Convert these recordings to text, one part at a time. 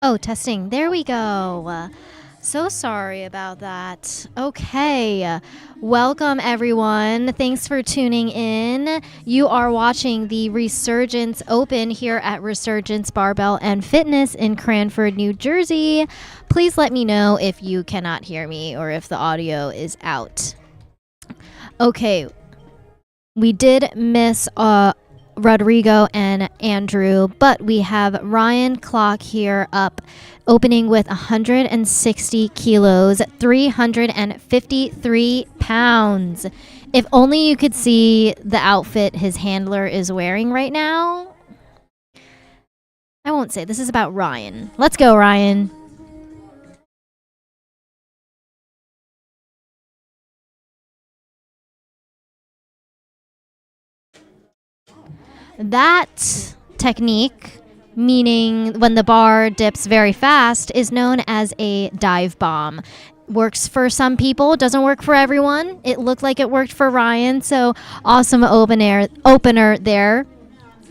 Oh, testing. There we go. So sorry about that. Okay. Welcome, everyone. Thanks for tuning in. You are watching the Resurgence Open here at Resurgence Barbell and Fitness in Cranford, New Jersey. Please let me know if you cannot hear me or if the audio is out. Okay. We did miss Rodrigo and Andrew, but we have Ryan Clock here up, opening with 160 kilos, 353 pounds. If only you could see the outfit his handler is wearing right now. I won't say. This is about Ryan. Let's go, Ryan. That technique, meaning when the bar dips very fast, is known as a dive bomb. Works for some people, doesn't work for everyone. It looked like it worked for Ryan, so awesome opener there,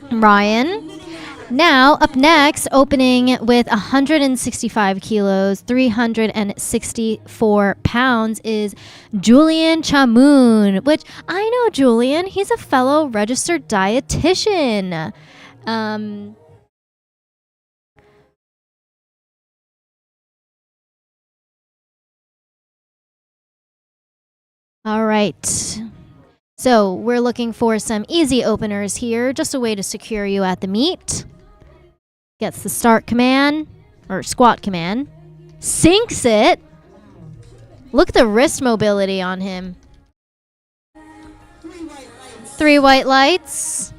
Ryan. Now, up next, opening with 165 kilos, 364 pounds, is Julian Chamoun, which I know Julian. He's a fellow registered dietitian. All right. So we're looking for some easy openers here, just a way to secure you at the meet. Gets the start command, or squat command. Sinks it. Look at the wrist mobility on him. 3 white lights.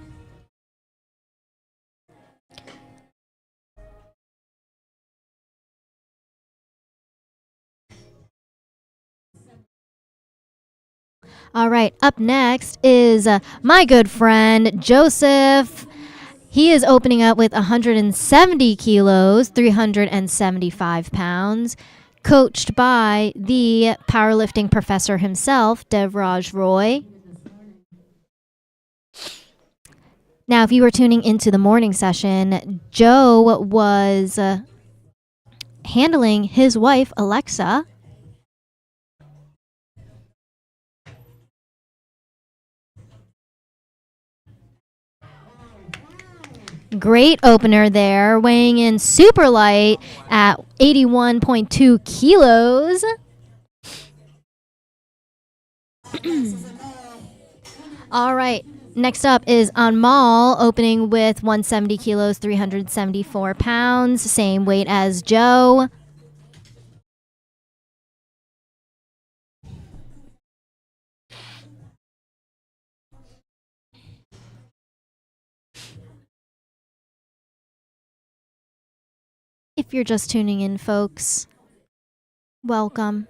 All right, up next is my good friend, Joseph. He is opening up with 170 kilos, 375 pounds, coached by the powerlifting professor himself, Devraj Roy. Now, if you were tuning into the morning session, Joe was handling his wife, Alexa. Great opener there, weighing in super light at 81.2 kilos. All right, next up is Anmal, opening with 170 kilos, 374 pounds, same weight as Joe. If you're just tuning in, folks, welcome.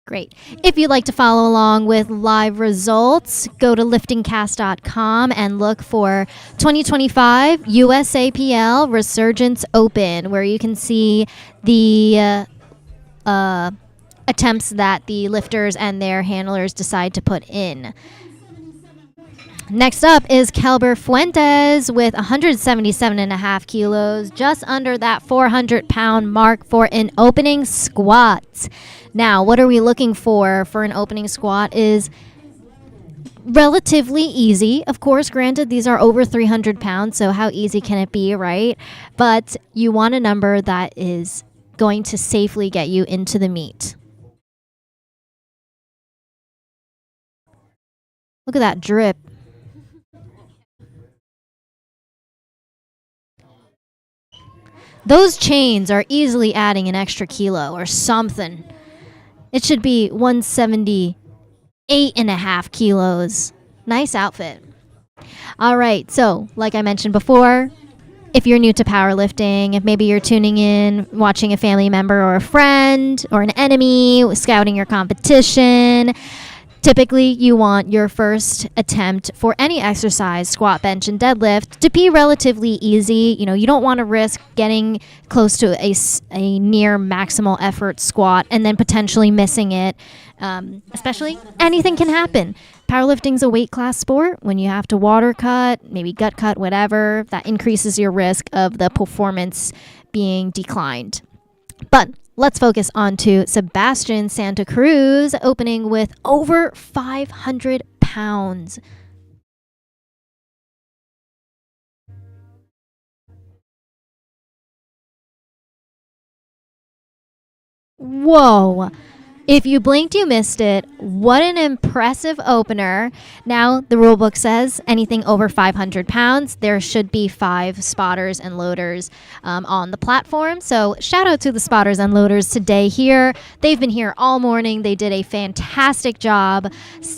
Great. If you'd like to follow along with live results, go to liftingcast.com and look for 2025 USAPL Resurgence Open, where you can see the attempts that the lifters and their handlers decide to put in. Next up is Kelber Fuentes with 177.5 kilos, just under that 400-pound mark for an opening squat. Now, what are we looking for an opening squat is relatively easy. Of course, granted, these are over 300 pounds, so how easy can it be, right? But you want a number that is going to safely get you into the meet. Look at that drip. Those chains are easily adding an extra kilo or something. It should be 178.5 kilos. Nice outfit. All right, so like I mentioned before, if you're new to powerlifting, if maybe you're tuning in, watching a family member or a friend or an enemy, scouting your competition, typically you want your first attempt for any exercise, squat, bench, and deadlift, to be relatively easy. You know, you don't want to risk getting close to a near maximal effort squat and then potentially missing it. Especially, anything can happen. Powerlifting's a weight class sport. When you have to water cut, maybe gut cut, whatever, that increases your risk of the performance being declined. But let's focus on to Sebastian Santa Cruz, opening with over 500 pounds. Whoa. If you blinked, you missed it. What an impressive opener. Now, the rule book says anything over 500 pounds, there should be 5 spotters and loaders on the platform. So shout out to the spotters and loaders today here. They've been here all morning. They did a fantastic job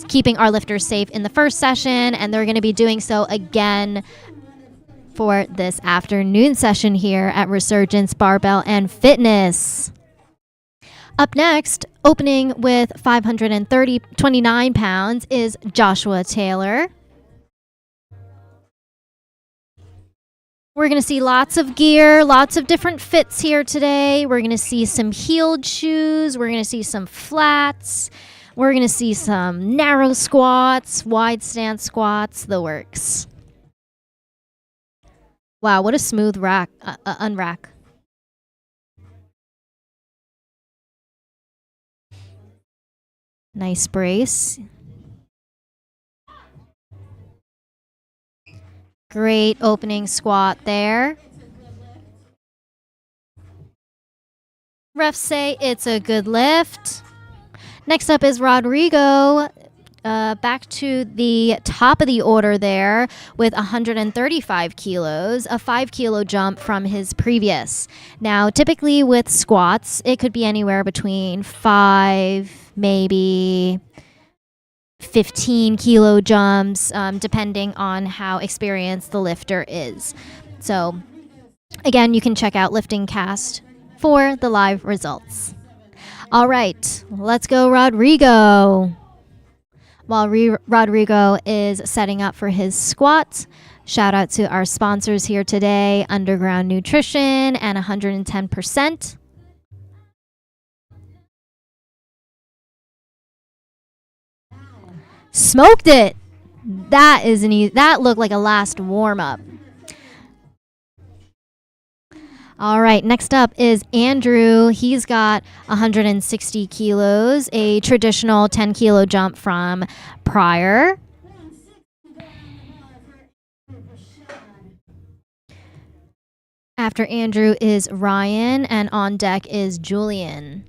keeping our lifters safe in the first session, and they're going to be doing so again for this afternoon session here at Resurgence Barbell and Fitness. Up next, opening with 529 pounds is Joshua Taylor. We're going to see lots of gear, lots of different fits here today. We're going to see some heeled shoes. We're going to see some flats. We're going to see some narrow squats, wide stance squats, the works. Wow, what a smooth rack, unrack. Nice brace. Great opening squat there. Refs say it's a good lift. Next up is Rodrigo. Back to the top of the order there with 135 kilos, a 5 kilo jump from his previous. Now, typically with squats, it could be anywhere between 5, maybe 15 kilo jumps, depending on how experienced the lifter is. So, again, you can check out Lifting Cast for the live results. All right, let's go, Rodrigo. While Rodrigo is setting up for his squat, shout out to our sponsors here today, Underground Nutrition and 110%. Smoked it. That looked like a last warm-up. All right, next up is Andrew. He's got 160 kilos, a traditional 10 kilo jump from prior. After Andrew is Ryan, and on deck is Julian.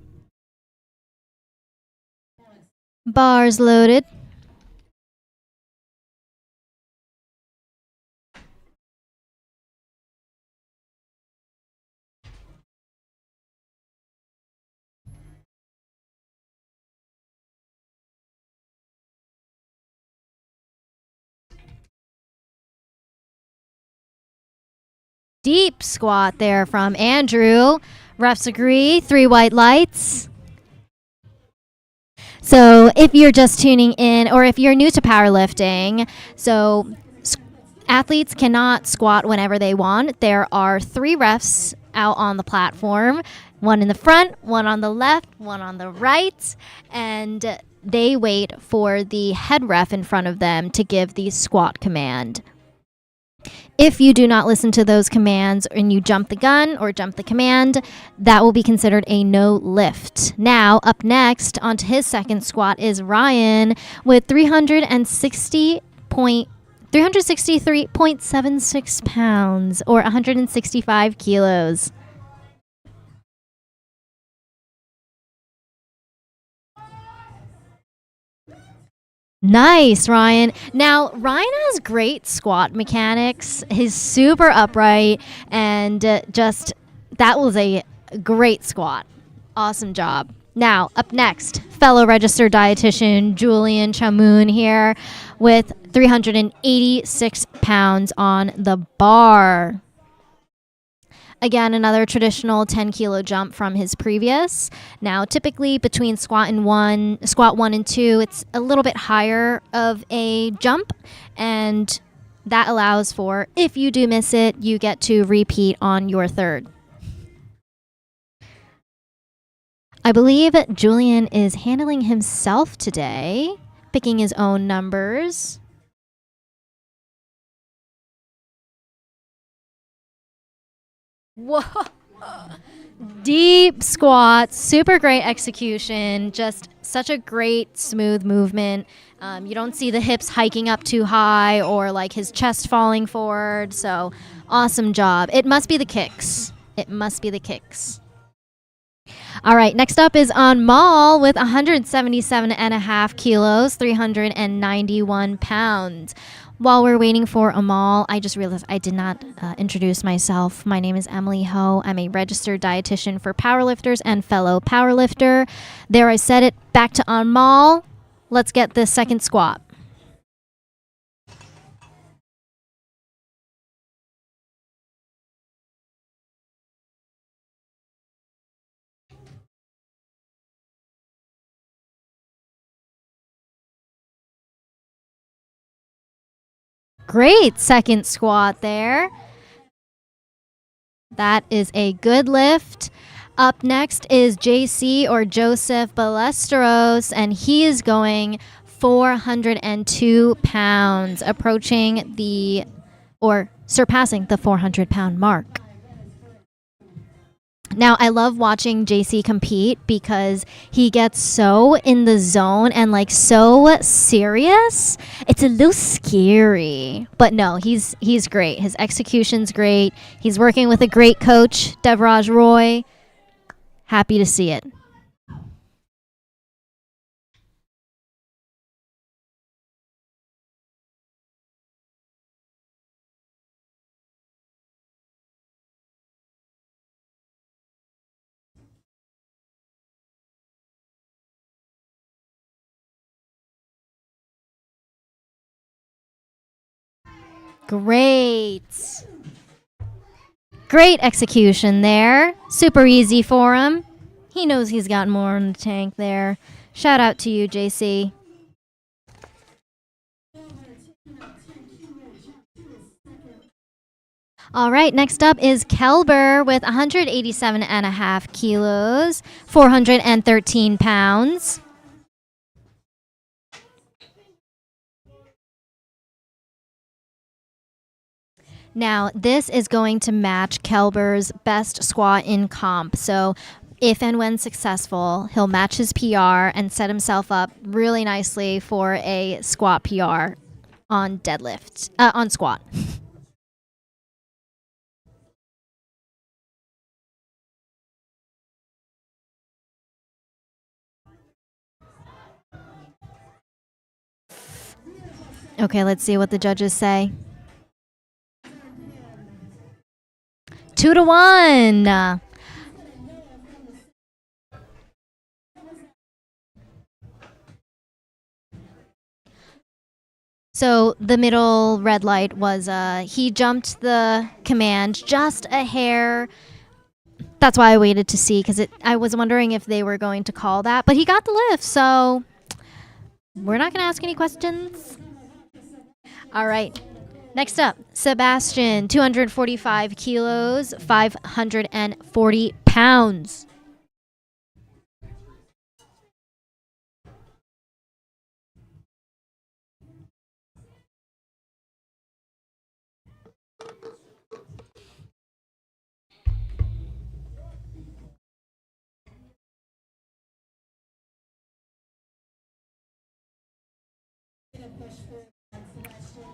Bars loaded. Deep squat there from Andrew. Refs agree. 3 white lights. So if you're just tuning in, or if you're new to powerlifting, so athletes cannot squat whenever they want. There are 3 refs out on the platform, one in the front, one on the left, one on the right, and they wait for the head ref in front of them to give the squat command. If you do not listen to those commands and you jump the gun or jump the command, that will be considered a no lift. Now, up next, onto his second squat is Ryan with 363.76 pounds or 165 kilos. Nice, Ryan. Now, Ryan has great squat mechanics. He's super upright, and that was a great squat. Awesome job. Now, up next, fellow registered dietitian Julian Chamoun here with 386 pounds on the bar. Again, another traditional 10 kilo jump from his previous. Now, typically between squat 1 and 2, it's a little bit higher of a jump, and that allows for, if you do miss it, you get to repeat on your third. I believe Julian is handling himself today. picking his own numbers. Whoa. Deep squats, super great execution, just such a great smooth movement. You don't see the hips hiking up too high or like his chest falling forward. So awesome job. It must be the kicks. It must be the kicks. All right, next up is on Maul with 177 and a half kilos, 391 pounds. While we're waiting for Amal, I just realized I did not introduce myself. My name is Emily Ho. I'm a registered dietitian for powerlifters and fellow powerlifter. There, I said it. Back to Amal. Let's get the second squat. Great second squat there. That is a good lift. Up next is JC or Joseph Ballesteros, and he is going 402 pounds, approaching the or surpassing the 400-pound mark. Now, I love watching JC compete because he gets so in the zone and like so serious. It's a little scary. But no, he's great. His execution's great. He's working with a great coach, Devraj Roy. Happy to see it. Great. Great execution there. Super easy for him. He knows he's got more in the tank there. Shout out to you, JC. All right, next up is Kelber with 187 and a half kilos, 413 pounds. Now, this is going to match Kelber's best squat in comp. So, if and when successful, he'll match his PR and set himself up really nicely for a squat PR on deadlift, on squat. Okay, let's see what the judges say. 2-1. So the middle red light was he jumped the command just a hair. That's why I waited to see because I was wondering if they were going to call that, but he got the lift, so we're not going to ask any questions. All right. Next up, Sebastian, 245 kilos, 540 pounds.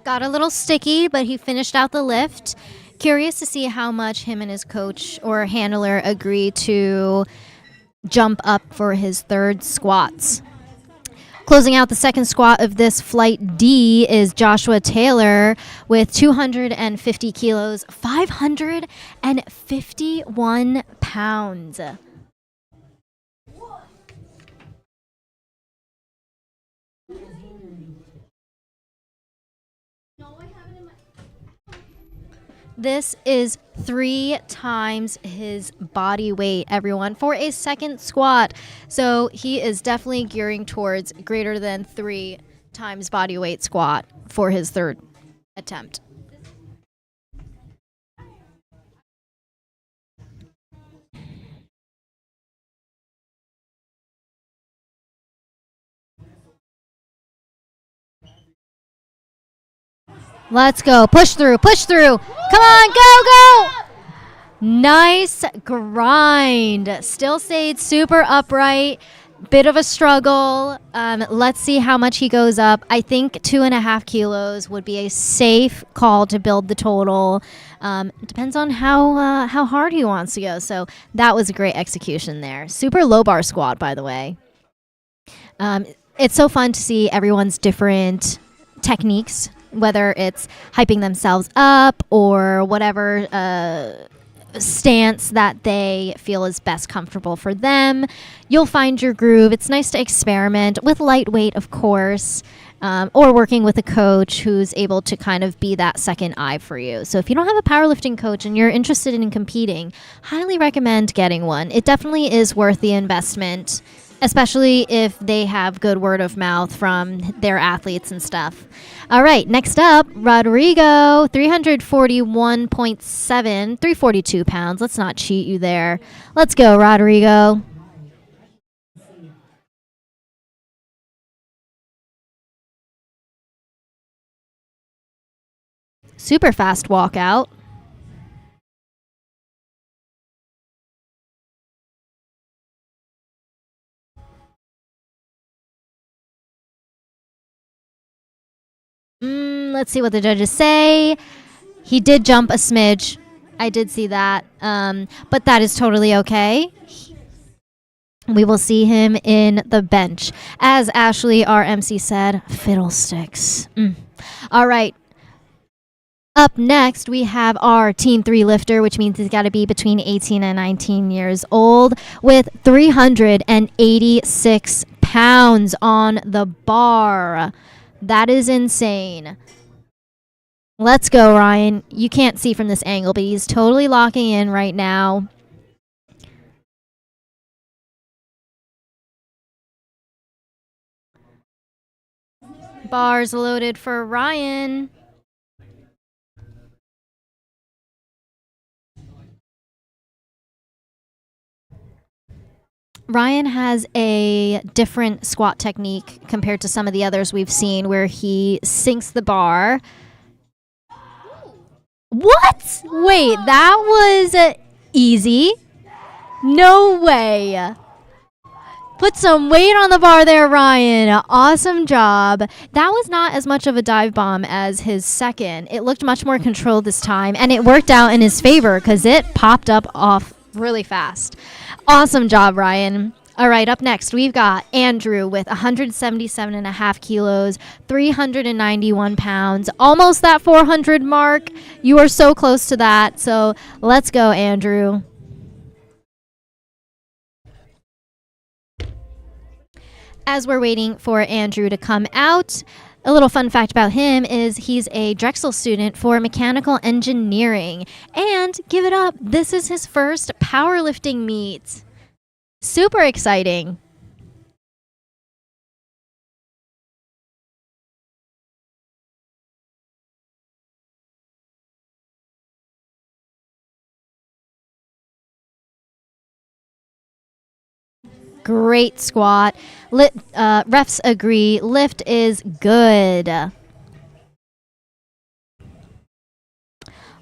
Got a little sticky, but he finished out the lift. Curious to see how much him and his coach or handler agree to jump up for his third squats. Closing out the second squat of this flight D is Joshua Taylor with 250 kilos, 551 pounds. This is 3 times his body weight, everyone, for a second squat. So he is definitely gearing towards greater than 3 times body weight squat for his third attempt. Let's go. Push through. Push through. Come on. Go, go. Nice grind. Still stayed super upright. Bit of a struggle. Let's see how much he goes up. I think 2.5 kilos would be a safe call to build the total. It depends on how hard he wants to go. So that was a great execution there. Super low bar squat, by the way. It's so fun to see everyone's different techniques, whether it's hyping themselves up or whatever stance that they feel is best comfortable for them. You'll find your groove. It's nice to experiment with lightweight, of course, or working with a coach who's able to kind of be that second eye for you. So if you don't have a powerlifting coach and you're interested in competing, highly recommend getting one. It definitely is worth the investment, especially if they have good word of mouth from their athletes and stuff. All right, next up, Rodrigo, 341.7, 342 pounds. Let's not cheat you there. Let's go, Rodrigo. Super fast walkout. Let's see what the judges say. He did jump a smidge. I did see that. But that is totally okay. We will see him in the bench. As Ashley, our MC, said, fiddlesticks. All right. Up next, we have our Teen 3 lifter, which means he's got to be between 18 and 19 years old, with 386 pounds on the bar. That is insane. Let's go, Ryan. You can't see from this angle, but he's totally locking in right now. Bars loaded for Ryan. Ryan has a different squat technique compared to some of the others we've seen where he sinks the bar. What? Wait, that was easy. No way. Put some weight on the bar there, Ryan. Awesome job. That was not as much of a dive bomb as his second. It looked much more controlled this time, and it worked out in his favor because it popped up off really fast. Awesome job, Ryan. All right, up next, we've got Andrew with 177.5 kilos, 391 pounds, almost that 400 mark. You are so close to that. So let's go, Andrew. As we're waiting for Andrew to come out, a little fun fact about him is he's a Drexel student for mechanical engineering. And give it up, this is his first powerlifting meet. Super exciting. Great squat. Refs agree. Lift is good.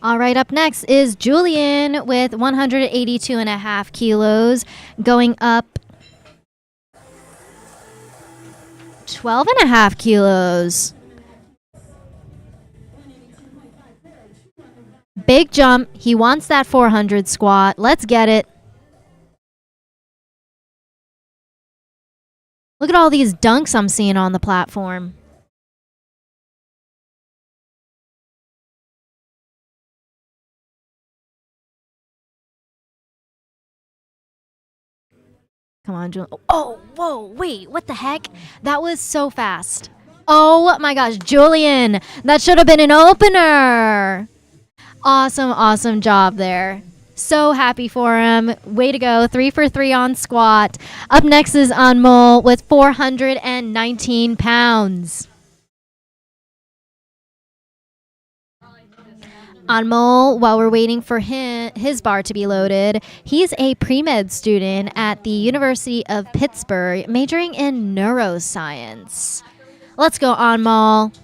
All right, up next is Julian with 182.5 kilos, going up 12.5 kilos. Big jump. He wants that 400 squat. Let's get it. Look at all these dunks I'm seeing on the platform. Come on, Julian. Oh, whoa, wait, what the heck? That was so fast. Oh my gosh, Julian, that should have been an opener. Awesome, awesome job there. So happy for him. Way to go. 3 for 3 on squat. Up next is Anmol with 419 pounds. Anmol, while we're waiting for his bar to be loaded, he's a pre-med student at the University of Pittsburgh, majoring in neuroscience. Let's go, Anmol.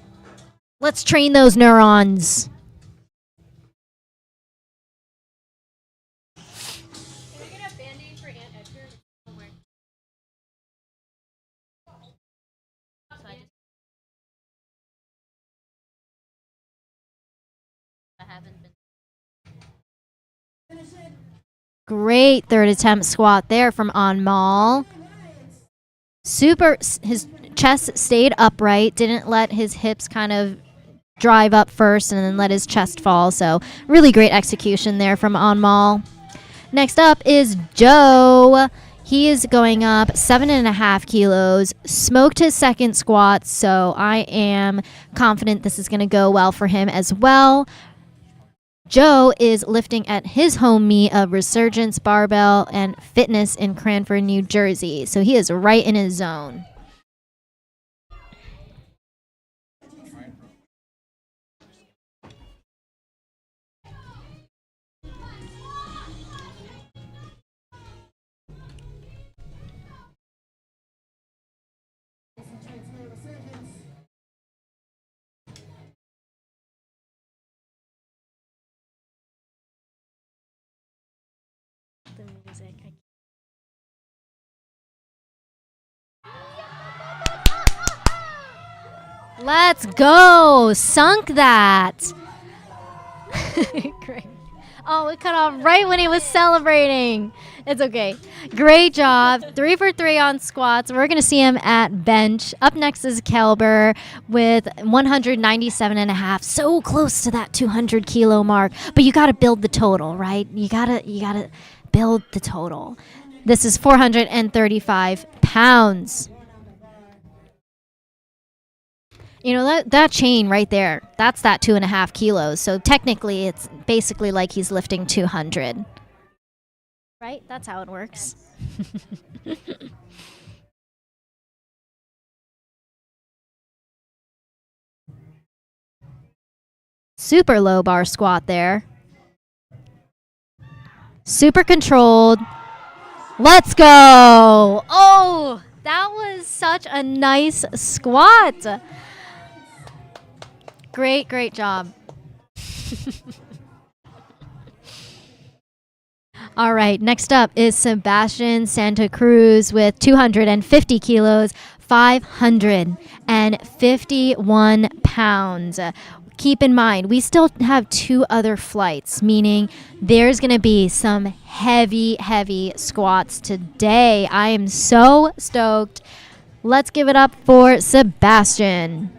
Let's train those neurons. Great third attempt squat there from Anmal. His chest stayed upright, didn't let his hips kind of drive up first and then let his chest fall. So really great execution there from Anmal. Next up is Joe. He is going up 7.5 kilos, smoked his second squat, so I am confident this is going to go well for him as well. Joe is lifting at his home meet of Resurgence Barbell and Fitness in Cranford, New Jersey. So he is right in his zone. The music. Let's go. Sunk that. Great. Oh, it cut off right when he was celebrating. It's okay. Great job. 3 for 3 on squats. We're going to see him at bench. Up next is Kelber with 197.5. So close to that 200 kilo mark. But you got to build the total, right? You got to build the total. This is 435 pounds. You know, that chain right there, that's that 2.5 kilos. So technically, it's basically like he's lifting 200. Right? That's how it works. Super low bar squat there. Super controlled. Let's go. Oh, that was such a nice squat. Great job. All right, next up is Sebastian Santa Cruz with 250 kilos, 551 pounds. Keep in mind, we still have 2 other flights, meaning there's going to be some heavy squats today. I am so stoked. Let's give it up for Sebastian.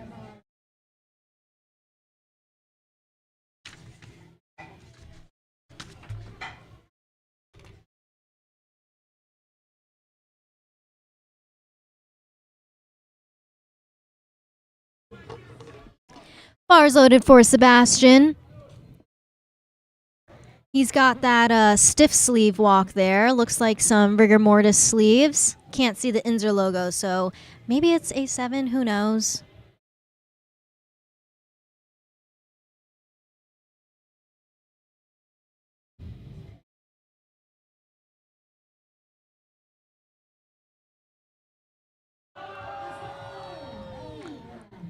Bars loaded for Sebastian. He's got that stiff sleeve walk there. Looks like some rigor mortis sleeves. Can't see the Inzer logo, so maybe it's A7. Who knows?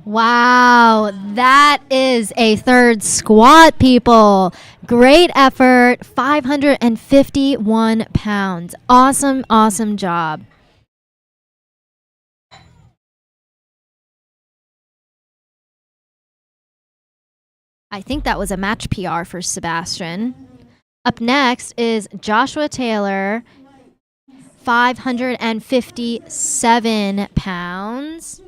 Wow, that is a third squat, people. Great effort, 551 pounds. Awesome job. I think that was a match PR for Sebastian. Up next is Joshua Taylor, 557 pounds.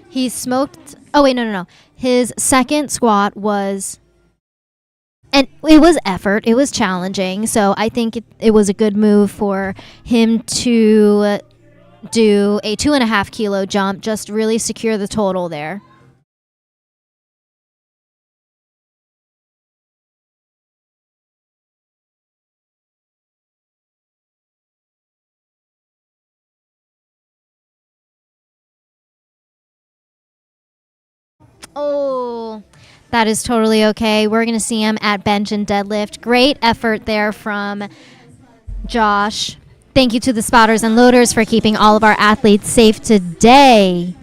He smoked. Oh, wait, no. His second squat was. And it was effort. It was challenging. So I think it was a good move for him to do a 2.5 kilo jump, just really secure the total there. Oh, that is totally okay. We're going to see him at bench and deadlift. Great effort there from Josh. Thank you to the spotters and loaders for keeping all of our athletes safe today.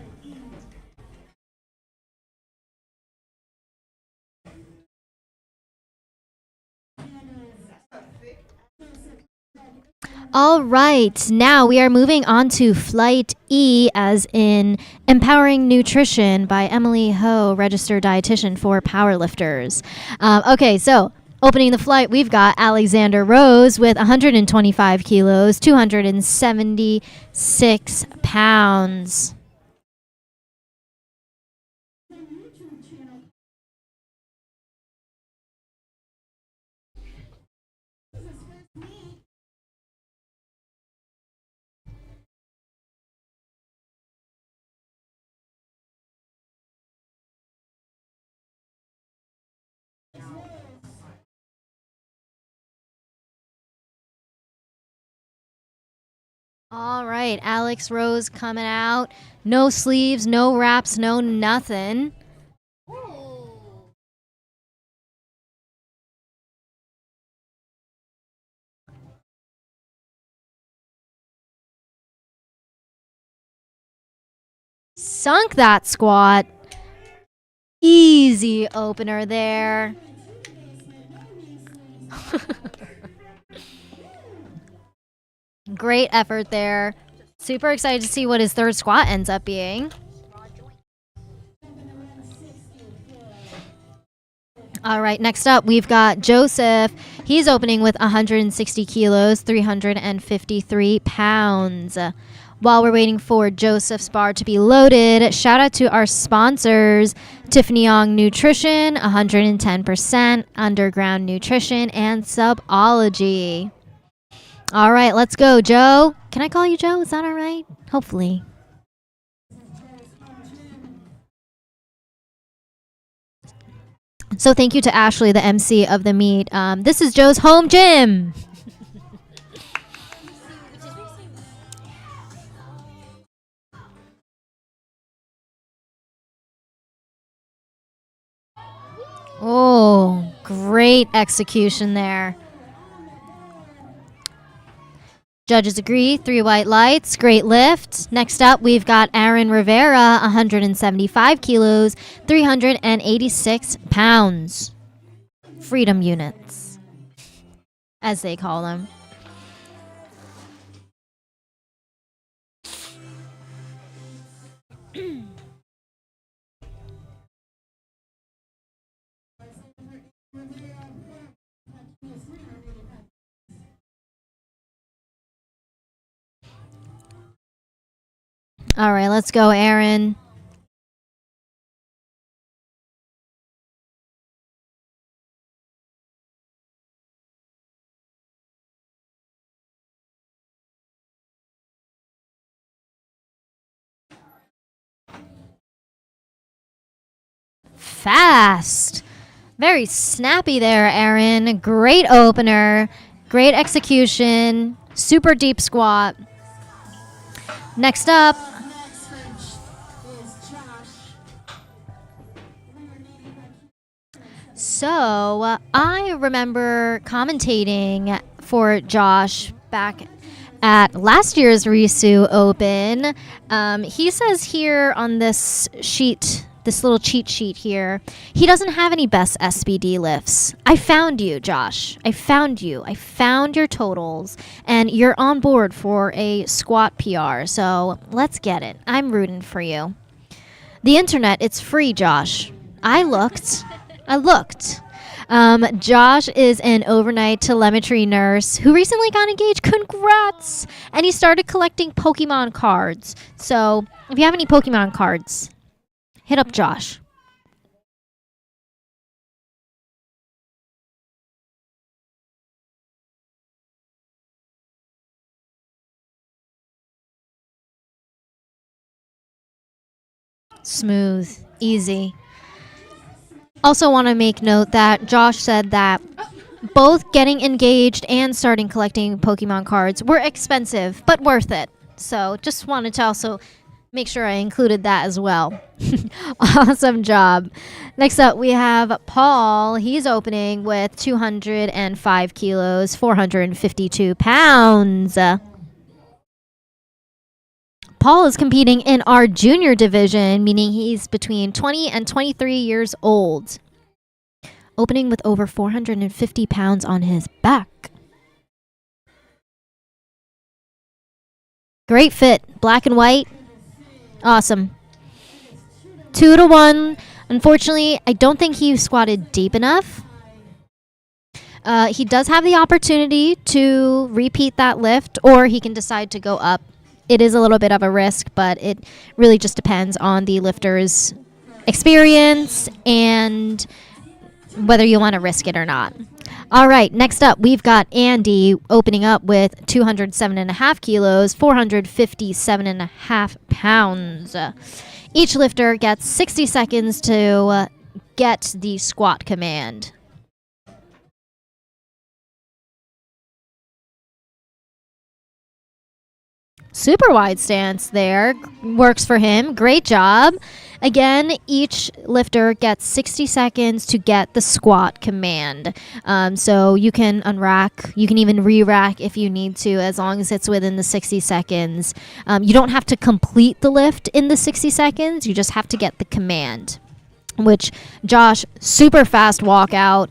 All right, now we are moving on to Flight E, as in Empowering Nutrition by Emily Ho, registered dietitian for powerlifters. Okay, so opening the flight, we've got Alexander Rose with 125 kilos, 276 pounds. All right, Alex Rose coming out. No sleeves, no wraps, no nothing. Sunk that squat. Easy opener there. Great effort there. Super excited to see what his third squat ends up being. All right, next up, we've got Joseph. He's opening with 160 kilos, 353 pounds. While we're waiting for Joseph's bar to be loaded, shout out to our sponsors, Tiffany Young Nutrition, 110%, Underground Nutrition, and Subology. All right, let's go, Joe. Can I call you Joe? Is that all right? Hopefully. So thank you to Ashley, the MC of the meet. This is Joe's home gym. Oh, great execution there. Judges agree, 3 white lights, great lift. Next up, we've got Aaron Rivera, 175 kilos, 386 pounds. Freedom units, as they call them. All right, let's go, Aaron. Fast. Very snappy there, Aaron. Great opener. Great execution. Super deep squat. Next up. So I remember commentating for Josh back at last year's Risu Open. He says here on this sheet, this little cheat sheet here, he doesn't have any best SBD lifts. I found you, Josh. I found you. I found your totals, and you're on board for a squat PR. So let's get it. I'm rooting for you. The internet, it's free, Josh. I looked. Josh is an overnight telemetry nurse who recently got engaged. Congrats! And he started collecting Pokemon cards. So if you have any Pokemon cards, hit up Josh. Smooth, easy. Also want to make note that Josh said that both getting engaged and starting collecting Pokemon cards were expensive, but worth it. So just wanted to also Make sure I included that as well. Awesome job. Next up, we have Paul. He's opening with 205 kilos, 452 pounds. Paul is competing in our junior division, meaning he's between 20 and 23 years old. Opening with over 450 pounds on his back. Great fit. Black and white. Awesome. 2-1. Unfortunately, I don't think he squatted deep enough. He does have the opportunity to repeat that lift, or he can decide to go up. It is a little bit of a risk, but it really just depends on the lifter's experience and whether you want to risk it or not. All right, next up, we've got Andy opening up with 207.5 kilos, 457.5 pounds. Each lifter gets 60 seconds to get the squat command. Super wide stance there. Works for him. Great job. Again, each lifter gets 60 seconds to get the squat command. So you can unrack. You can even re-rack if you need to, as long as it's within the 60 seconds. You don't have to complete the lift in the 60 seconds. You just have to get the command, which Josh, super fast walkout.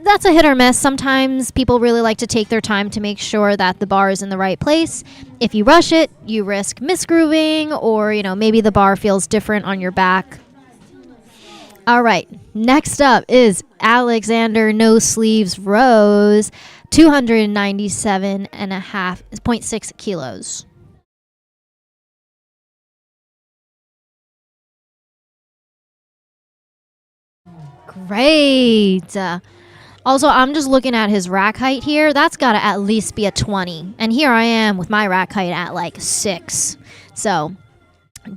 That's a hit or miss. Sometimes people really like to take their time to make sure that the bar is in the right place. If you rush it, you risk misgrooving, or maybe the bar feels different on your back. All right, next up is Alexander No Sleeves Rose, 297.6 kilos. Great. Also, I'm just looking at his rack height here. That's got to at least be a 20. And here I am with my rack height at like 6. So,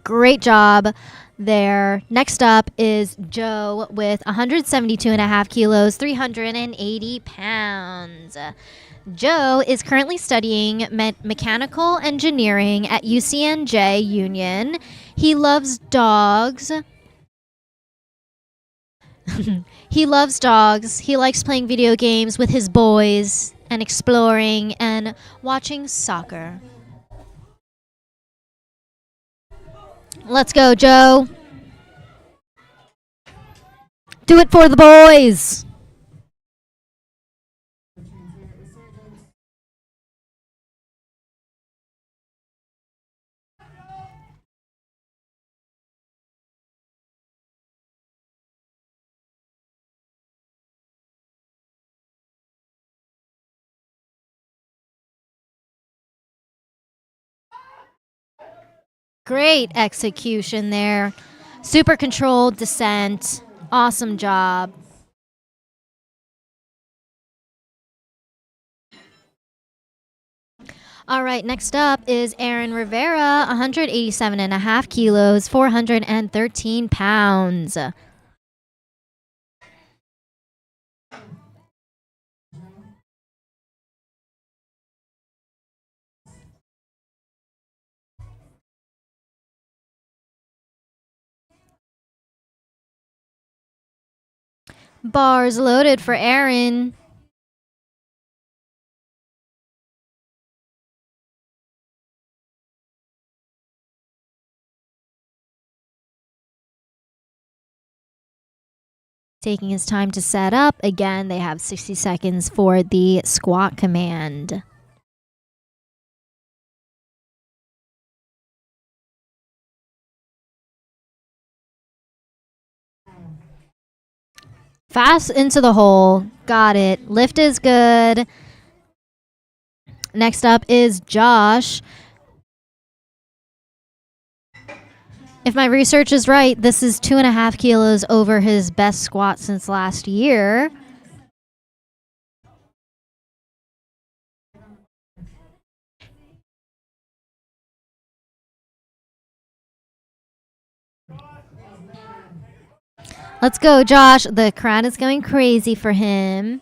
great job there. Next up is Joe with 172.5 kilos, 380 pounds. Joe is currently studying mechanical engineering at UCNJ Union. He loves dogs. He loves dogs. He likes playing video games with his boys and exploring and watching soccer. Let's go, Joe. Do it for the boys. Great execution there. Super controlled descent. Awesome job. All right, next up is Aaron Rivera, 187.5 kilos, 413 pounds. Bars loaded for Aaron. Taking his time to set up. Again, they have 60 seconds for the squat command. Fast into the hole. Got it. Lift is good. Next up is Josh. If my research is right, this is 2.5 kilos over his best squat since last year. Let's go, Josh. The crowd is going crazy for him.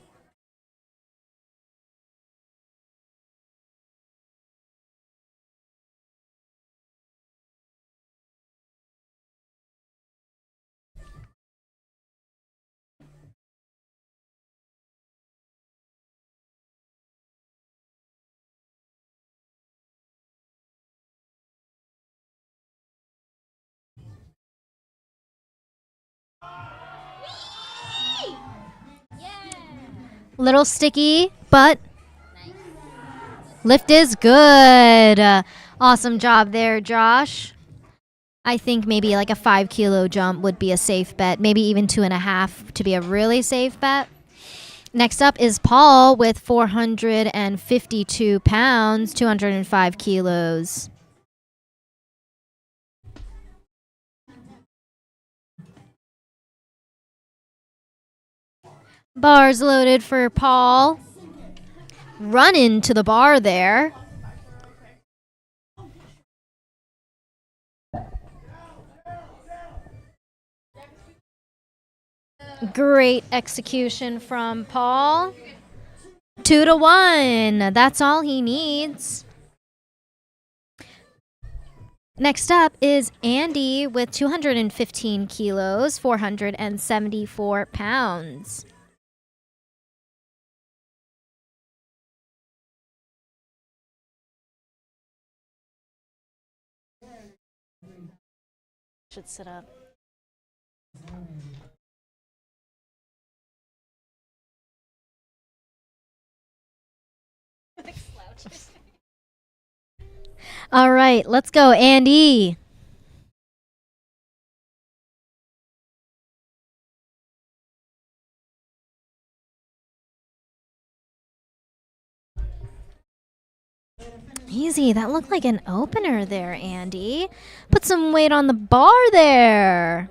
Little sticky, but lift is good. Awesome job there, Josh. I think maybe like a 5 kilo jump would be a safe bet. Maybe even 2.5 to be a really safe bet. Next up is Paul with 452 pounds, 205 kilos. Bars loaded for Paul. Run into the bar there. Great execution from Paul. 2-1. That's all he needs. Next up is Andy with 215 kilos, 474 pounds. Should sit up. All right, let's go, Andy. Easy. That looked like an opener there, Andy. Put some weight on the bar there.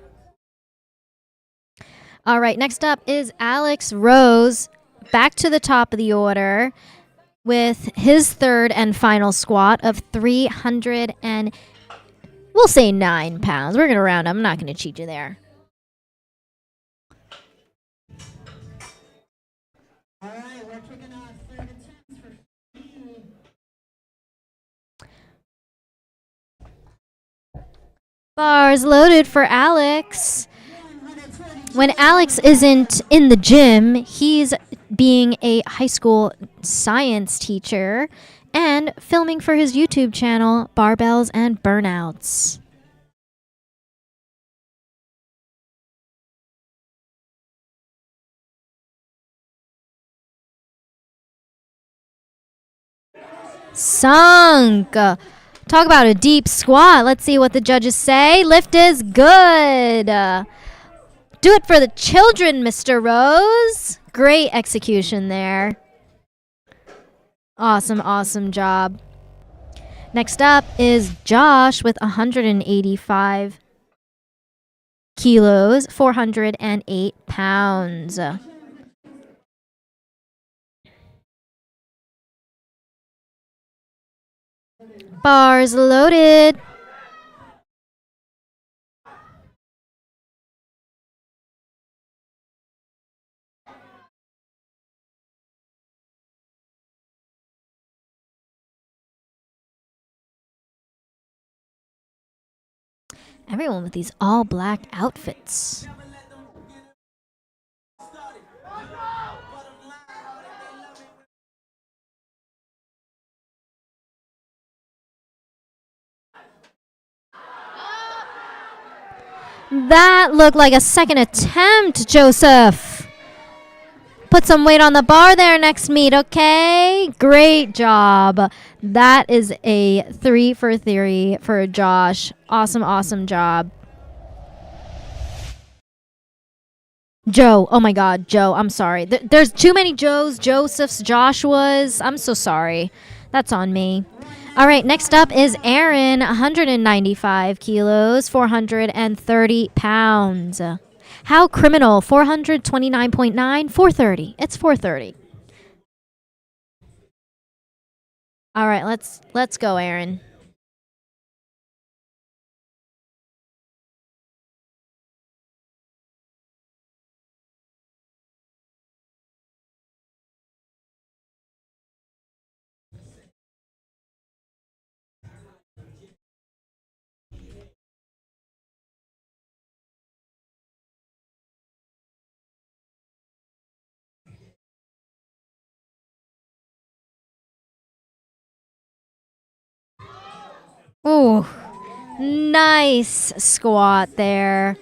All right, next up is Alex Rose, back to the top of the order with his third and final squat of 300 and we'll say 9 pounds. We're going to round up. I'm not going to cheat you there. All right, we're kicking off third attempts for Bars loaded for Alex. When Alex isn't in the gym, he's being a high school science teacher and filming for his YouTube channel, Barbells and Burnouts. Sunk. Talk about a deep squat. Let's see what the judges say. Lift is good. Do it for the children, Mr. Rose. Great execution there. Awesome, awesome job. Next up is Josh with 185 kilos, 408 pounds. Bars loaded. Everyone with these all black outfits. That looked like a second attempt, Joseph. Put some weight on the bar there next meet, okay? Great job. That is a 3 for 3 for Josh. Awesome, awesome job. Joe, oh my God, Joe, I'm sorry. There's too many Joes, Josephs, Joshuas. I'm so sorry. That's on me. All right, next up is Aaron, 195 kilos, 430 pounds. How criminal, 429.9, 430. It's 430. All right, let's go, Aaron. Ooh, nice squat there.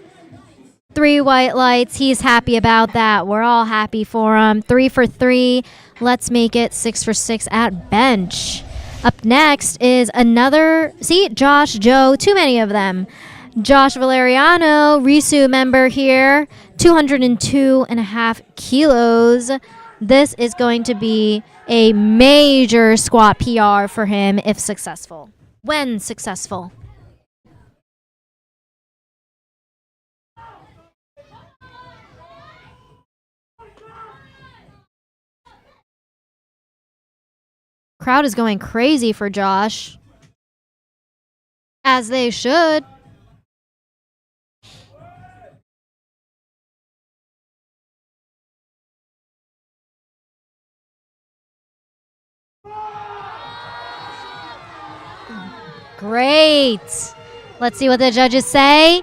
3 white lights. He's happy about that. We're all happy for him. 3 for 3. Let's make it 6 for 6 at bench. Up next is another, see, Josh, Joe, too many of them. Josh Valeriano, Risu member here, 202.5 kilos. This is going to be a major squat PR for him if successful. When successful. Crowd is going crazy for Josh. As they should. Great. Let's see what the judges say.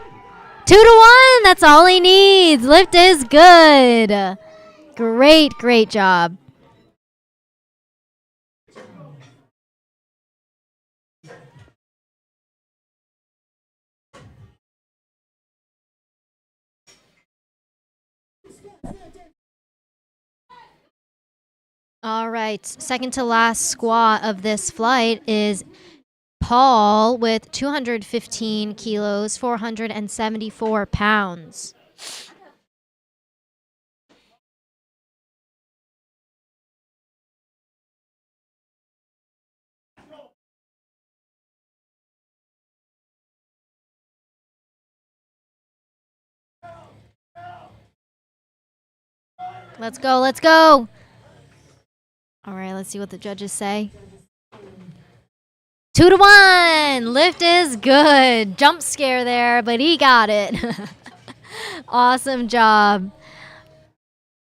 2 to 1. That's all he needs. Lift is good. Great, great job. All right. Second to last squat of this flight is Paul with 215 kilos, 474 pounds. Let's go, let's go. All right, let's see what the judges say. 2 to 1. Lift is good. Jump scare there, but he got it. Awesome job.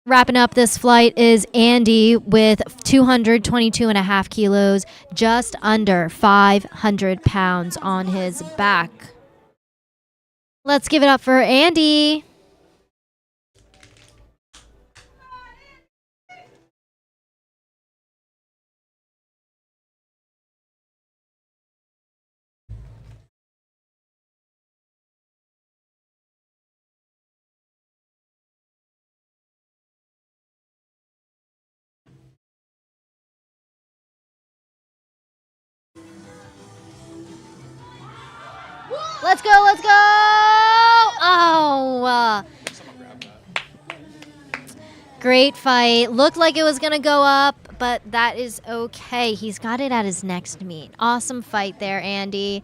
Wrapping up this flight is Andy with 222.5 kilos, just under 500 pounds on his back. Let's give it up for Andy. Let's go, let's go! Oh, great fight. Looked like it was going to go up, but that is okay. He's got it at his next meet. Awesome fight there, Andy.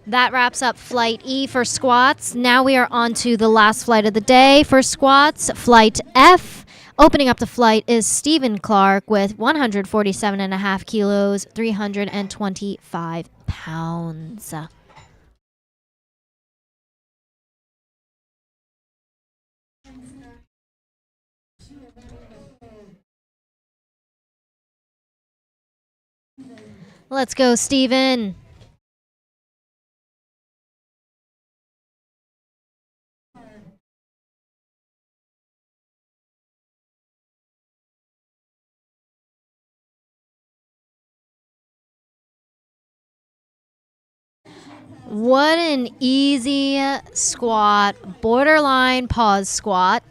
That wraps up Flight E for squats. Now we are on to the last flight of the day for squats, Flight F. Opening up the flight is Stephen Clark with 147.5 kilos, 325 pounds. Let's go, Steven. What an easy squat, borderline pause squat.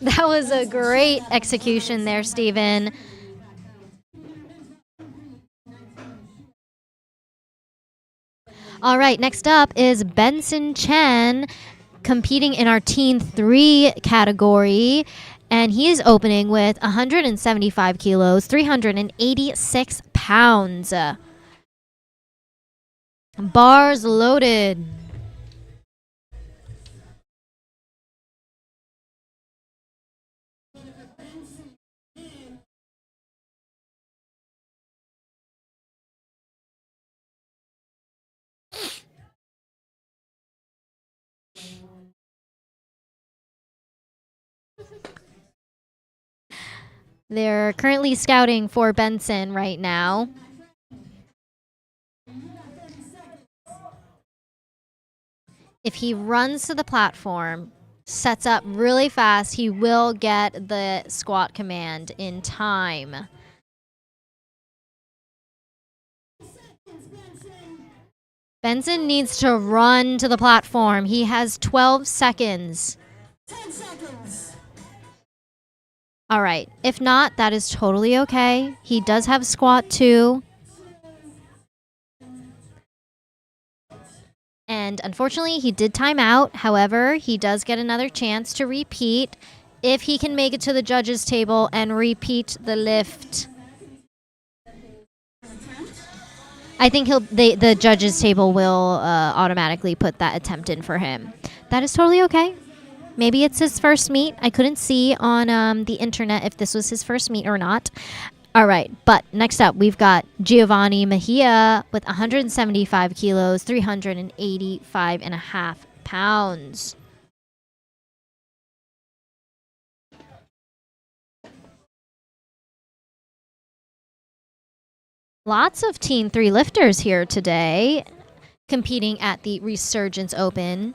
That was a great execution there, Steven. All right, next up is Benson Chen competing in our Teen 3 category. And he is opening with 175 kilos, 386 pounds. Bars loaded. They're currently scouting for Benson right now. If he runs to the platform, sets up really fast, he will get the squat command in time. Benson needs to run to the platform. He has 12 seconds. 10 seconds. All right. If not, that is totally okay. He does have squat too. And unfortunately, he did time out. However, he does get another chance to repeat if he can make it to the judges' table and repeat the lift. I think the judges' table will automatically put that attempt in for him. That is totally okay. Maybe it's his first meet. I couldn't see on the internet if this was his first meet or not. All right, but next up, we've got Giovanni Mejia with 175 kilos, 385 and a half pounds. Lots of Teen 3 lifters here today competing at the Resurgence Open.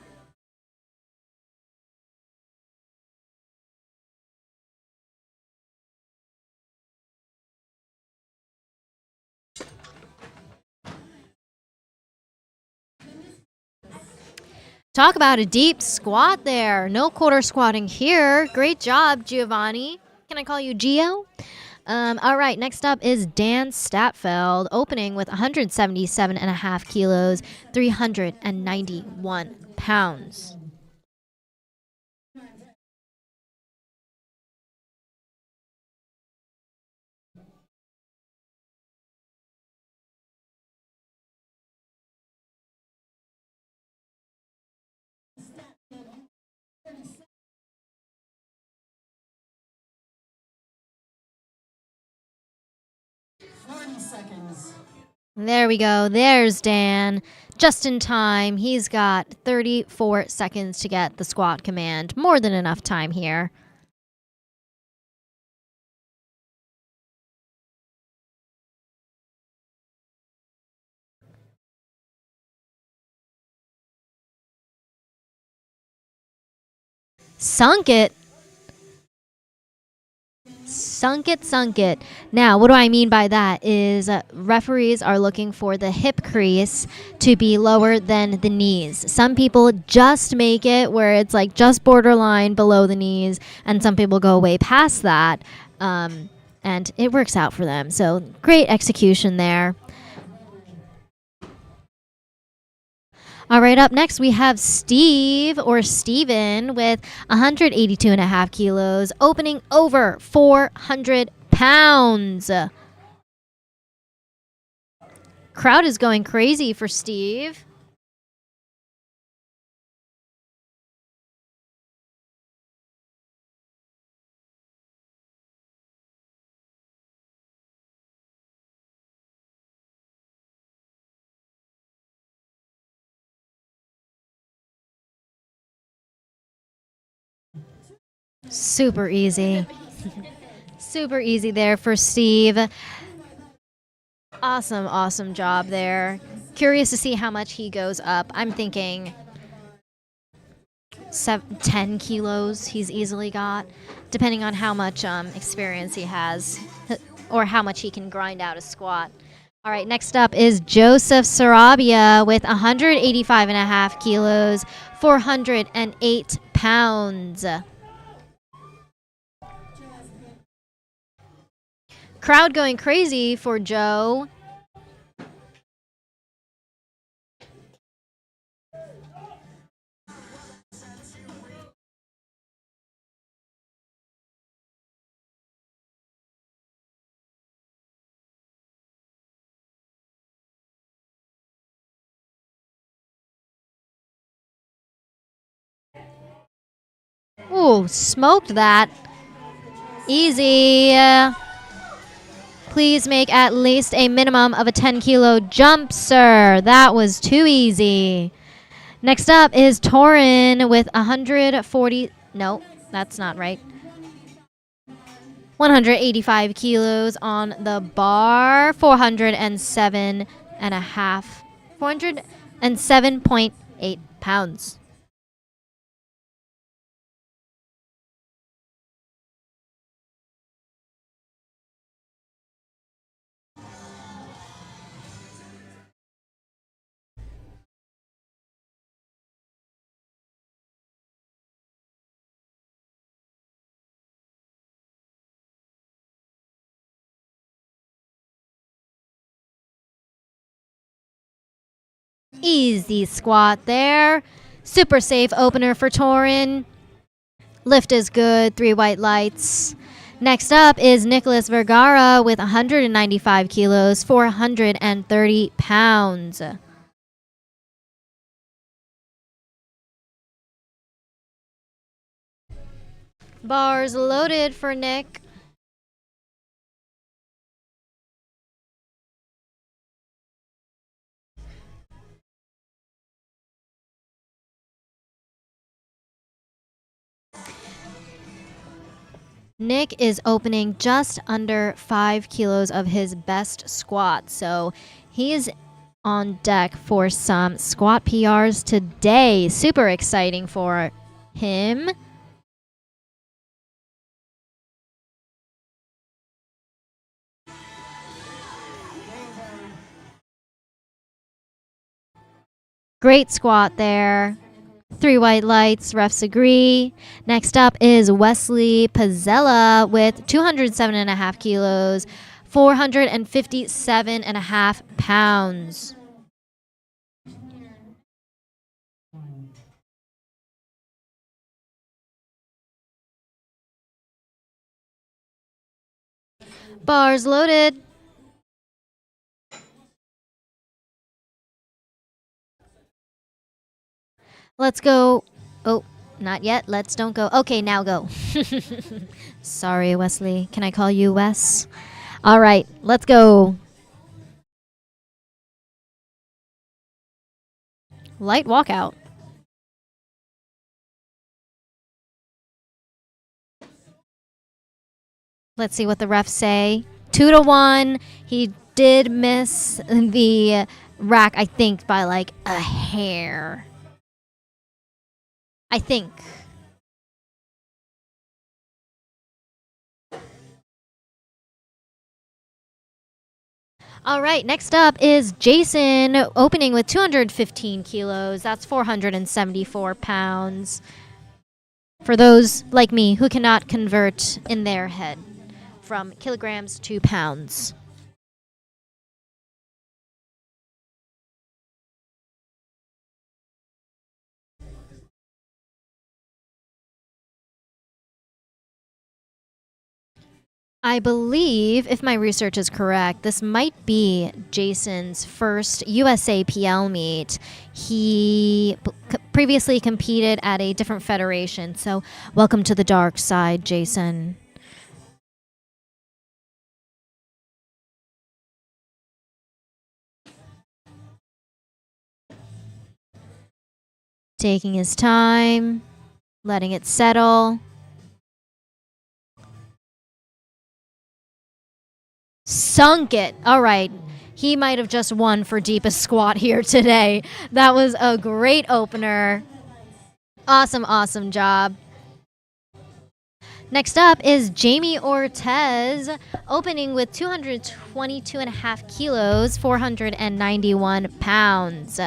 Talk about a deep squat there. No quarter squatting here. Great job, Giovanni. Can I call you Gio? All right, next up is Dan Statfeld, opening with 177 and a half kilos, 391 pounds. Seconds. There we go. There's Dan. Just in time. He's got 34 seconds to get the squat command. More than enough time here. Sunk it. Sunk it. Now, what do I mean by that is referees are looking for the hip crease to be lower than the knees. Some people just make it where it's like just borderline below the knees, and some people go way past that, and it works out for them. So great execution there. All right, up next we have Steve or Steven with 182 and a half kilos, opening over 400 pounds. Crowd is going crazy for Steve. Super easy. Super easy there for Steve. Awesome job there. Curious to see how much he goes up. I'm thinking 10 kilos he's easily got, depending on how much experience he has or how much he can grind out a squat. All right, next up is Joseph Sarabia with 185 and a half kilos, 408 pounds. Crowd going crazy for Joe. Ooh, smoked that. Easy. Please make at least a minimum of a 10-kilo jump, sir. That was too easy. Next up is Torin with 140. No, that's not right. 185 kilos on the bar. 407 and a half. 407.8 pounds. Easy squat there. Super safe opener for Torin. Lift is good. 3 white lights. Next up is Nicholas Vergara with 195 kilos, 430 pounds. Bars loaded for Nick. Nick is opening just under 5 kilos of his best squat. So he is on deck for some squat PRs today. Super exciting for him. Great squat there. 3 white lights, refs agree. Next up is Wesley Pizzella with 207.5 kilos, 457.5 pounds. Bars loaded. Let's go. Oh, not yet. Let's don't go. Okay, now go. Sorry, Wesley. Can I call you Wes? All right, let's go. Light walkout. Let's see what the refs say. 2-1. He did miss the rack, I think, by like a hair. I think. All right, next up is Jason, opening with 215 kilos. That's 474 pounds. For those like me who cannot convert in their head from kilograms to pounds. I believe, if my research is correct, this might be Jason's first USAPL meet. He previously competed at a different federation, so welcome to the dark side, Jason. Taking his time, letting it settle. Sunk it. All right. He might have just won for deepest squat here today. That was a great opener. Awesome, awesome job. Next up is Jamie Ortez, opening with 222.5 kilos, 491 pounds.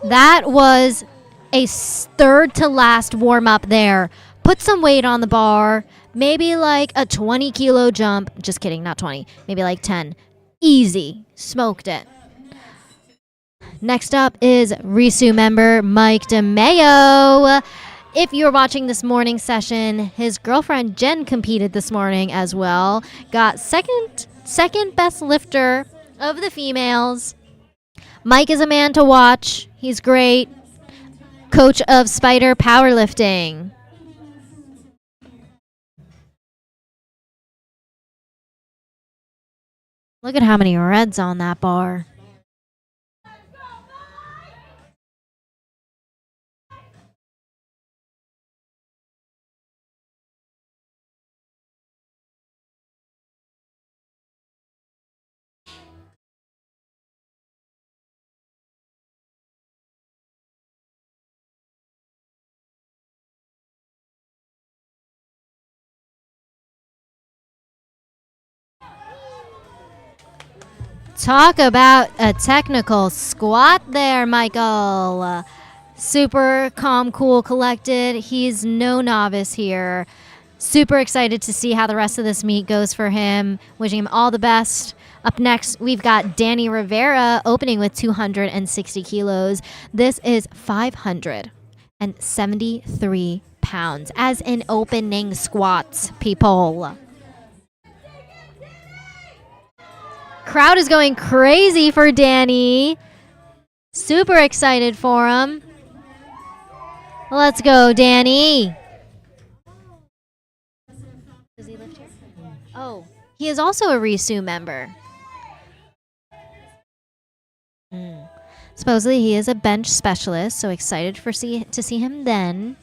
That was a third to last warm up there. Put some weight on the bar, maybe like a 20 kilo jump. Just kidding, not 20, maybe like 10. Easy. Smoked it. Next up is Risu member Mike DeMayo. If you're watching this morning session, his girlfriend Jen competed this morning as well. Got second best lifter of the females. Mike is a man to watch. He's great. Coach of Spider Powerlifting. Look at how many reds on that bar. Talk about a technical squat there, Michael. Super calm, cool, collected. He's no novice here. Super excited to see how the rest of this meet goes for him. Wishing him all the best. Up next, we've got Danny Rivera opening with 260 kilos. This is 573 pounds as an opening squat, people. Crowd is going crazy for Danny. Super excited for him. Let's go, Danny. Does he lift here? Oh, he is also a Risu member. Supposedly he is a bench specialist, so excited to see him then.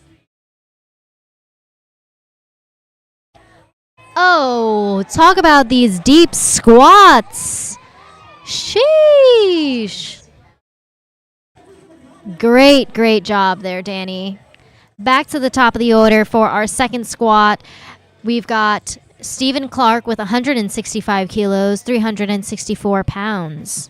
Oh, talk about these deep squats. Sheesh. Great job there, Danny. Back to the top of the order for our second squat. We've got Stephen Clark with 165 kilos, 364 pounds.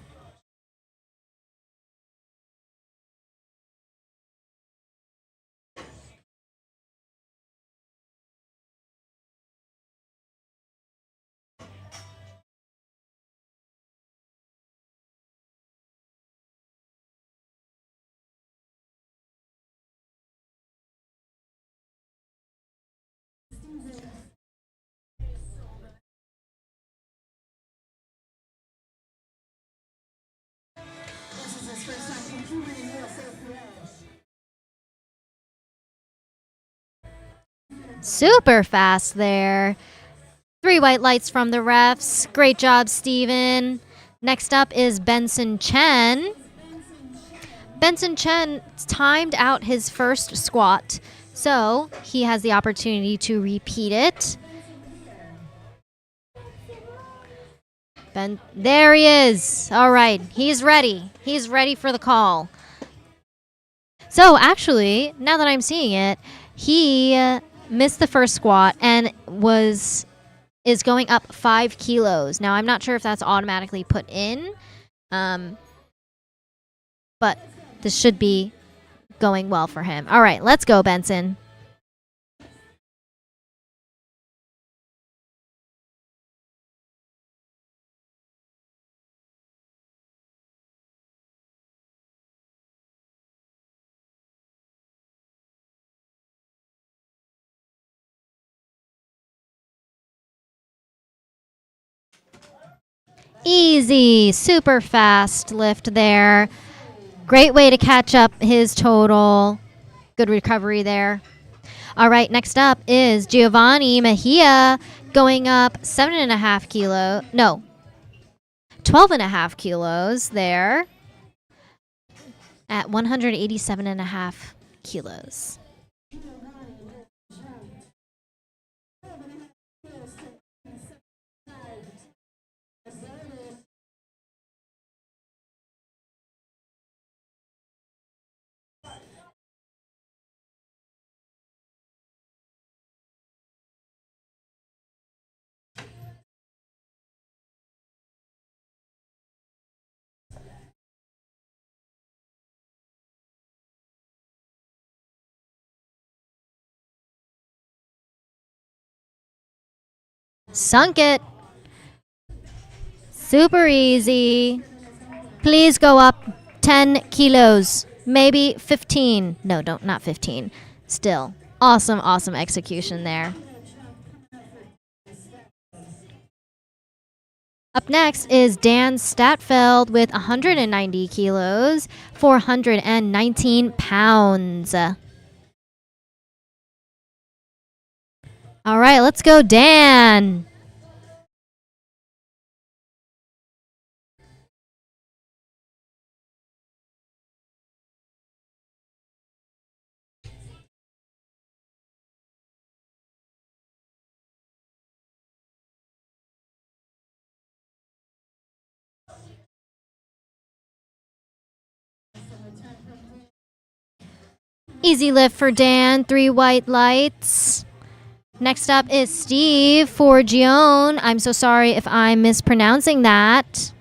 This is his first time competing in USAPL. Super fast there. 3 white lights from the refs. Great job, Steven. Next up is Benson Chen. Benson Chen timed out his first squat, so he has the opportunity to repeat it. There he is. All right, he's ready. He's ready for the call. So actually, now that I'm seeing it, he missed the first squat and is going up 5 kilos. Now, I'm not sure if that's automatically put in, but this should be going well for him. All right, let's go, Benson. Easy, super fast lift there. Great way to catch up his total. Good recovery there. All right, next up is Giovanni Mejia going up 12.5 kilos there at 187.5 kilos. Sunk it. Super easy. Please go up 10 kilos. Maybe 15. No, not 15. Still. Awesome execution there. Up next is Dan Statfeld with 190 kilos, 419 pounds. All right, let's go, Dan. Easy lift for Dan, 3 white lights. Next up is Steve for Gion. I'm so sorry if I'm mispronouncing that.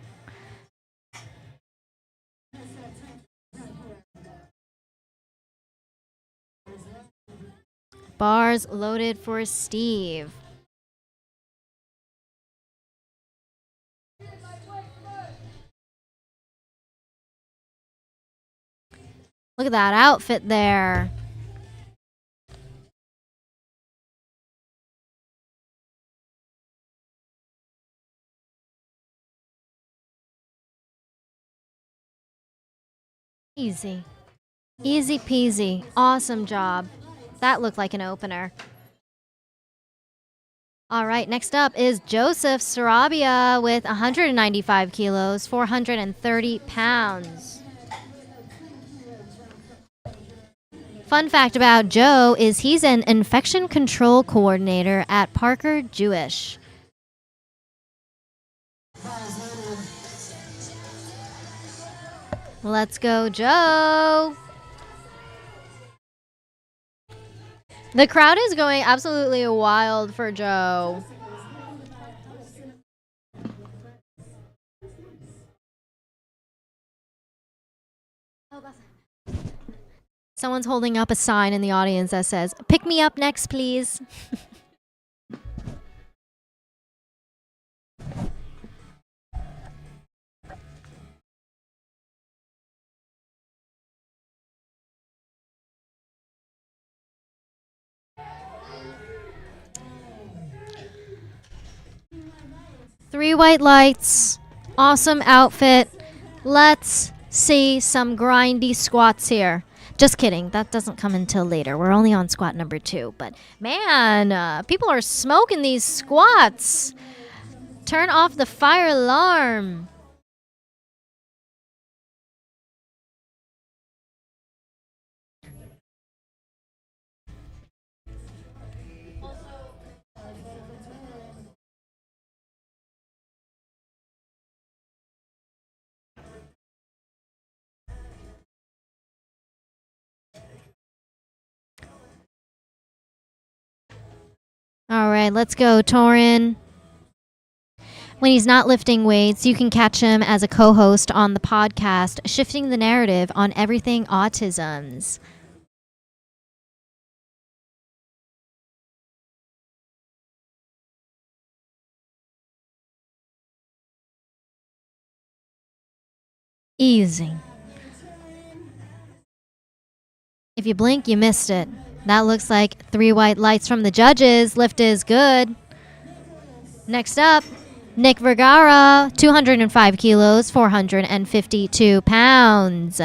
Bars loaded for Steve. Look at that outfit there. Easy. Easy peasy. Awesome job. That looked like an opener. All right, next up is Joseph Sarabia with 195 kilos, 430 pounds. Fun fact about Joe is he's an infection control coordinator at Parker Jewish. Let's go, Joe. The crowd is going absolutely wild for Joe. Someone's holding up a sign in the audience that says, "Pick me up next, please." Three white lights. Awesome outfit. Let's see some grindy squats here. Just kidding. That doesn't come until later. We're only on squat number 2. But man, people are smoking these squats. Turn off the fire alarm. All right, let's go, Torin. When he's not lifting weights, you can catch him as a co-host on the podcast, Shifting the Narrative on Everything Autisms. Easy. If you blink, you missed it. That looks like 3 white lights from the judges. Lift is good. Next up, Nick Vergara, 205 kilos, 452 pounds.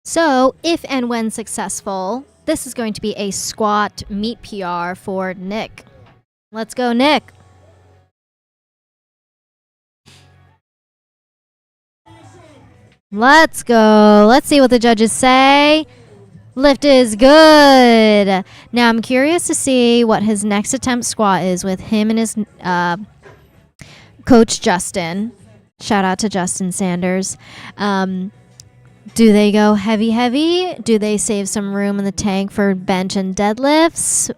So, if and when successful, this is going to be a squat meet PR for Nick. Let's go, Nick. Let's go. Let's see what the judges say. Lift is good. Now, I'm curious to see what his next attempt squat is with him and his coach, Justin. Shout out to Justin Sanders. Do they go heavy, heavy? Do they save some room in the tank for bench and deadlifts?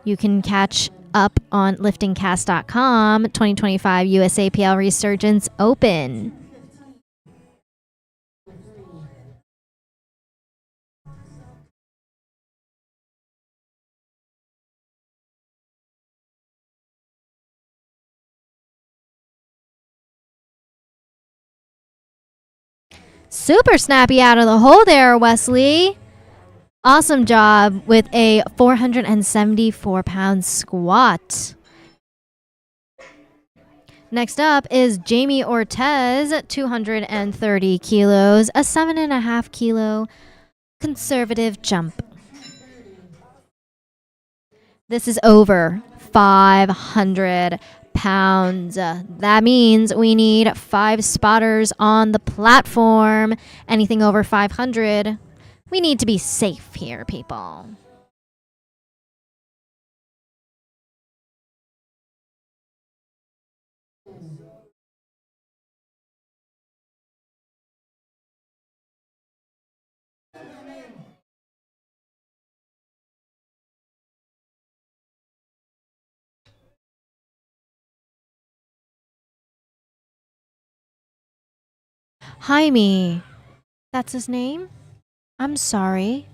You can catch up on liftingcast.com 2025 USAPL Resurgence Open. Super snappy out of the hole there, Wesley. Awesome job with a 474-pound squat. Next up is Jamie Ortez, 230 kilos, a 7.5 kilo conservative jump. This is over 500 pounds. That means we need 5 spotters on the platform. Anything over 500, we need to be safe here, people. Jaime. That's his name? I'm sorry.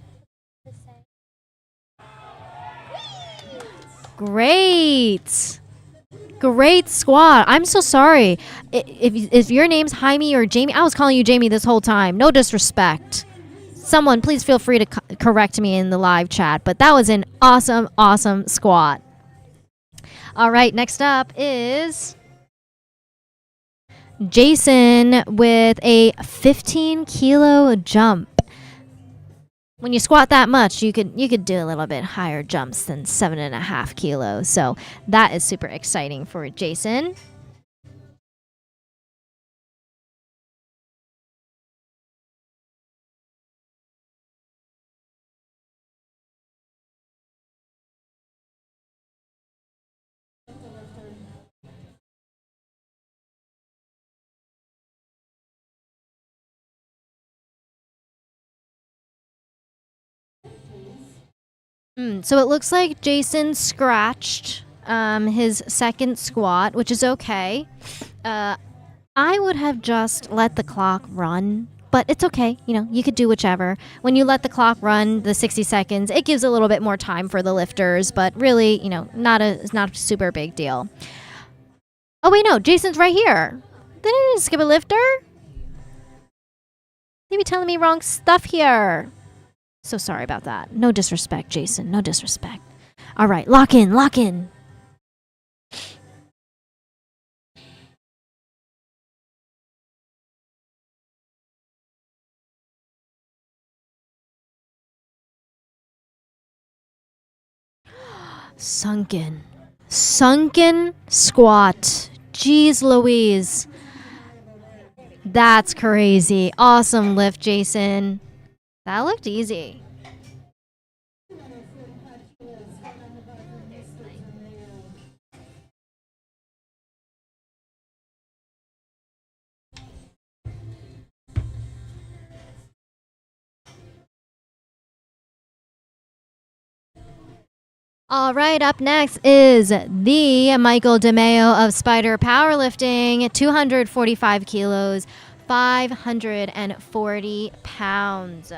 Great. Great squat. I'm so sorry. If your name's Jaime or Jamie, I was calling you Jamie this whole time. No disrespect. Someone, please feel free to correct me in the live chat. But that was an awesome, awesome squat. All right, next up is Jason with a 15-kilo jump. When you squat that much, you could do a little bit higher jumps than 7.5 kilos. So that is super exciting for Jason. So it looks like Jason scratched his second squat, which is okay. I would have just let the clock run, but it's okay. You know, you could do whichever. When you let the clock run, the 60 seconds, it gives a little bit more time for the lifters, but really, you know, it's not a super big deal. Oh wait, no, Jason's right here. Did I skip a lifter? They be telling me wrong stuff here. So sorry about that. No disrespect, Jason. No disrespect. All right, lock in, lock in. Sunken squat. Jeez Louise. That's crazy. Awesome lift, Jason. That looked easy. All right, up next is the Michael DeMeo of Spider Powerlifting, 245 kilos, 540 pounds.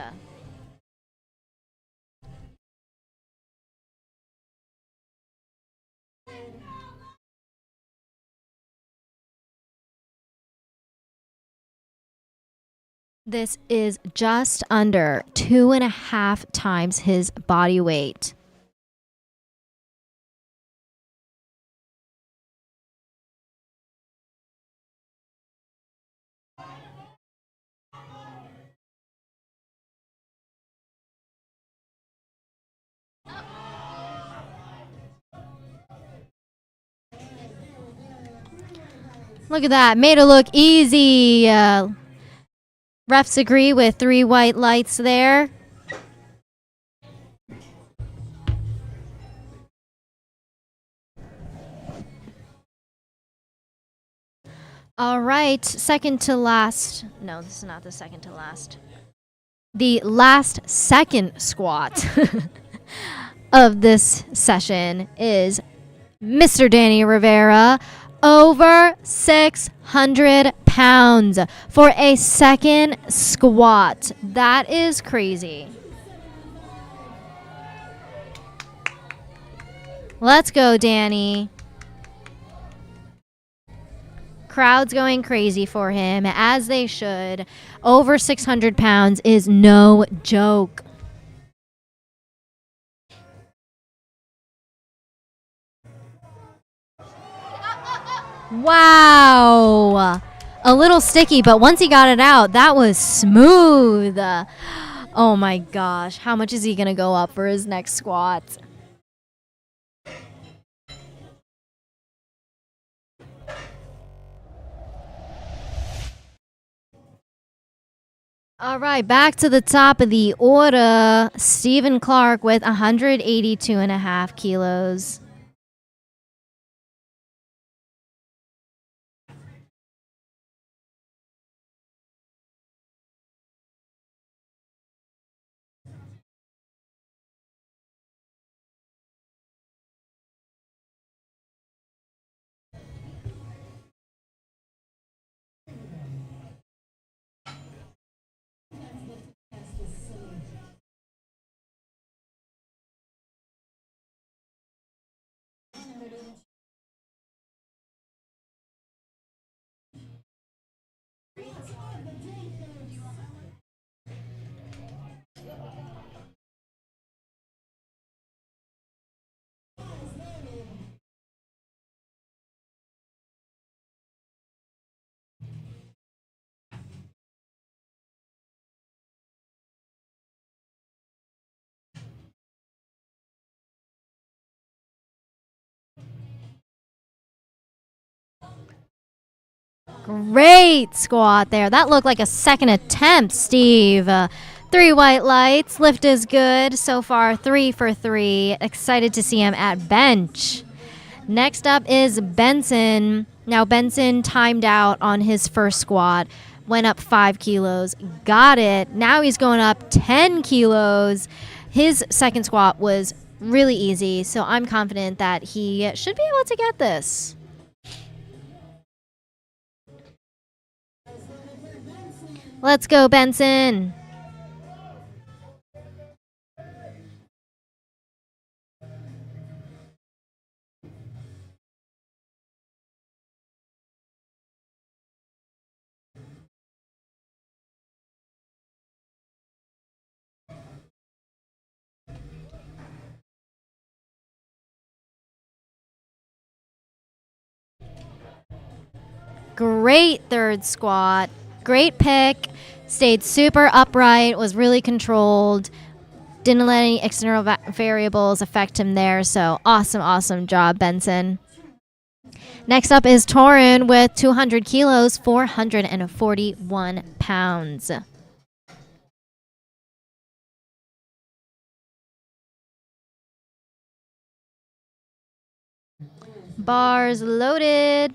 This is just under 2.5 times his body weight. Look at that. Made it look easy. Refs agree with 3 white lights there. All right. Second to last. No, this is not the second to last. The last second squat of this session is Mr. Danny Rivera, over 600 pounds for a second squat. That is crazy. Let's go, Danny. Crowd's going crazy for him, as they should. Over 600 pounds is no joke. Wow. A little sticky, but once he got it out, that was smooth. Oh my gosh. How much is he going to go up for his next squat? All right, back to the top of the order. Stephen Clark with 182.5 kilos. Great squat there. That looked like a second attempt, Steve. 3 white lights. Lift is good. So far, 3 for 3. Excited to see him at bench. Next up is Benson. Now, Benson timed out on his first squat. Went up 5 kilos. Got it. Now he's going up 10 kilos. His second squat was really easy, so I'm confident that he should be able to get this. Let's go, Benson. Great third squat. Great pick. Stayed super upright. Was really controlled. Didn't let any external variables affect him there. So awesome job, Benson. Next up is Torin with 200 kilos, 441 pounds. Bars loaded.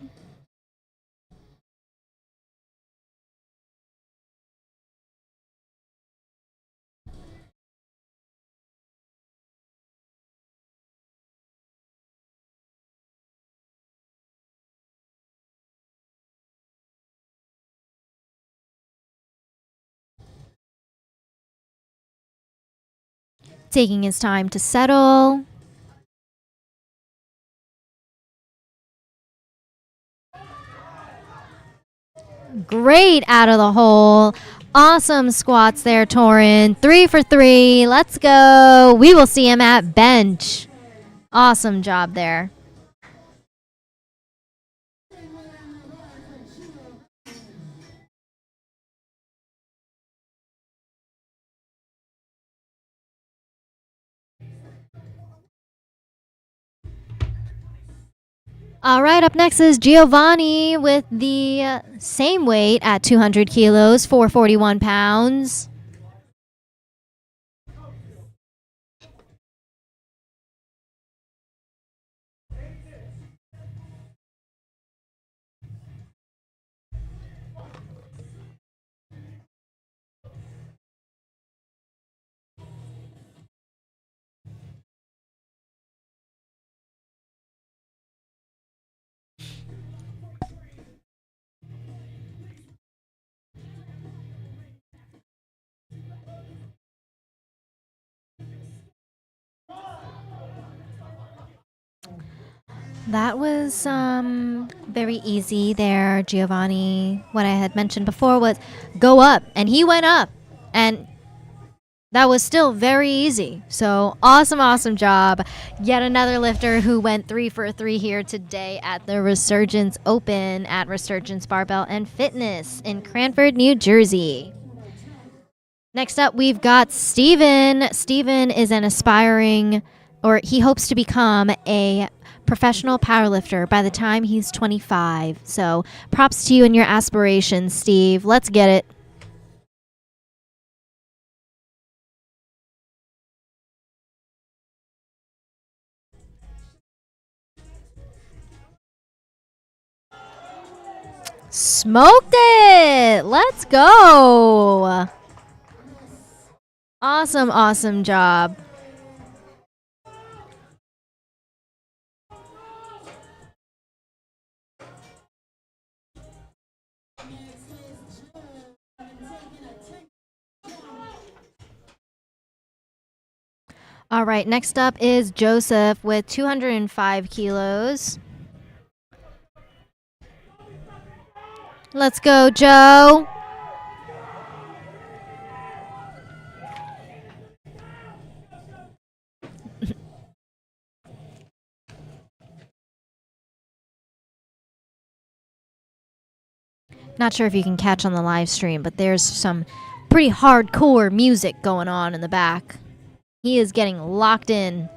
Taking his time to settle. Great out of the hole. Awesome squats there, Torin. 3 for 3. Let's go. We will see him at bench. Awesome job there. All right, up next is Giovanni with the same weight at 200 kilos, 441 pounds. That was very easy there, Giovanni. What I had mentioned before was go up, and he went up, and that was still very easy. So awesome job. Yet another lifter who went 3 for 3 here today at the Resurgence Open at Resurgence Barbell and Fitness in Cranford, New Jersey. Next up, we've got Steven. Steven is an aspiring, or he hopes to become a professional powerlifter by the time he's 25. So props to you and your aspirations, Steve. Let's get it. Smoked it! Let's go! Awesome job. All right, next up is Joseph with 205 kilos. Let's go, Joe. Not sure if you can catch on the live stream, but there's some pretty hardcore music going on in the back. He is getting locked in.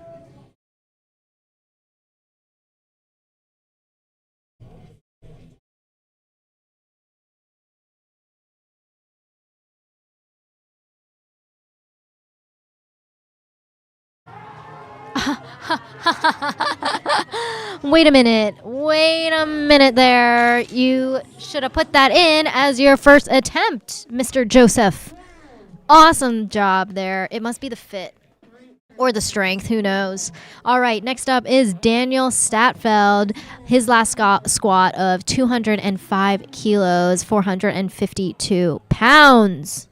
Wait a minute there. You should have put that in as your first attempt, Mr. Joseph. Awesome job there. It must be the fit or the strength, who knows. All right, next up is Daniel Statfeld. His last squat of 205 kilos, 452 pounds.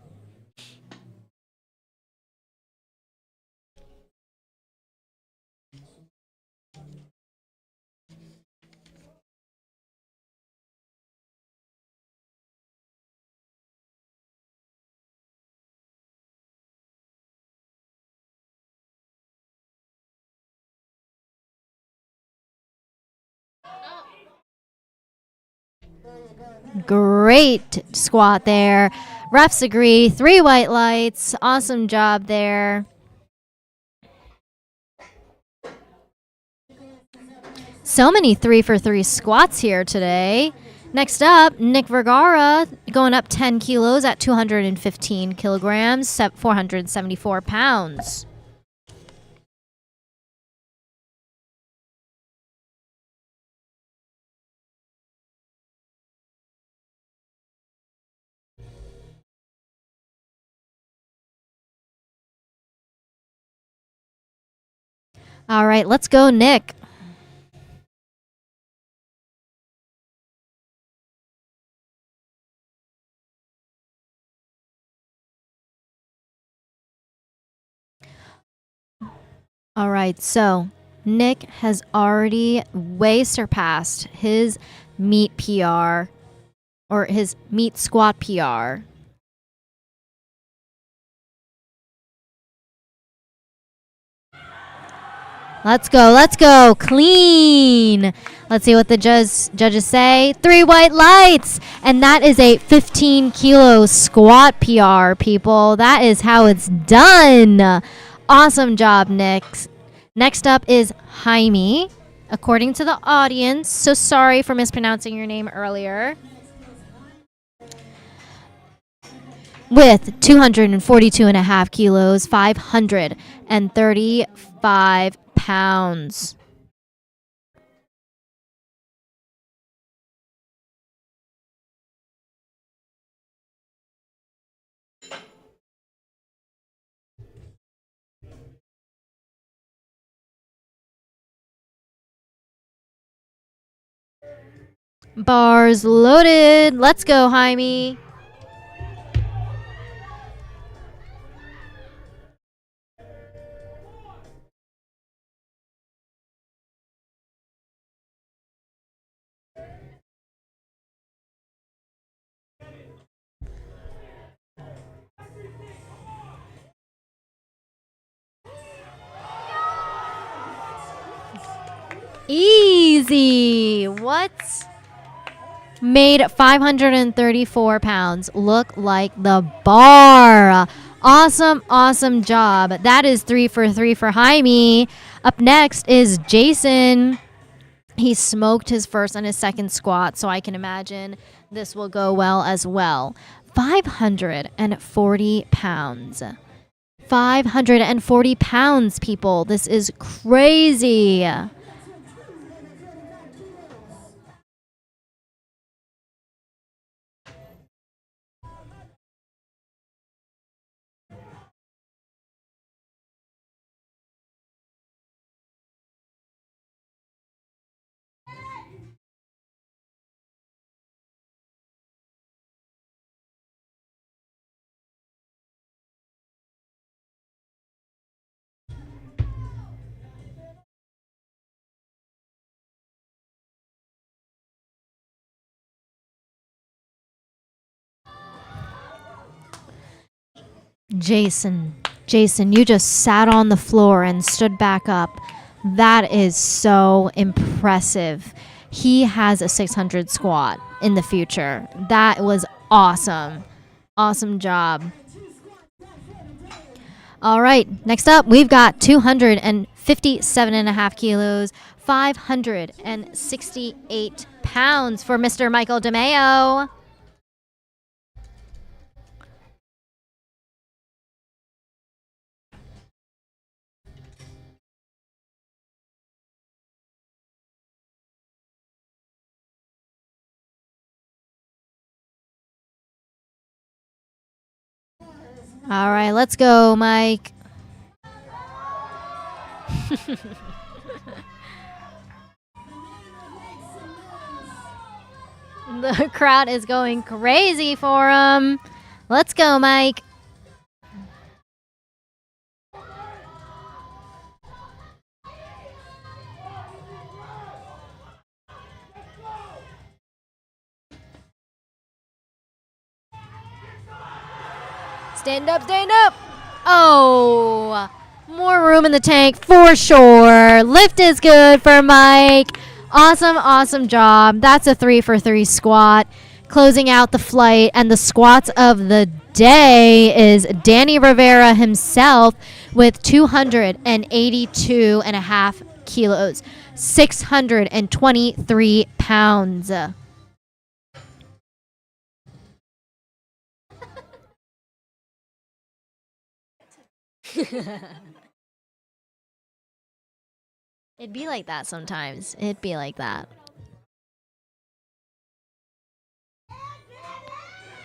Great squat there. Refs agree. 3 white lights. Awesome job there. So many 3-for-3 squats here today. Next up, Nick Vergara going up 10 kilos at 215 kilograms, 474 pounds. All right, let's go, Nick. All right, so Nick has already way surpassed his meet PR or his meet squat PR. Let's go. Clean. Let's see what the judges say. 3 white lights. And that is a 15 kilo squat PR, people. That is how it's done. Awesome job, Nick. Next up is Jaime, according to the audience. So sorry for mispronouncing your name earlier. With 242.5 kilos, 535 pounds. Bars loaded. Let's go, Jaime. Easy. What? Made 534 pounds look like the bar. Awesome job. That is 3-for-3 for Jaime. Up next is Jason. He smoked his first and his second squat, so I can imagine this will go well as well. 540 pounds. 540 pounds, people. This is crazy. Jason, you just sat on the floor and stood back up. That is so impressive. he has a 600 squat in the future. That was awesome. Awesome job. All right, next up, we've got 257.5 kilos, 568 pounds for Mr. Michael DeMeo. All right, let's go, Mike. The crowd is going crazy for him. Let's go, Mike. Stand up, stand up. Oh, more room in the tank for sure. Lift is good for Mike. Awesome, awesome job. That's a 3 for 3 squat. Closing out the flight, and the squats of the day is Danny Rivera himself with 282.5 kilos, 623 pounds. It'd be like that sometimes. It'd be like that.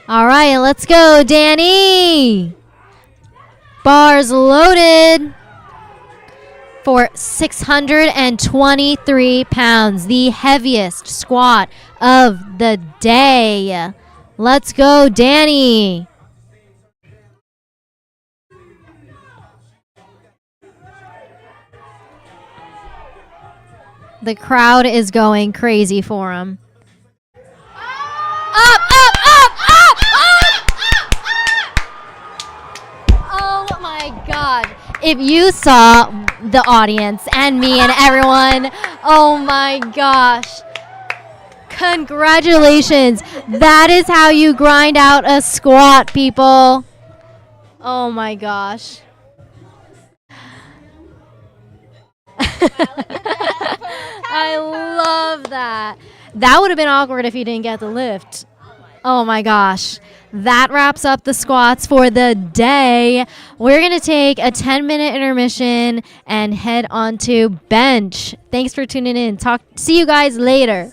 All right, let's go, Danny. Bars loaded for 623 pounds, the heaviest squat of the day. Let's go, Danny. The crowd is going crazy for him. Up, up, up, up, up, up. Oh my God. If you saw the audience and me and everyone, oh my gosh. Congratulations. That is how you grind out a squat, people. Oh my gosh. I love that. That would have been awkward if you didn't get the lift. Oh my gosh. That wraps up the squats for the day. We're going to take a 10-minute intermission and head on to bench. Thanks for tuning in. See you guys later.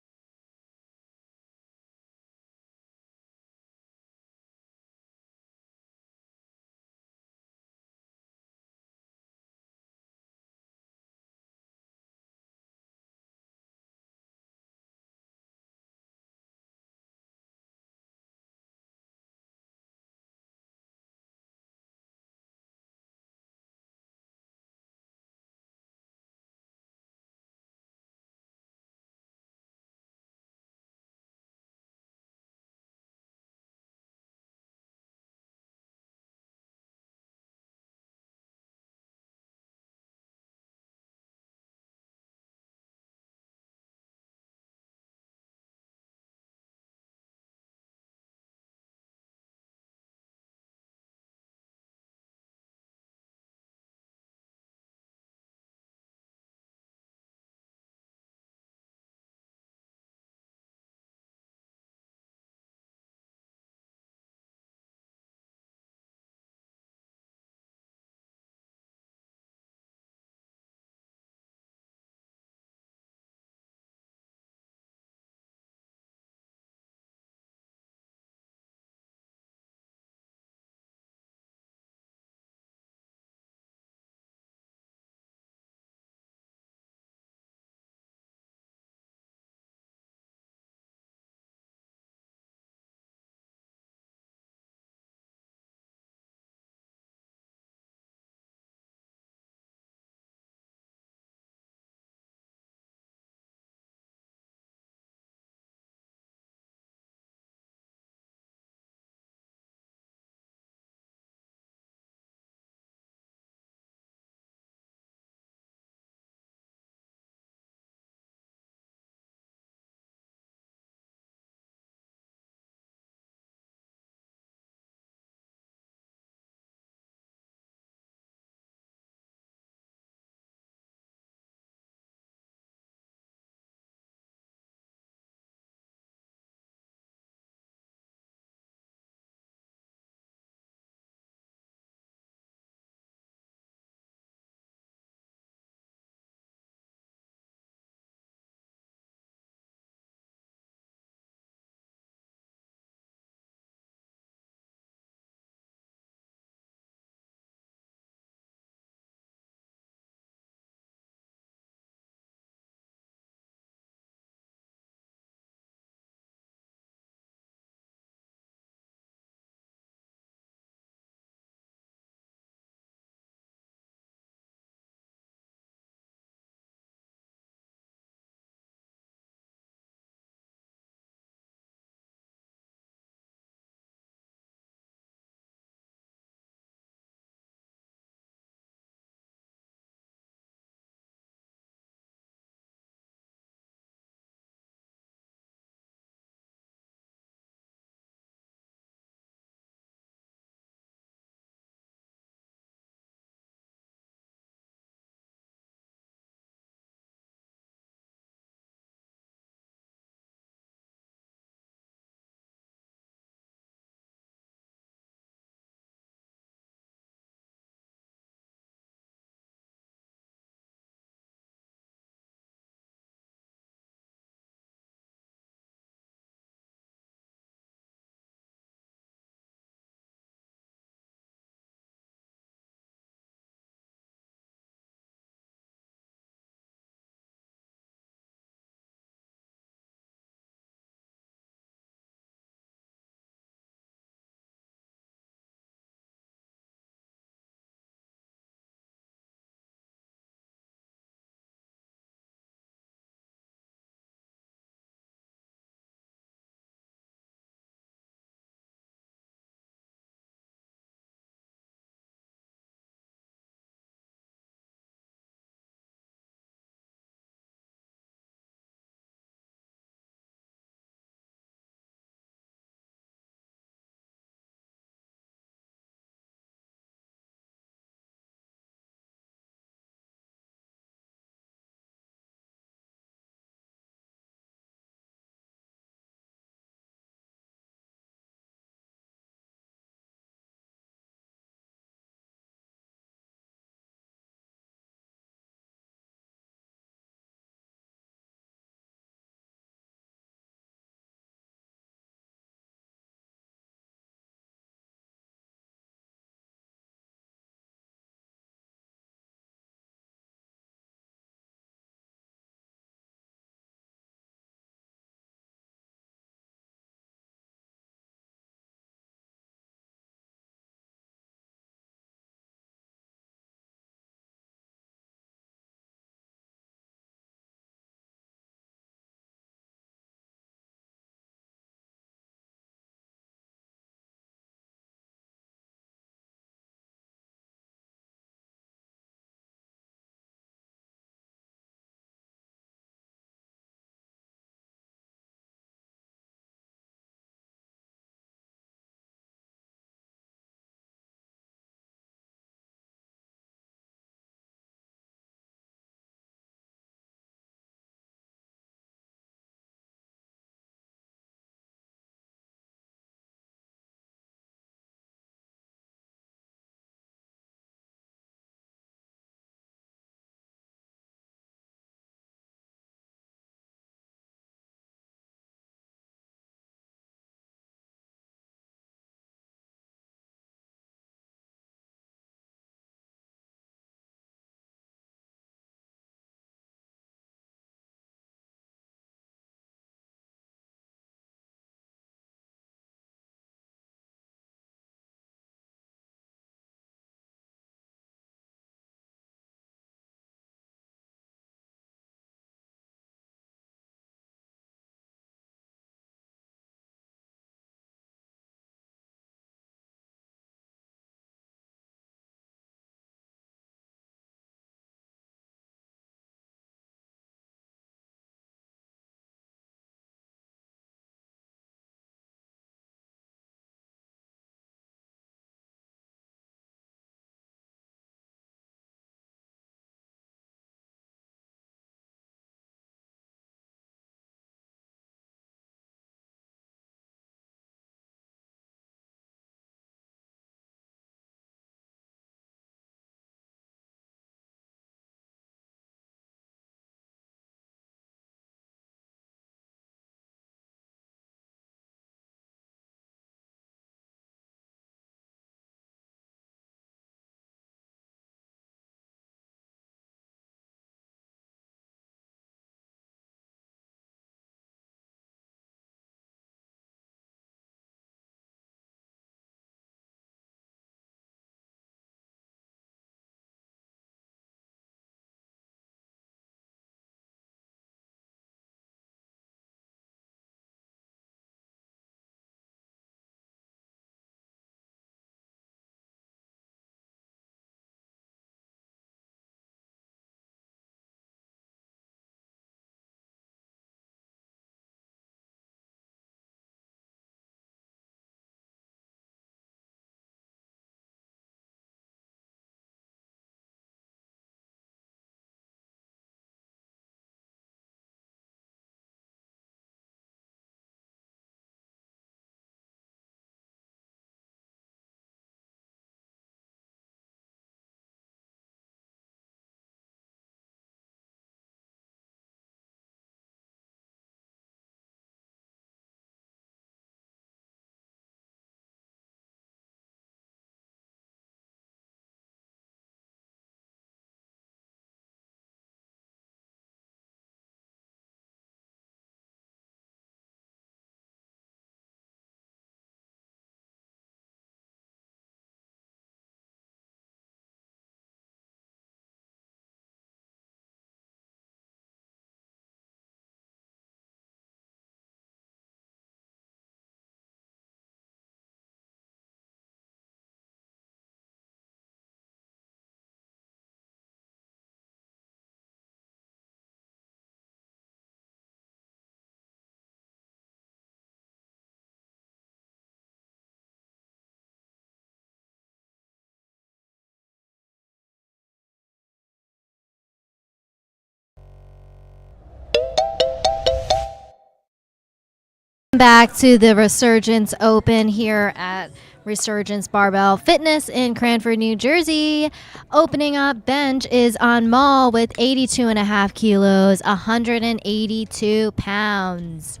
Back to the Resurgence Open here at Resurgence Barbell Fitness in Cranford, New Jersey. Opening up bench is on Mall with 82.5 kilos, 182 pounds.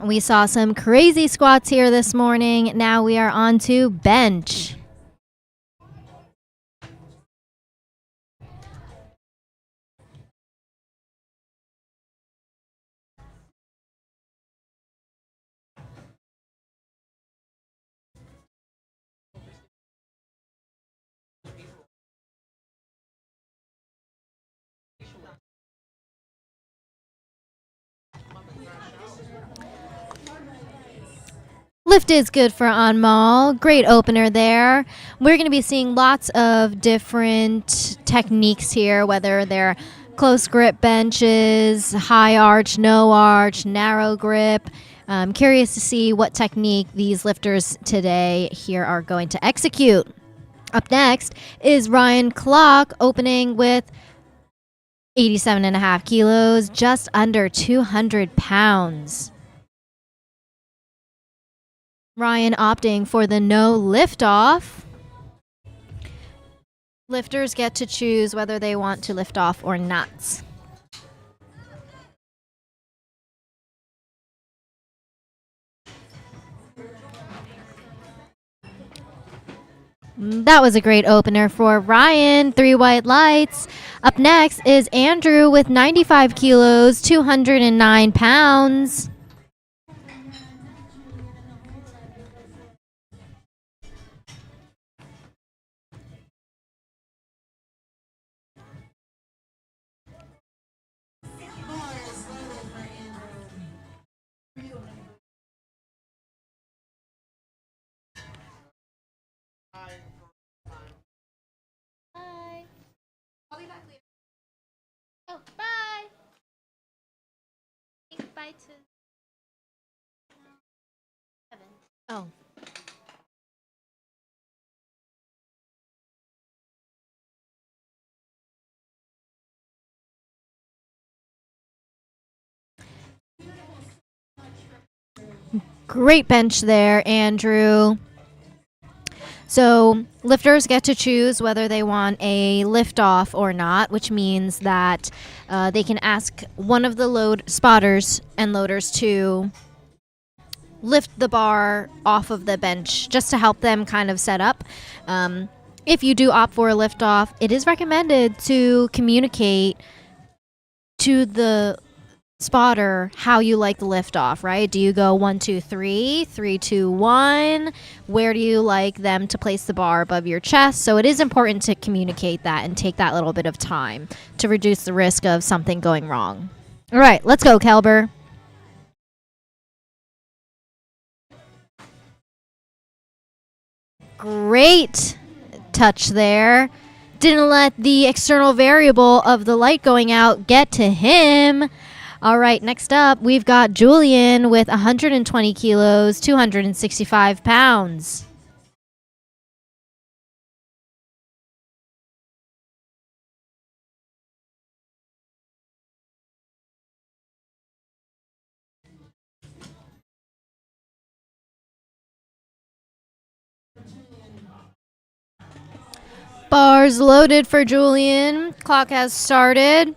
We saw some crazy squats here this morning. Now we are on to bench. Lift is good for on mall. Great opener there. We're going to be seeing lots of different techniques here, whether they're close grip benches, high arch, no arch, narrow grip. I'm curious to see what technique these lifters today here are going to execute. Up next is Ryan Clock opening with 87.5 kilos, just under 200 pounds. Ryan opting for the no lift-off. Lifters get to choose whether they want to lift off or not. That was a great opener for Ryan. 3 white lights. Up next is Andrew with 95 kilos, 209 pounds. Bye. I'll be back later. Oh, bye. Bye to Evan. Oh. Great bench there, Andrew. So lifters get to choose whether they want a lift off or not, which means that they can ask one of the load spotters and loaders to lift the bar off of the bench just to help them kind of set up. If you do opt for a lift off, it is recommended to communicate to the spotter how you like the lift off, right? Do you go 1, 2, 3, 3, 2, 1? Where do you like them to place the bar above your chest? So it is important to communicate that and take that little bit of time to reduce the risk of something going wrong. All right, let's go, Kelber. Great touch there. Didn't let the external variable of the light going out get to him. All right, next up, we've got Julian with 120 kilos, 265 pounds. Bars loaded for Julian. Clock has started.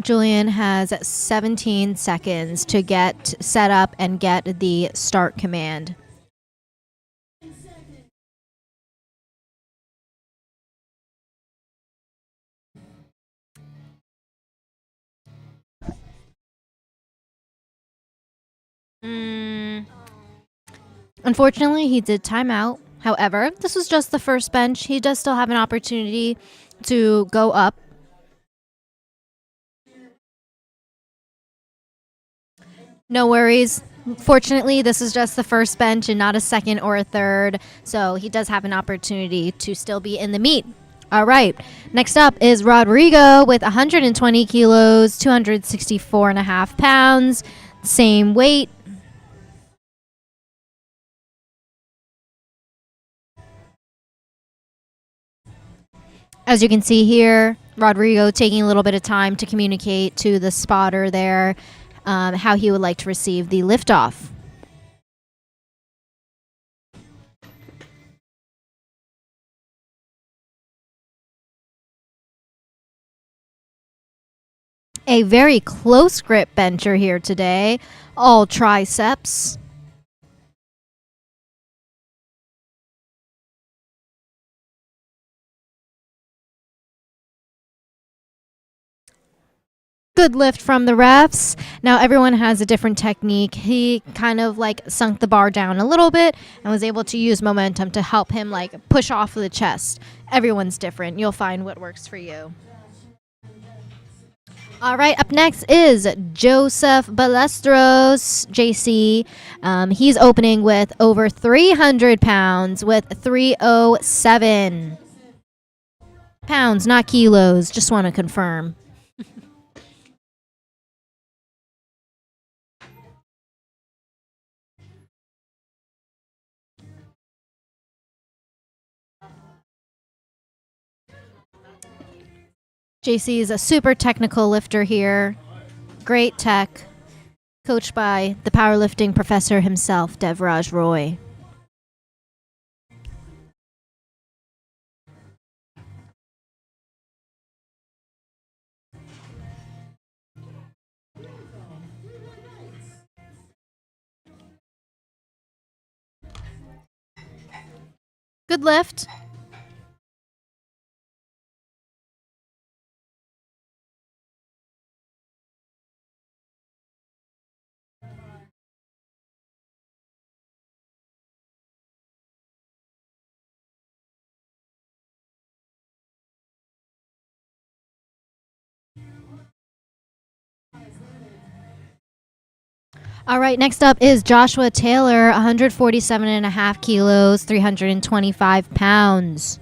Julian has 17 seconds to get set up and get the start command. Unfortunately, he did time out. However, this was just the first bench. He does still have an opportunity to go up. No worries. Fortunately, this is just the first bench and not a second or a third, so he does have an opportunity to still be in the meet. All right. Next up is Rodrigo with 120 kilos, 264 and a half pounds, same weight. As you can see here, Rodrigo taking a little bit of time to communicate to the spotter there how he would like to receive the liftoff. A very close grip bencher here today, all triceps. Good lift from the refs. Now everyone has a different technique. He kind of like sunk the bar down a little bit and was able to use momentum to help him like push off of the chest. Everyone's different. You'll find what works for you. All right, up next is Joseph Balestros, JC. He's opening with over 300 pounds with 307 pounds, not kilos. Just want to confirm. JC is a super technical lifter here. Great tech. Coached by the powerlifting professor himself, Devraj Roy. Good lift. All right, next up is Joshua Taylor, 147 and a half kilos, 325 pounds.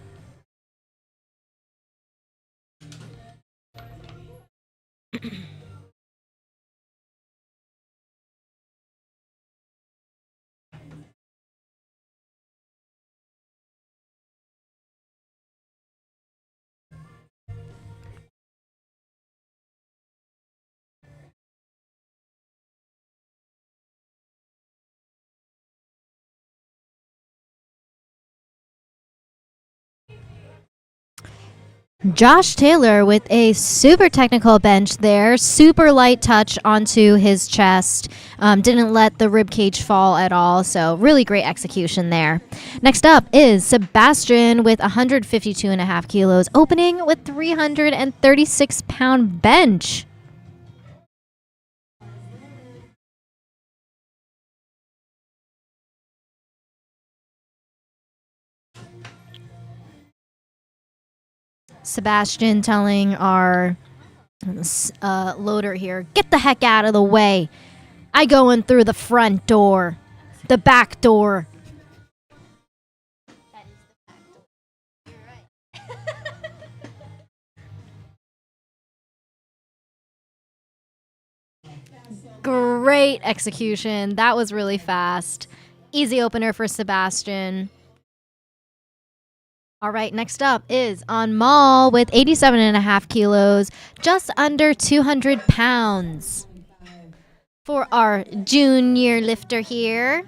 Josh Taylor with a super technical bench there, super light touch onto his chest. Didn't let the rib cage fall at all, so really great execution there. Next up is Sebastian with 152 and a half kilos, opening with 336 pound bench. Sebastian telling our loader here, get the heck out of the way. I go in through the front door, the back door. Great execution. That was really fast. Easy opener for Sebastian. All right, next up is on Mall with 87 and a half kilos, just under 200 pounds. For our junior lifter here.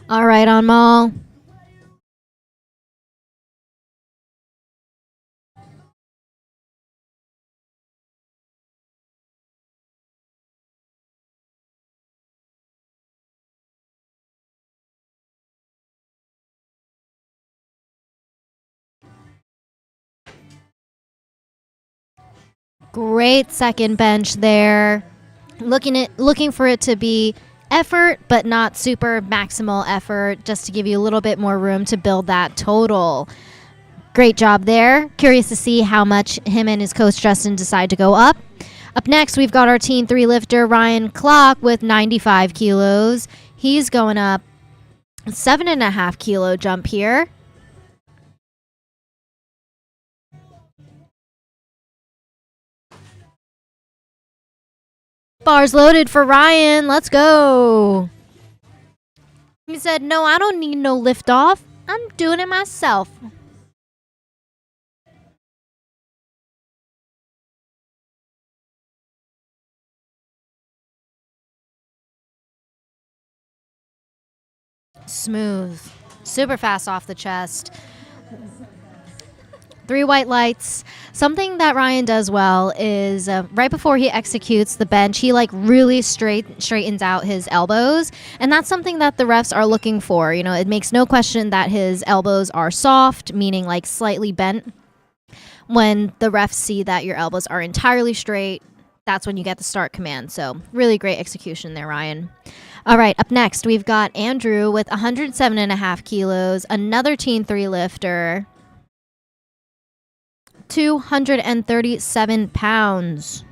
All right, on Mall. Great second bench there. Looking for it to be effort, but not super maximal effort, just to give you a little bit more room to build that total. Great job there. Curious to see how much him and his coach Justin decide to go up. Up next, we've got our Teen 3 lifter, Ryan Clock, with 95 kilos. He's going up 7.5 kilo jump here. Bars loaded for Ryan. Let's go. He said, no, I don't need no lift off. I'm doing it myself. Smooth. Super fast off the chest. 3 white lights. Something that Ryan does well is right before he executes the bench, he like really straightens out his elbows. And that's something that the refs are looking for. You know, it makes no question that his elbows are soft, meaning like slightly bent. When the refs see that your elbows are entirely straight, that's when you get the start command. So really great execution there, Ryan. All right, up next, we've got Andrew with 107.5 kilos, another Teen 3 lifter, 237 pounds.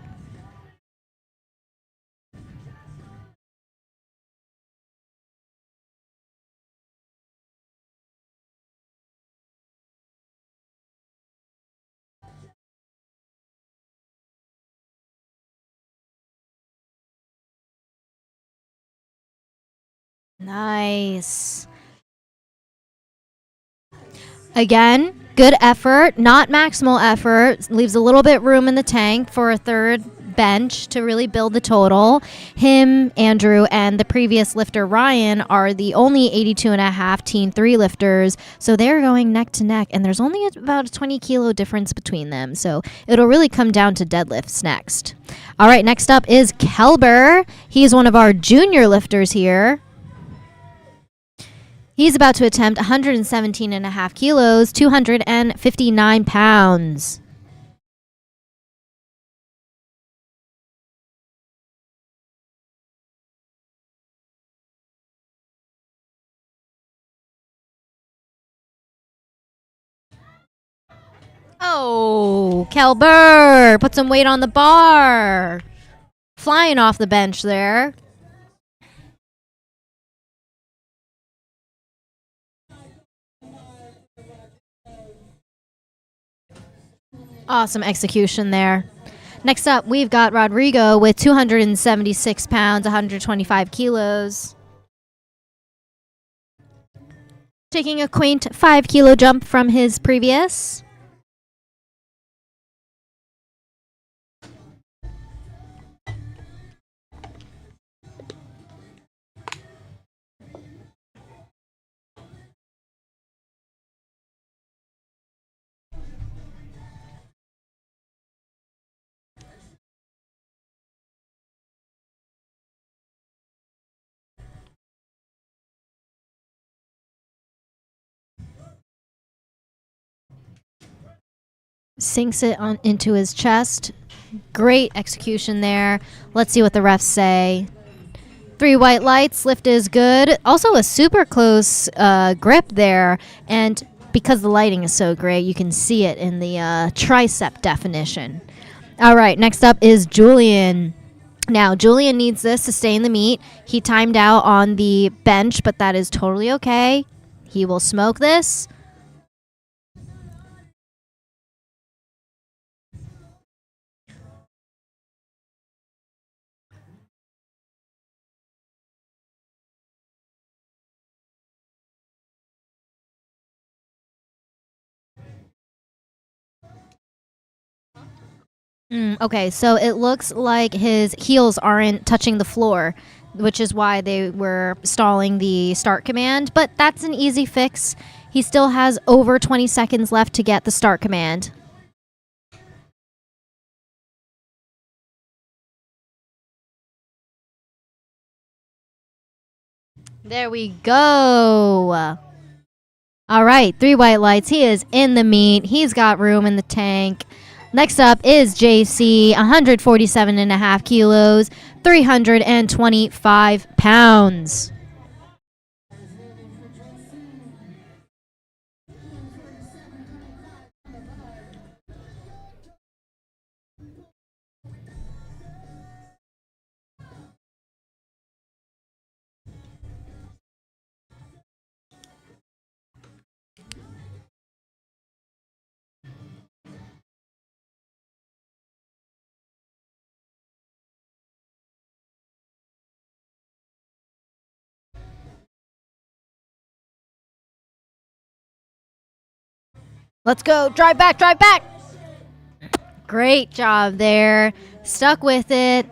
Nice. Again, good effort, not maximal effort. Leaves a little bit room in the tank for a third bench to really build the total. Him, Andrew, and the previous lifter, Ryan, are the only 82.5 Teen 3 lifters. So they're going neck to neck, and there's only about a 20 kilo difference between them. So it'll really come down to deadlifts next. All right, next up is Kelber. He's one of our junior lifters here. He's about to attempt 117.5 kilos, 259 pounds. Oh, Kelber, put some weight on the bar. Flying off the bench there. Awesome execution there. Next up, we've got Rodrigo with 276 pounds, 125 kilos. Taking a quaint 5 kilo jump from his previous. Sinks it on into his chest. Great execution there. Let's see what the refs say. 3 white lights. Lift is good. Also a super close grip there. And because the lighting is so great, you can see it in the tricep definition. All right, next up is Julian. Now, Julian needs this to stay in the meet. He timed out on the bench, but that is totally okay. He will smoke this. Okay, so it looks like his heels aren't touching the floor, which is why they were stalling the start command, but that's an easy fix. He still has over 20 seconds left to get the start command. There we go. All right, 3 white lights. He is in the meet. He's got room in the tank. Next up is JC, 147.5 kilos, 325 pounds. Let's go. Drive back, drive back. Great job there. Stuck with it.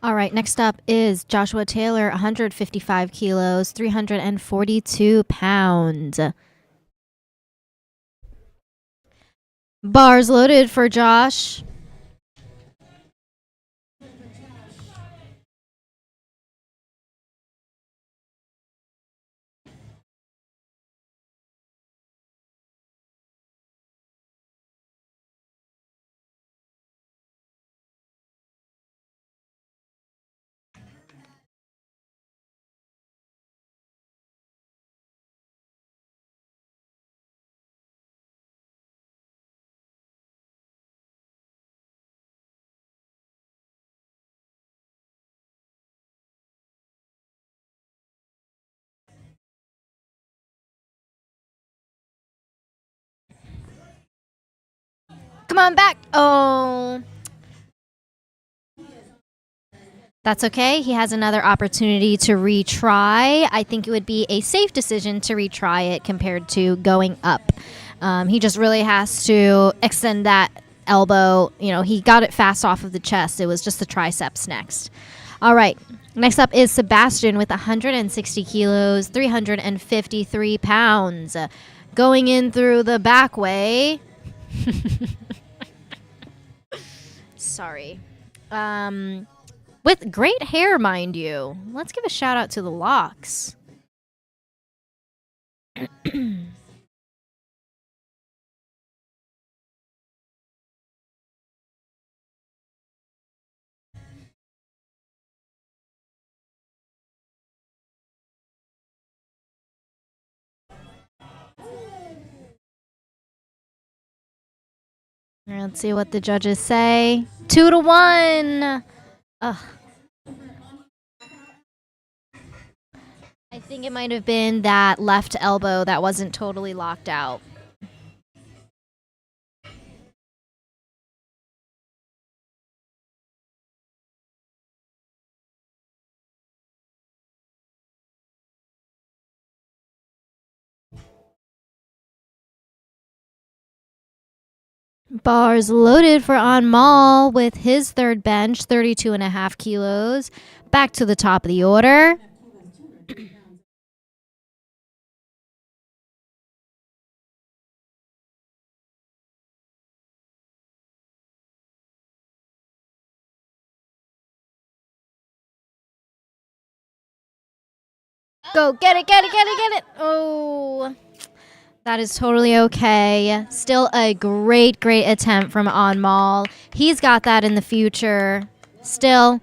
All right, next up is Joshua Taylor, 155 kilos, 342 pounds. Bars loaded for Josh. Come on back. Oh. That's okay. He has another opportunity to retry. I think it would be a safe decision to retry it compared to going up. He just really has to extend that elbow. You know, he got it fast off of the chest. It was just the triceps next. All right. Next up is Sebastian with 160 kilos, 353 pounds. Going in through the back way. Sorry. With great hair, mind you. Let's give a shout out to the locks. Let's see what the judges say. 2-1. Ugh. I think it might have been that left elbow that wasn't totally locked out. Bars loaded for Anmal with his third bench, 32.5 kilos. Back to the top of the order. Go, get it, get it, get it, get it. Oh, that is totally okay. Still a great, great attempt from Anmal. He's got that in the future. Still,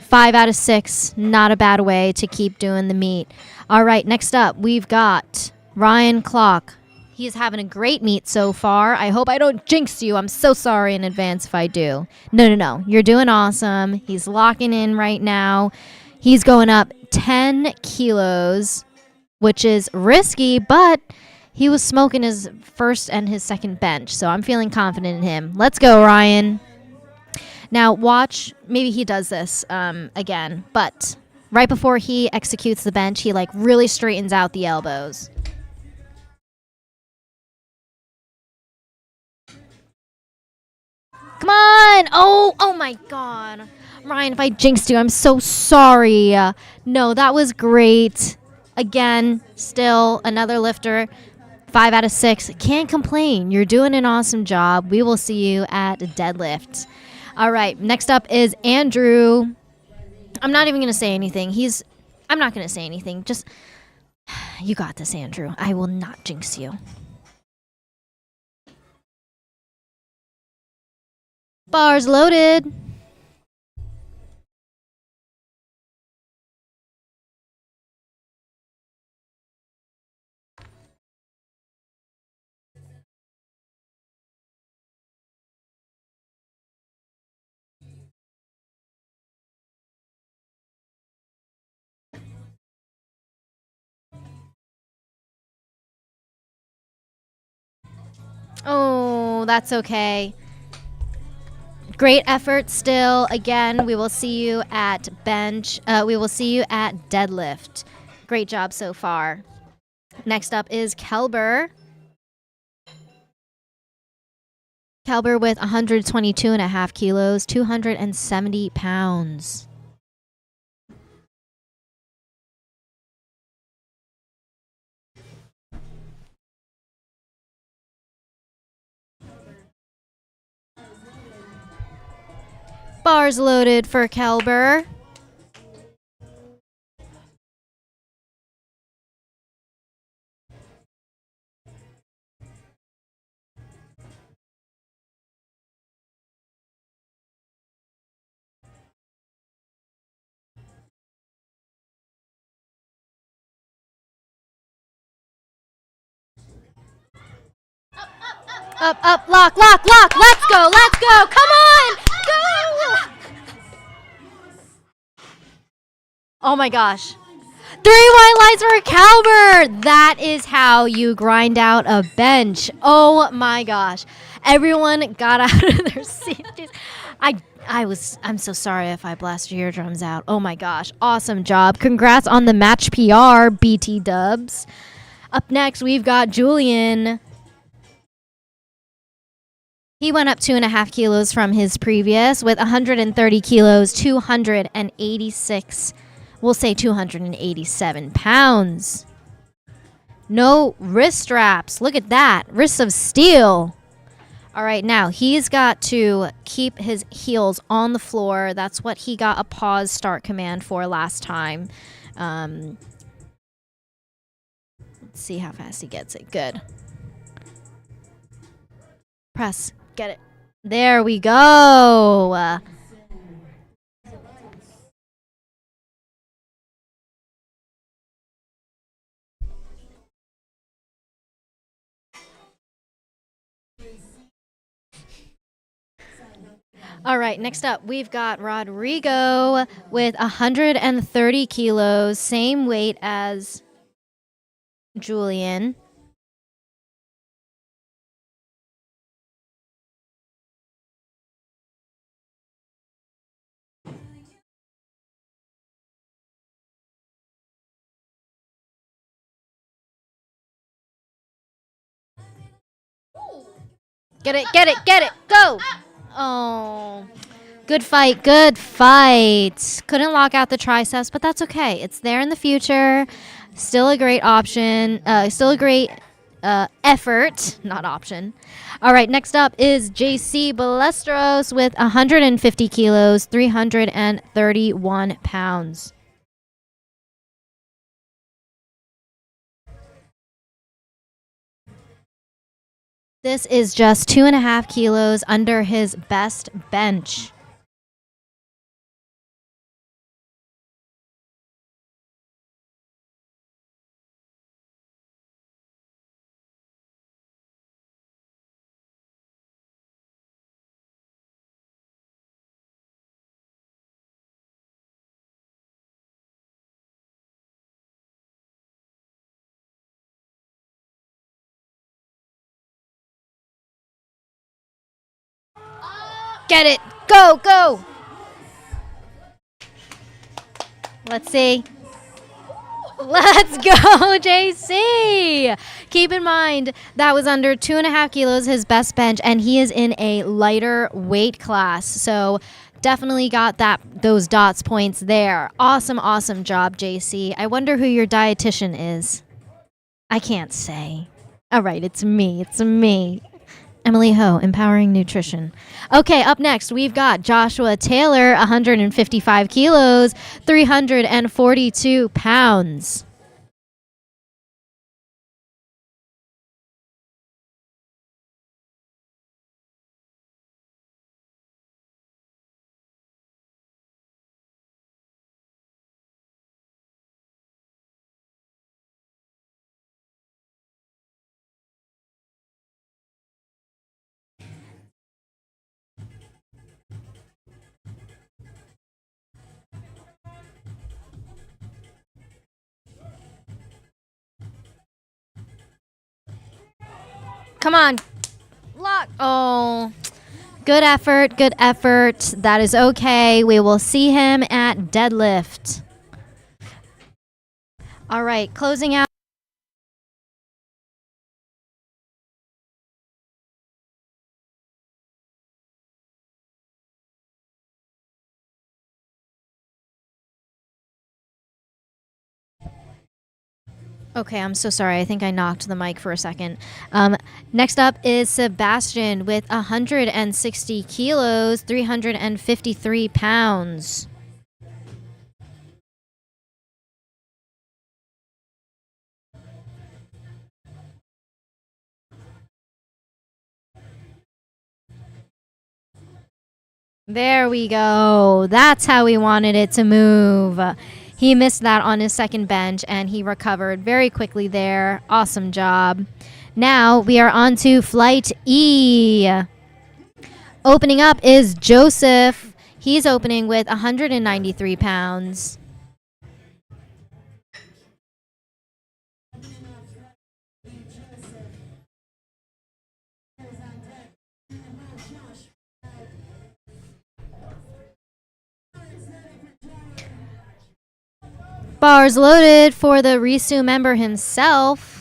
5 out of 6. Not a bad way to keep doing the meet. All right, next up, we've got Ryan Clock. He's having a great meet so far. I hope I don't jinx you. I'm so sorry in advance if I do. No. You're doing awesome. He's locking in right now. He's going up 10 kilos, which is risky, but he was smoking his first and his second bench, so I'm feeling confident in him. Let's go, Ryan. Now, watch. Maybe he does this again, but right before he executes the bench, he like really straightens out the elbows. Come on! Oh my God. Ryan, if I jinxed you, I'm so sorry. No, that was great. Again, still another lifter. 5 out of 6. Can't complain. You're doing an awesome job. We will see you at Deadlift. All right, next up is Andrew. I'm not even going to say anything. He's I'm not going to say anything. Just, you got this, Andrew. I will not jinx you. Bars loaded. Oh, that's okay. Great effort still. Again, we will see you at bench. We will see you at deadlift. Great job so far. Next up is Kelber. Kelber with 122.5 kilos, 270 pounds. Bars loaded for Kelber. Up, up, lock, lock, lock. Let's go, let's go. Come on, go. Oh my gosh. 3 white lights for Calber. That is how you grind out a bench. Oh my gosh. Everyone got out of their seats. I'm so sorry if I blasted your eardrums out. Oh my gosh. Awesome job. Congrats on the match PR, BT Dubs. Up next, we've got Julian. He went up 2.5 kilos from his previous with 130 kilos, 286. We'll say 287 pounds. No wrist straps. Look at that. Wrists of steel. All right, now he's got to keep his heels on the floor. That's what he got a pause start command for last time. Let's see how fast he gets it. Good. Press. Get it. There we go. All right, next up, we've got Rodrigo with 130 kilos, same weight as Julian. Get it, get it, get it, go! Oh, good fight, good fight. Couldn't lock out the triceps, but that's okay. It's there in the future. Still a great option. Still a great effort, not option. All right, next up is JC Balestros with 150 kilos, 331 pounds. This is just 2.5 kilos under his best bench. Get it. Go, go. Let's see. Let's go, JC. Keep in mind, that was under 2.5 kilos, his best bench, and he is in a lighter weight class. So definitely got those dots points there. Awesome, awesome job, JC. I wonder who your dietitian is. I can't say. All right, it's me. It's me. Emily Ho, Empowering Nutrition. Okay, up next, we've got Joshua Taylor, 155 kilos, 342 pounds. Come on. Lock. Oh. Good effort. Good effort. That is okay. We will see him at deadlift. All right. Closing out. Okay, I'm so sorry. I think I knocked the mic for a second. Next up is Sebastian with 160 kilos, 353 pounds. There we go. That's how we wanted it to move. He missed that on his second bench and he recovered very quickly there. Awesome job. Now we are on to flight E. Opening up is Joseph. He's opening with 193 pounds. Bars loaded for the Risu member himself.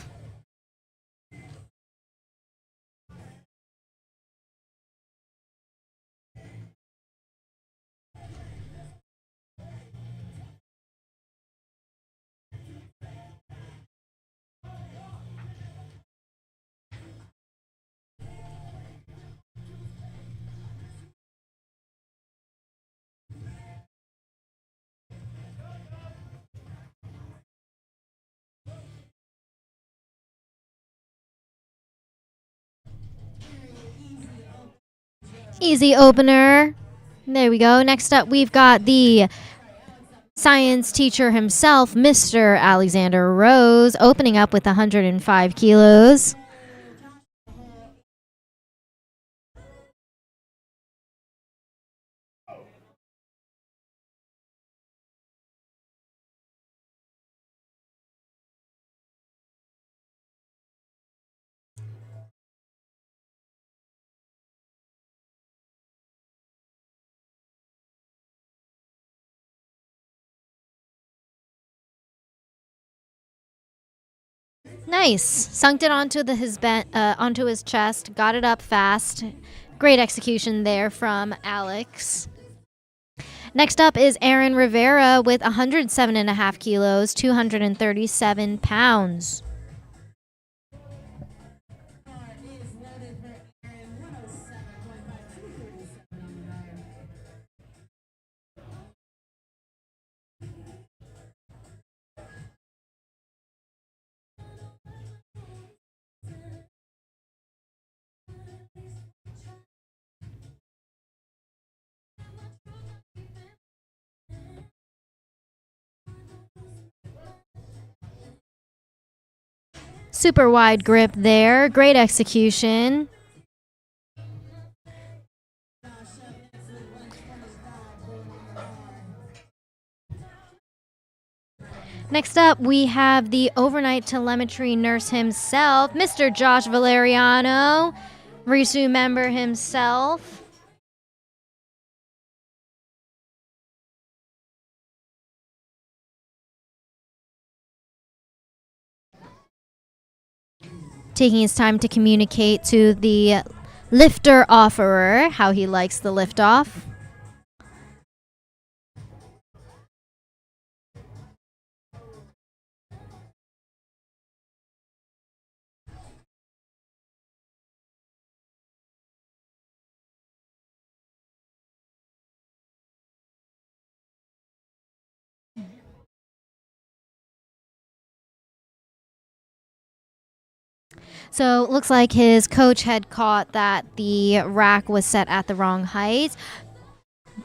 Easy opener. There we go. Next up, we've got the science teacher himself, Mr. Alexander Rose, opening up with 105 kilos. Nice. Sunked it onto his chest. Got it up fast. Great execution there from Alex. Next up is Aaron Rivera with 107.5 kilos, 237 pounds. Super wide grip there. Great execution. Next up, we have the overnight telemetry nurse himself, Mr. Josh Valeriano, Risu member himself. Taking his time to communicate to the lifter offerer how he likes the lift off. So looks like his coach had caught that the rack was set at the wrong height.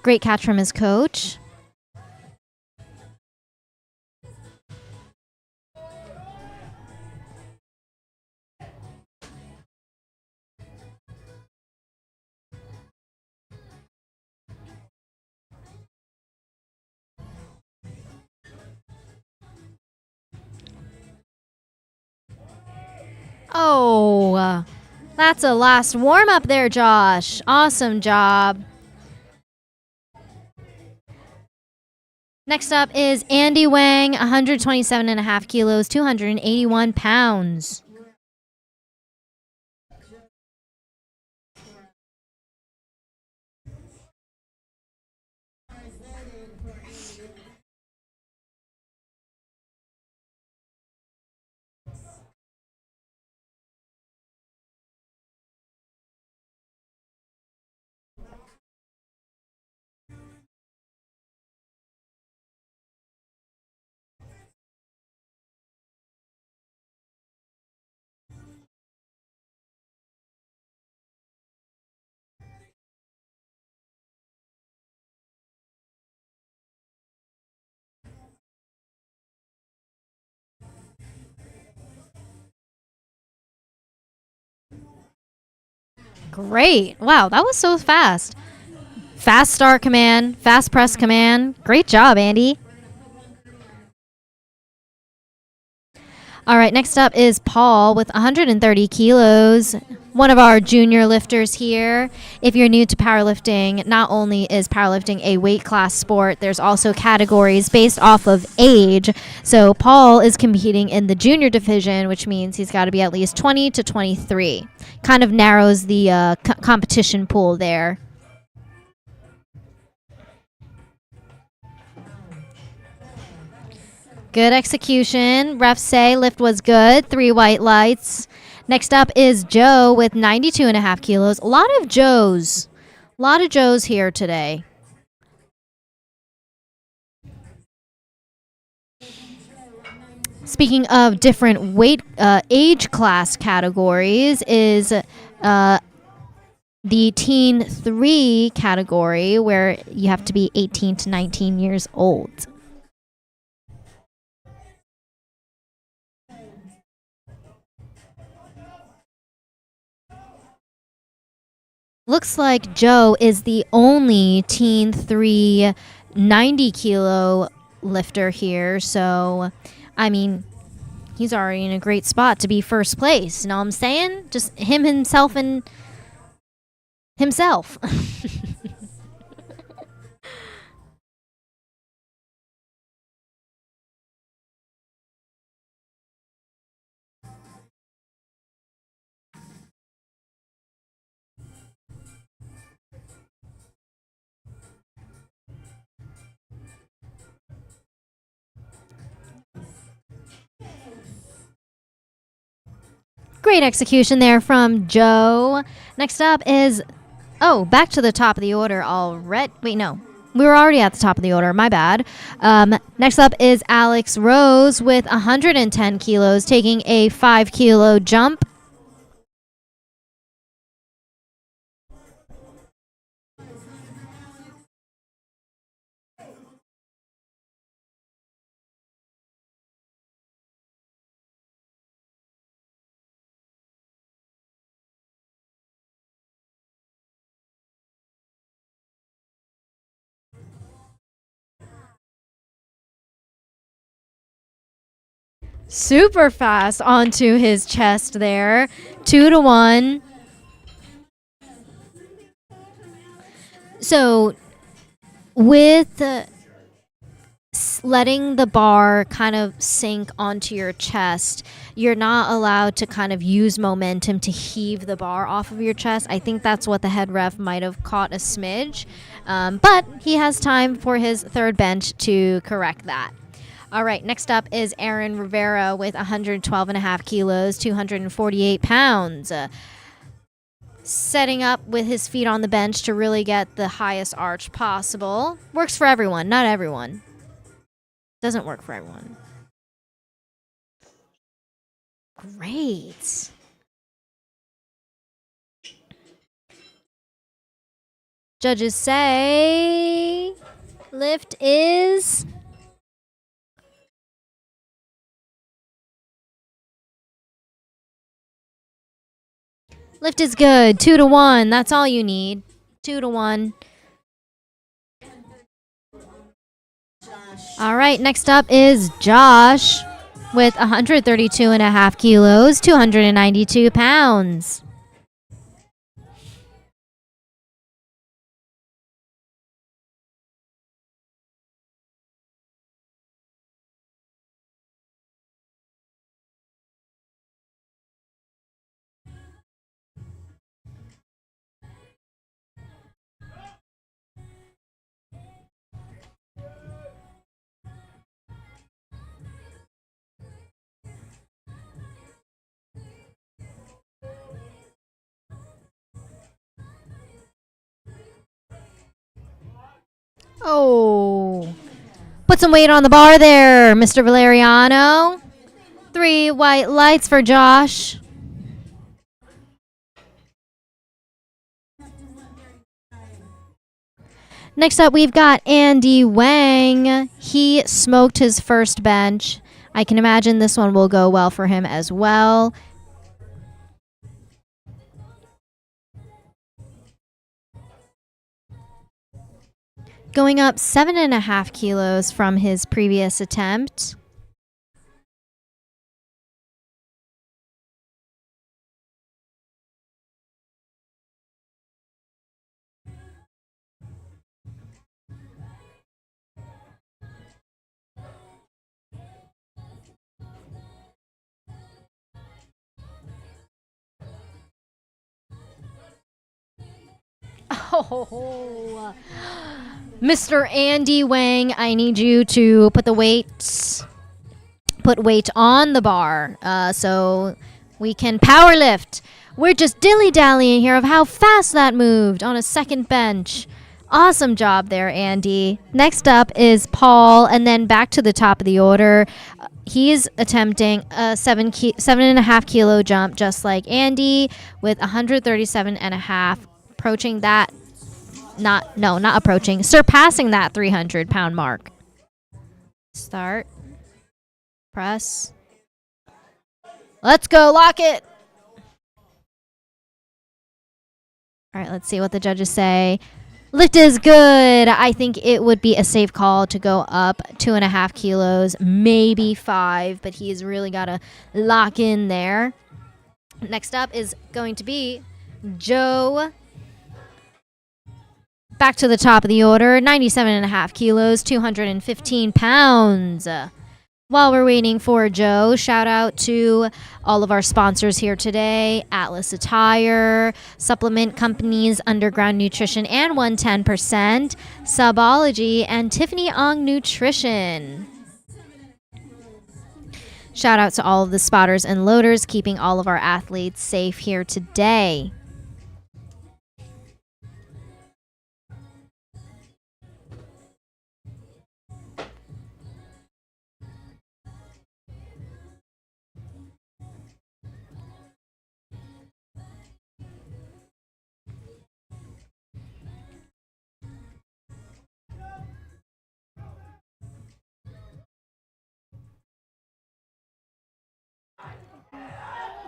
Great catch from his coach. Oh, that's a last warm up there, Josh. Awesome job. Next up is Andy Wang, 127.5 kilos, 281 pounds. Great. Wow, that was so fast. Fast start command, fast press command. Great job, Andy. All right, next up is Paul with 130 kilos, one of our junior lifters here. If you're new to powerlifting, not only is powerlifting a weight class sport, there's also categories based off of age. So Paul is competing in the junior division, which means he's got to be at least 20 to 23. Kind of narrows the competition pool there. Good execution. Refs say lift was good. 3 white lights. Next up is Joe with 92.5 kilos. A lot of Joes. A lot of Joes here today. Speaking of different weight, age class categories, is the teen 3 category where you have to be 18 to 19 years old. Looks like Joe is the only teen 3 90 kilo lifter here. So, I mean, he's already in a great spot to be first place. You know what I'm saying? Just him, himself, and himself. Great execution there from Joe. Next up is, back to the top of the order already. Wait, no. We were already at the top of the order. My bad. Next up is Alex Rose with 110 kilos, taking a 5 kilo jump. Super fast onto his chest there. 2 to 1. So, with letting the bar kind of sink onto your chest, you're not allowed to kind of use momentum to heave the bar off of your chest. I think that's what the head ref might have caught a smidge. But he has time for his third bench to correct that. All right, next up is Aaron Rivera with 112.5 kilos, 248 pounds. Setting up with his feet on the bench to really get the highest arch possible. Works for everyone, not everyone. Doesn't work for everyone. Great. Judges say lift is good. 2-1. That's all you need. 2-1. All right, next up is Josh with 132.5 kilos, 292 pounds. Oh, put some weight on the bar there, Mr. Valeriano. 3 white lights for Josh. Next up, we've got Andy Wang. He smoked his first bench. I can imagine this one will go well for him as well. Going up 7.5 kilos from his previous attempt. Oh, Mr. Andy Wang, I need you to put weight on the bar so we can power lift. We're just dilly-dallying here of how fast that moved on a second bench. Awesome job there, Andy. Next up is Paul, and then back to the top of the order. He's attempting a 7.5 kilo jump just like Andy with 137.5, approaching that. Not approaching, surpassing that 300-pound mark. Start. Press. Let's go, lock it. All right, let's see what the judges say. Lift is good. I think it would be a safe call to go up 2.5 kilos, maybe 5, but he's really got to lock in there. Next up is going to be Joe. Back to the top of the order, 97.5 kilos, 215 pounds. While we're waiting for Joe, shout out to all of our sponsors here today: Atlas Attire, Supplement Companies, Underground Nutrition and 110%, Subology, and Tiffany Ong Nutrition. Shout out to all of the spotters and loaders keeping all of our athletes safe here today.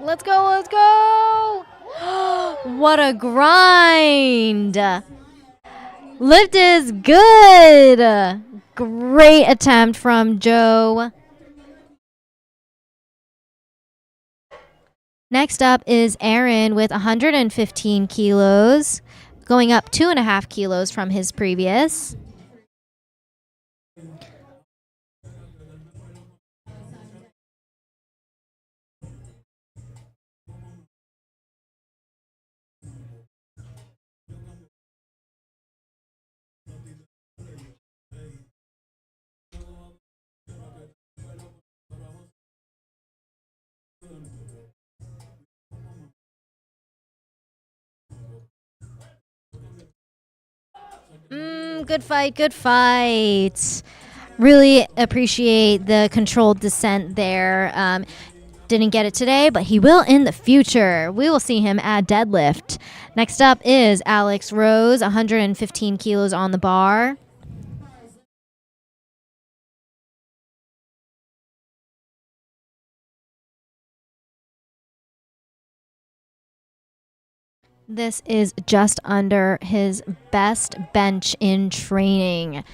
Let's go, let's go. What a grind. Lift is good. Great attempt from Joe. Next up is Aaron with 115 kilos, going up 2.5 kilos from his previous. Good fight, good fight. Really appreciate the controlled descent there. Didn't get it today, but he will in the future. We will see him at deadlift. Next up is Alex Rose, 115 kilos on the bar. This is just under his best bench in training.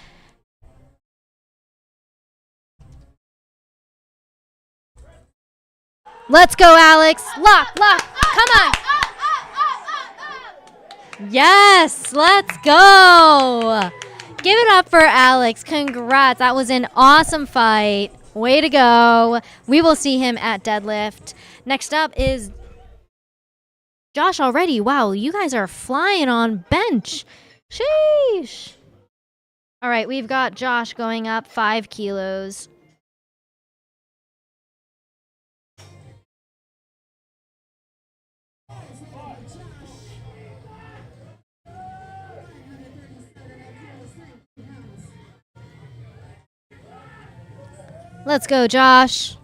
Let's go, Alex. Lock. Come on. Yes, let's go. Give it up for Alex. Congrats. That was an awesome fight. Way to go. We will see him at deadlift. Next up is Josh already. Wow, you guys are flying on bench. Sheesh. All right, we've got Josh going up 5 kilos. Let's go, Josh.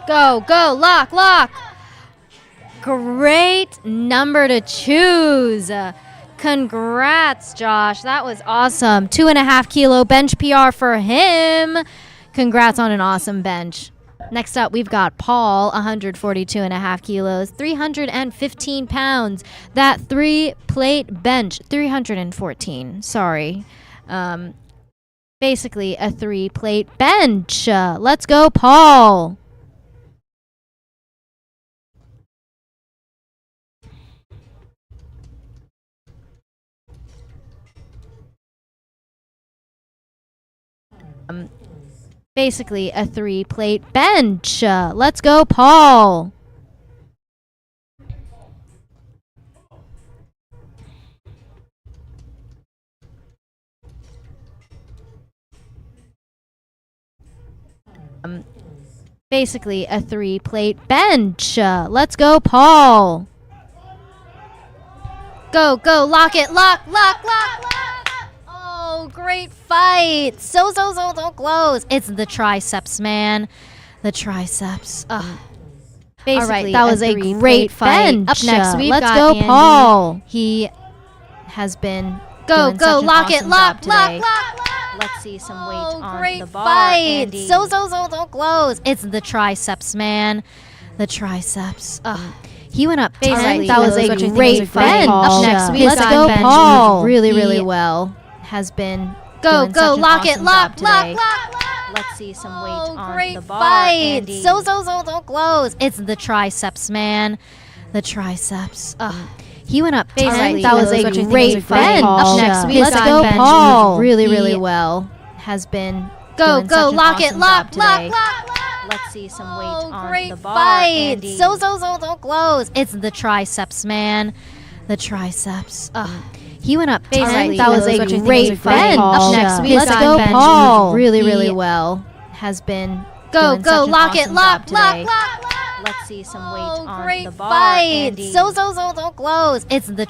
Go, lock. Great number to choose. Congrats, Josh. That was awesome. 2.5 kilo bench PR for him. Congrats on an awesome bench. Next up, we've got Paul, 142.5 kilos, 315 pounds. That 3-plate bench, 314. Sorry. Basically a 3-plate bench. Let's go, Paul. Basically a 3-plate bench. Let's go, Paul. Basically a 3-plate bench. Let's go, Paul. Go, lock it, lock. Oh, great fight. So close. It's the triceps, man. The triceps. Basically, all right, that was a great fight. Up next, we've got go, Andy. Paul. He has been go, lock it, lock. Let's see some weight on the bar. Fight. Andy. So close. It's the triceps, man. The triceps. He went up 10. Right, that was a great fight. Up next, let's go, Paul. Really well. Has been go, lock it, lock. Let's see some weight on the bar. Fight. Andy. So close. It's the triceps, man. The triceps. He went up 10. Right, that was a great fight. Up next, let's go, Paul. Really well. Has been go, lock it, lock. Let's see some weight on the bar. Fight. Andy. So close. It's the triceps, man. The triceps. He went up 10. Right, that was a great fight. Up next, let's go, Paul. Really well. Has been go, lock it, lock. Let's see some weight on the bar. Fight. Andy. So close. It's the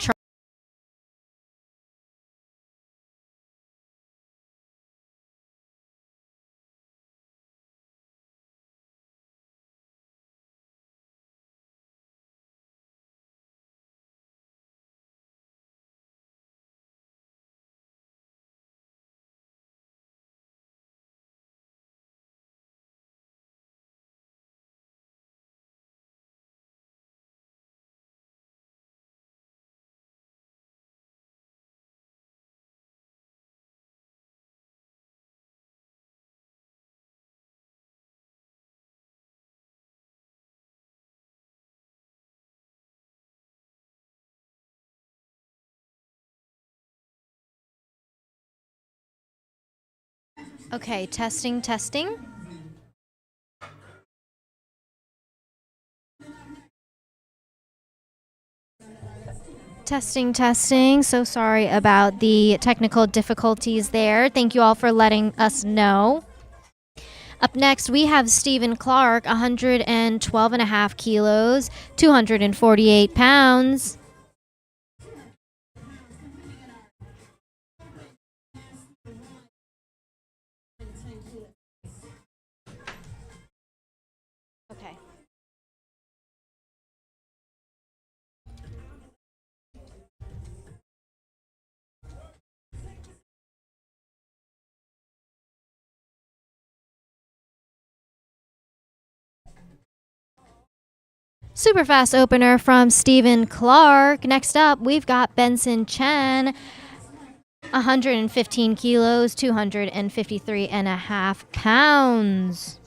okay, testing. Testing, testing. So sorry about the technical difficulties there. Thank you all for letting us know. Up next, we have Stephen Clark, 112 and a half kilos, 248 pounds. Okay. Super fast opener from Stephen Clark. Next up, we've got Benson Chen, 115 kilos, 253 and a half pounds.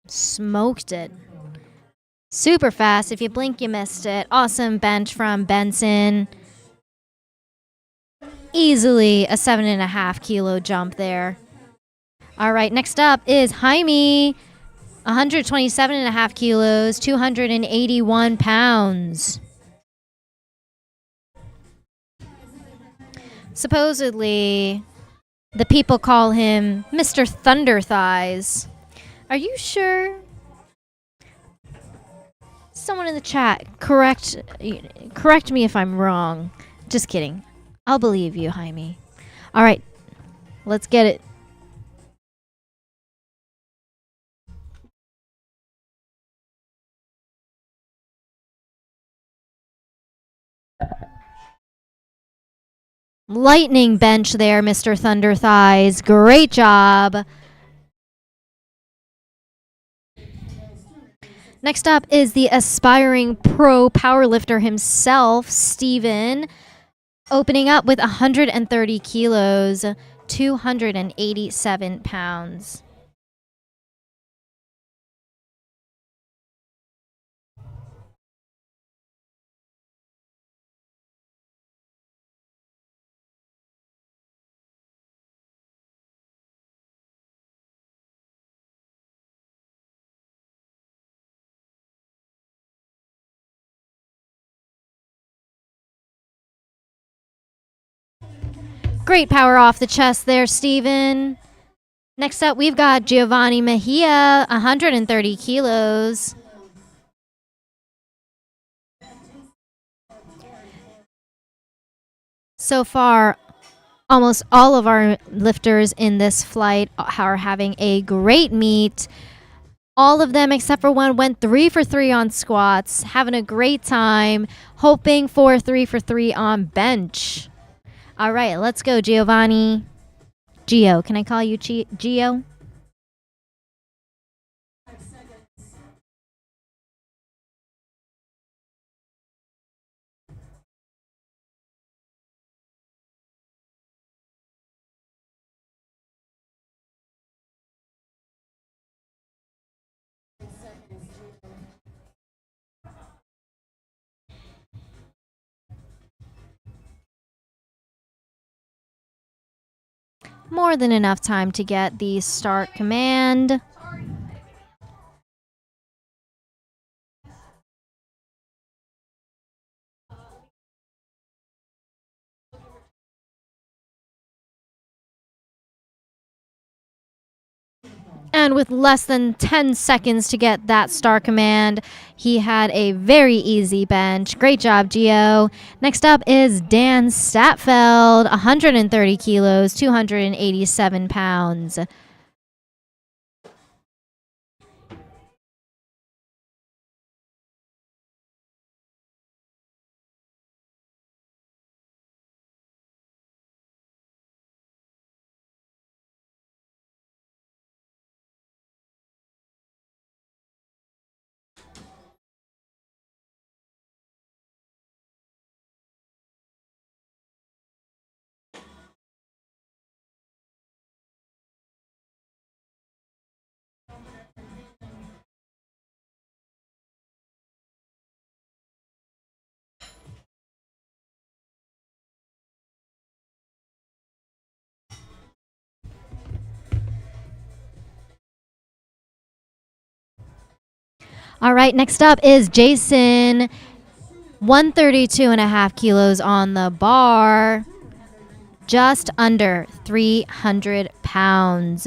Smoked it. Super fast. If you blink, you missed it. Awesome bench from Benson. Easily a 7.5 kilo jump there. All right, next up is Jaime, 127 and a half kilos, 281 pounds. Supposedly, the people call him Mr. Thunder Thighs. Are you sure? Someone in the chat, correct me if I'm wrong. Just kidding. I'll believe you, Jaime. All right, let's get it. Lightning bench there, Mr. Thunder Thighs. Great job. Next up is the aspiring pro powerlifter himself, Steven, opening up with 130 kilos, 287 pounds. Great power off the chest there, Steven. Next up, we've got Giovanni Mejia, 130 kilos. So far, almost all of our lifters in this flight are having a great meet. All of them except for one went 3 for 3 on squats, having a great time, hoping for 3 for 3 on bench. All right, let's go, Giovanni. Gio, can I call you Gio? More than enough time to get the start command. And with less than 10 seconds to get that star command, he had a very easy bench. Great job, Gio. Next up is Dan Statfeld, 130 kilos, 287 pounds. All right, next up is Jason. 132.5 kilos on the bar. Just under 300 pounds.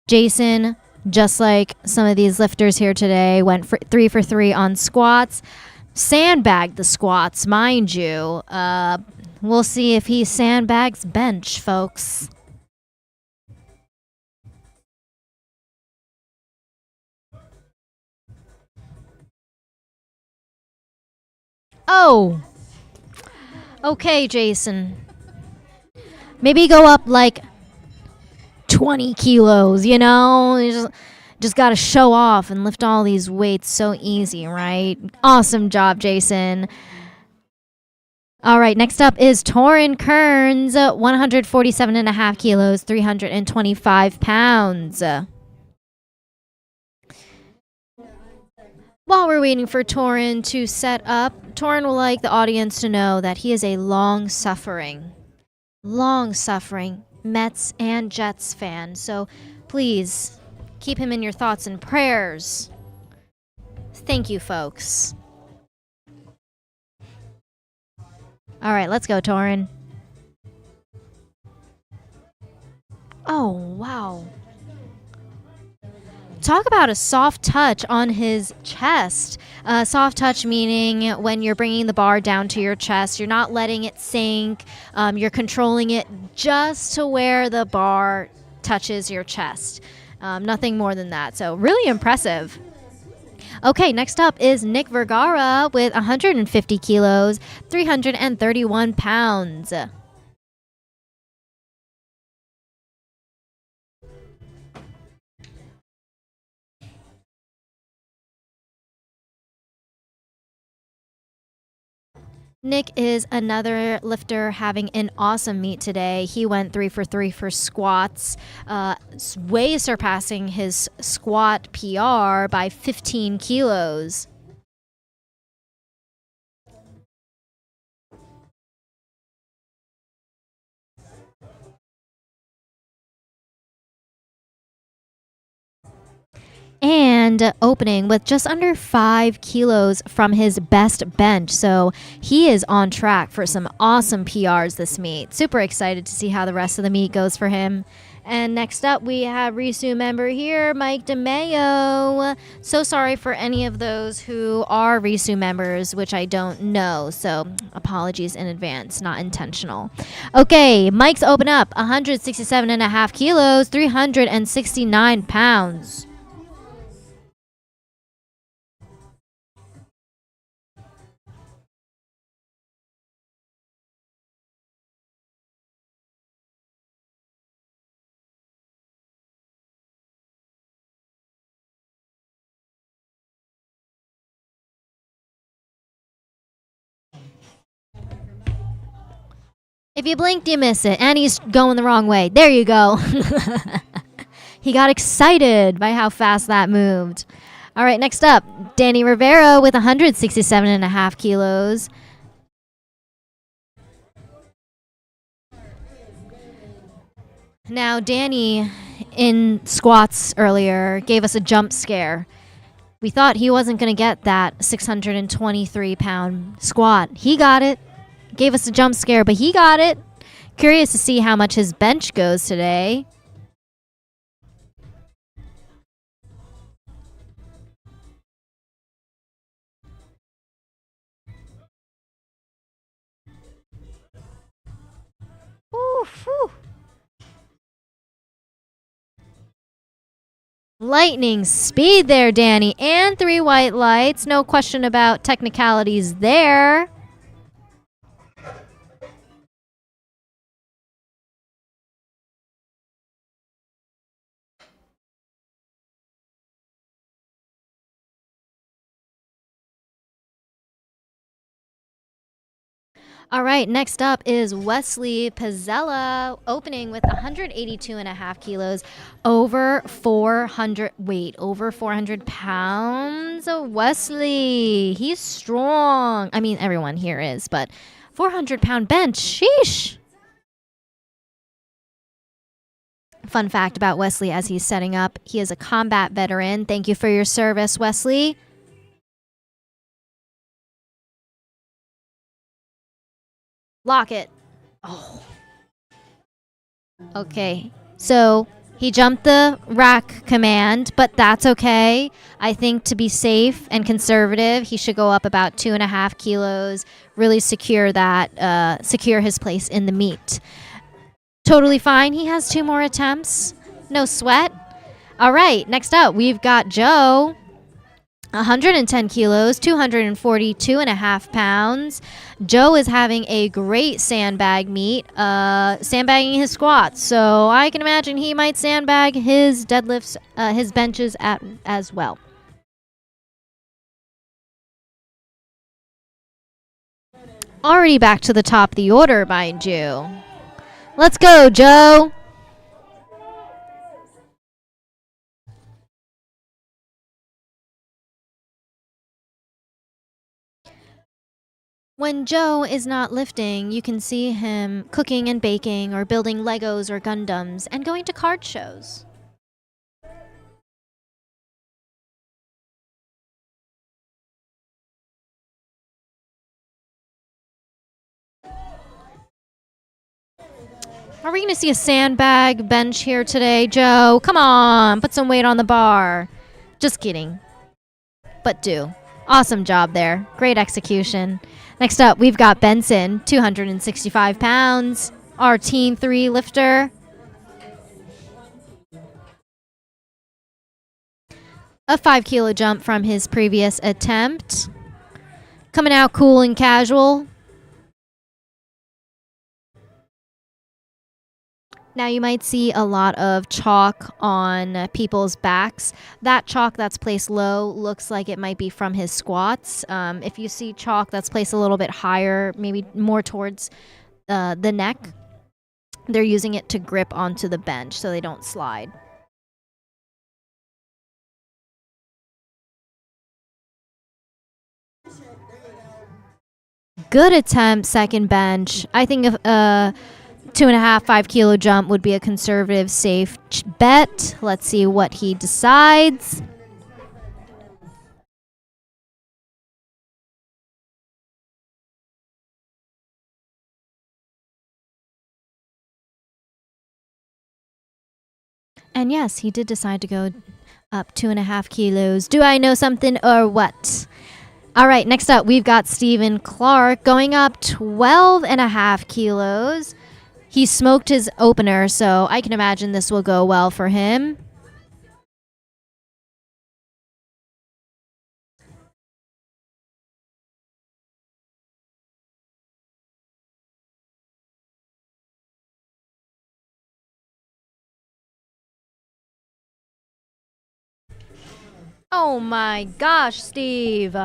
Jason, just like some of these lifters here today, went for 3 for 3 on squats. Sandbagged the squats, mind you. We'll see if he sandbags bench, folks. Oh! Okay, Jason. Maybe go up like 20 kilos, you know? You just got to show off and lift all these weights so easy, right? Awesome job, Jason. All right, next up is Torin Kearns, 147.5 kilos, 325 pounds. While we're waiting for Torin to set up, Torin would like the audience to know that he is a long-suffering Mets and Jets fan. So please keep him in your thoughts and prayers. Thank you, folks. All right, let's go, Torin. Oh, wow. Talk about a soft touch on his chest. Soft touch meaning when you're bringing the bar down to your chest, you're not letting it sink. You're controlling it just to where the bar touches your chest. Nothing more than that. So really impressive. Okay, next up is Nick Vergara with 150 kilos, 331 pounds. Nick is another lifter having an awesome meet today. He went 3 for 3 for squats, way surpassing his squat PR by 15 kilos. And opening with just under 5 kilos from his best bench. So he is on track for some awesome PRs this meet. Super excited to see how the rest of the meet goes for him. And next up, we have Risu member here, Mike DeMayo. So sorry for any of those who are Risu members, which I don't know. So apologies in advance, not intentional. Okay, Mike's open up 167.5 kilos, 369 pounds. If you blinked, you miss it. And he's going the wrong way. There you go. He got excited by how fast that moved. All right, next up, Danny Rivera with 167.5 kilos. Now, Danny in squats earlier gave us a jump scare. We thought he wasn't going to get that 623-pound squat. He got it. Gave us a jump scare, but he got it. Curious to see how much his bench goes today. Oof, whew. Lightning speed there, Danny. And 3 white lights. No question about technicalities there. All right, next up is Wesley Pizzella, opening with 182.5 kilos, over 400 pounds. Wesley, he's strong. I mean, everyone here is, but 400-pound bench, sheesh. Fun fact about Wesley as he's setting up, he is a combat veteran. Thank you for your service, Wesley. Lock it. Oh. Okay. So he jumped the rack command, but that's okay. I think to be safe and conservative, he should go up about 2.5 kilos, really secure that, secure his place in the meet. Totally fine. He has 2 more attempts. No sweat. All right. Next up, we've got Joe. 110 kilos, 242.5 pounds. Joe is having a great sandbag meet, sandbagging his squats. So I can imagine he might sandbag his deadlifts, his benches as well. Already back to the top of the order, mind you. Let's go, Joe. When Joe is not lifting, you can see him cooking and baking or building Legos or Gundams and going to card shows. Are we going to see a sandbag bench here today, Joe? Come on, put some weight on the bar. Just kidding. But do. Awesome job there. Great execution. Next up, we've got Benson, 265 pounds, our Teen 3 lifter. A 5 kilo jump from his previous attempt. Coming out cool and casual. Now you might see a lot of chalk on people's backs. That chalk that's placed low looks like it might be from his squats. If you see chalk that's placed a little bit higher, maybe more towards the neck, they're using it to grip onto the bench so they don't slide. Good attempt, second bench. I think if 2.5, 5 kilo jump would be a conservative, safe bet. Let's see what he decides. And yes, he did decide to go up 2.5 kilos. Do I know something or what? All right, next up, we've got Stephen Clark going up 12.5 kilos. He smoked his opener, so I can imagine this will go well for him. Oh my gosh, Steve.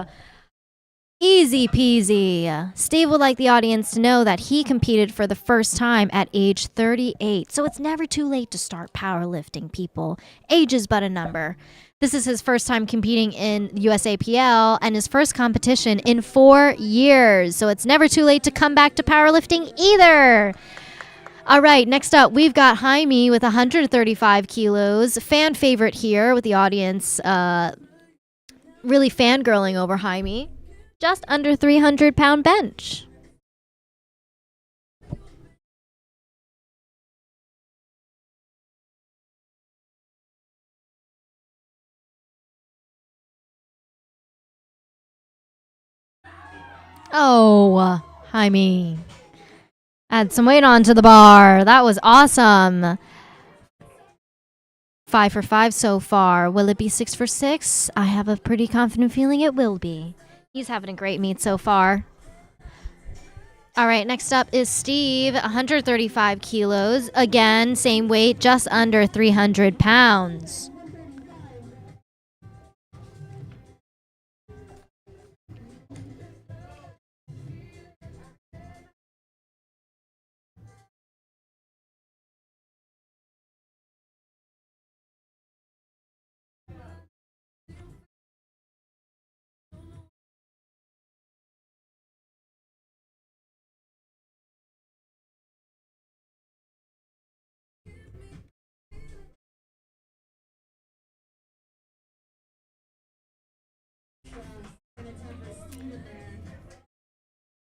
Easy peasy. Steve would like the audience to know that he competed for the first time at age 38. So it's never too late to start powerlifting, people. Age is but a number. This is his first time competing in USAPL and his first competition in 4 years. So it's never too late to come back to powerlifting either. All right, next up, we've got Jaime with 135 kilos. Fan favorite here with the audience really fangirling over Jaime. Just under 300-pound bench. Oh, Jaime. Add some weight onto the bar. That was awesome. 5 for 5 so far. Will it be 6 for 6? I have a pretty confident feeling it will be. He's having a great meet so far. All right, next up is Steve, 135 kilos. Again, same weight, just under 300 pounds.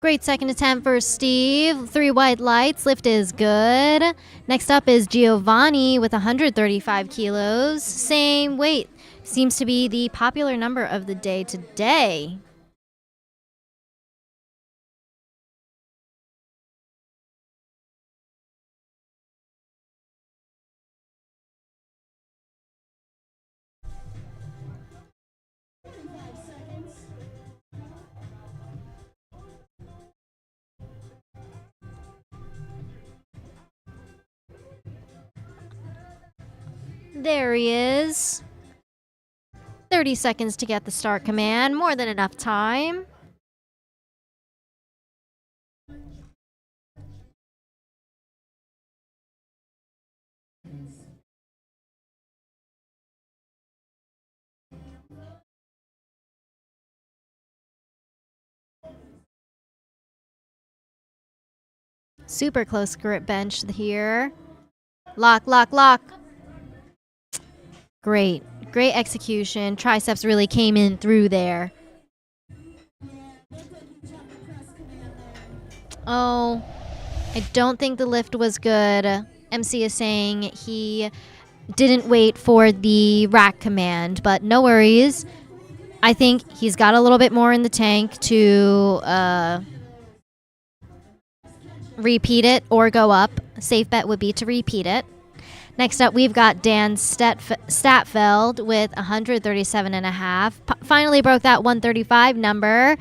Great second attempt for Steve. 3 white lights. Lift is good. Next up is Giovanni with 135 kilos. Same weight. Seems to be the popular number of the day today. There he is. 30 seconds to get the start command. More than enough time. Super close grip bench here. Lock, lock, lock. Great. Great execution. Triceps really came in through there. Oh, I don't think the lift was good. MC is saying he didn't wait for the rack command, but no worries. I think he's got a little bit more in the tank to repeat it or go up. Safe bet would be to repeat it. Next up, we've got Dan Statfeld with 137.5. Finally broke that 135 number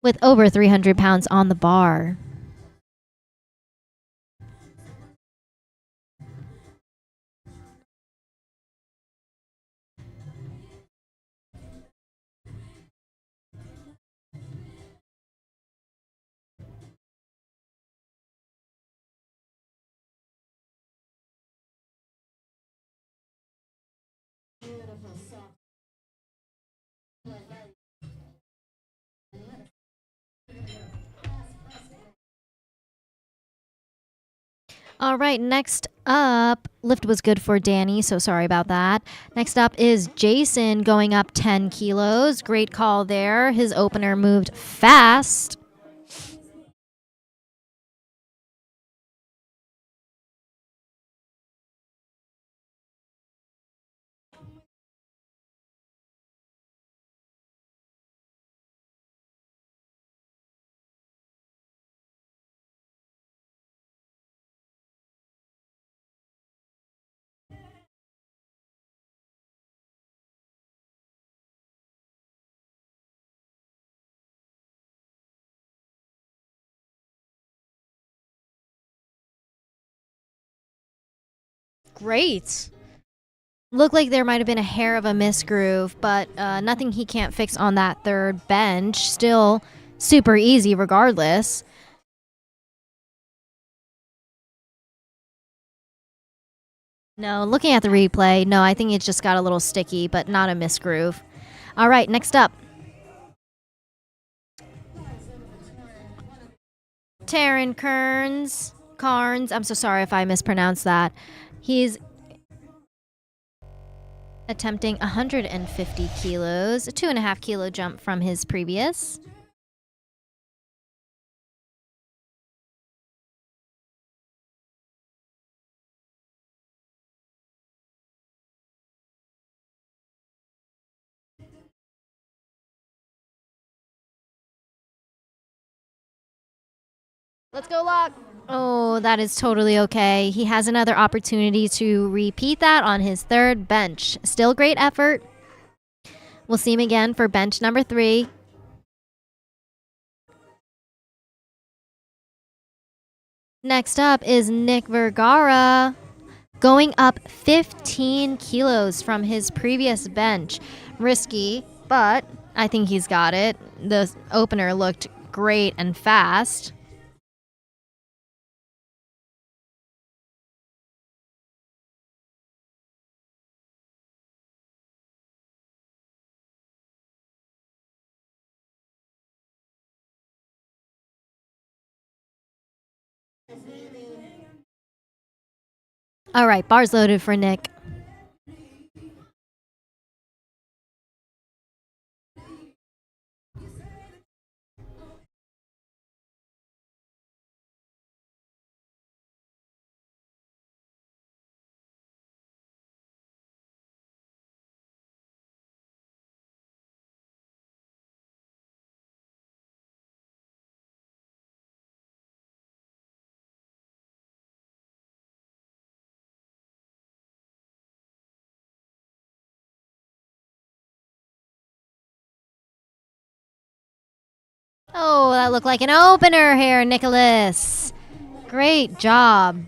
with over 300 pounds on the bar. All right, next up, lift was good for Danny, so sorry about that. Next up is Jason going up 10 kilos. Great call there. His opener moved fast. Great. Looked like there might have been a hair of a misgroove, but nothing he can't fix on that third bench. Still super easy regardless. No, looking at the replay, no, I think it just got a little sticky, but not a misgroove. All right, next up. Taryn Carnes. I'm so sorry if I mispronounced that. He's attempting 150 kilos, a 2.5 kilo jump from his previous. Let's go, Lock. Oh, that is totally okay. He has another opportunity to repeat that on his third bench. Still great effort. We'll see him again for bench number 3. Next up is Nick Vergara going up 15 kilos from his previous bench. Risky, but I think he's got it. The opener looked great and fast. All right, bars loaded for Nick. Oh, that looked like an opener here, Nicholas. Great job.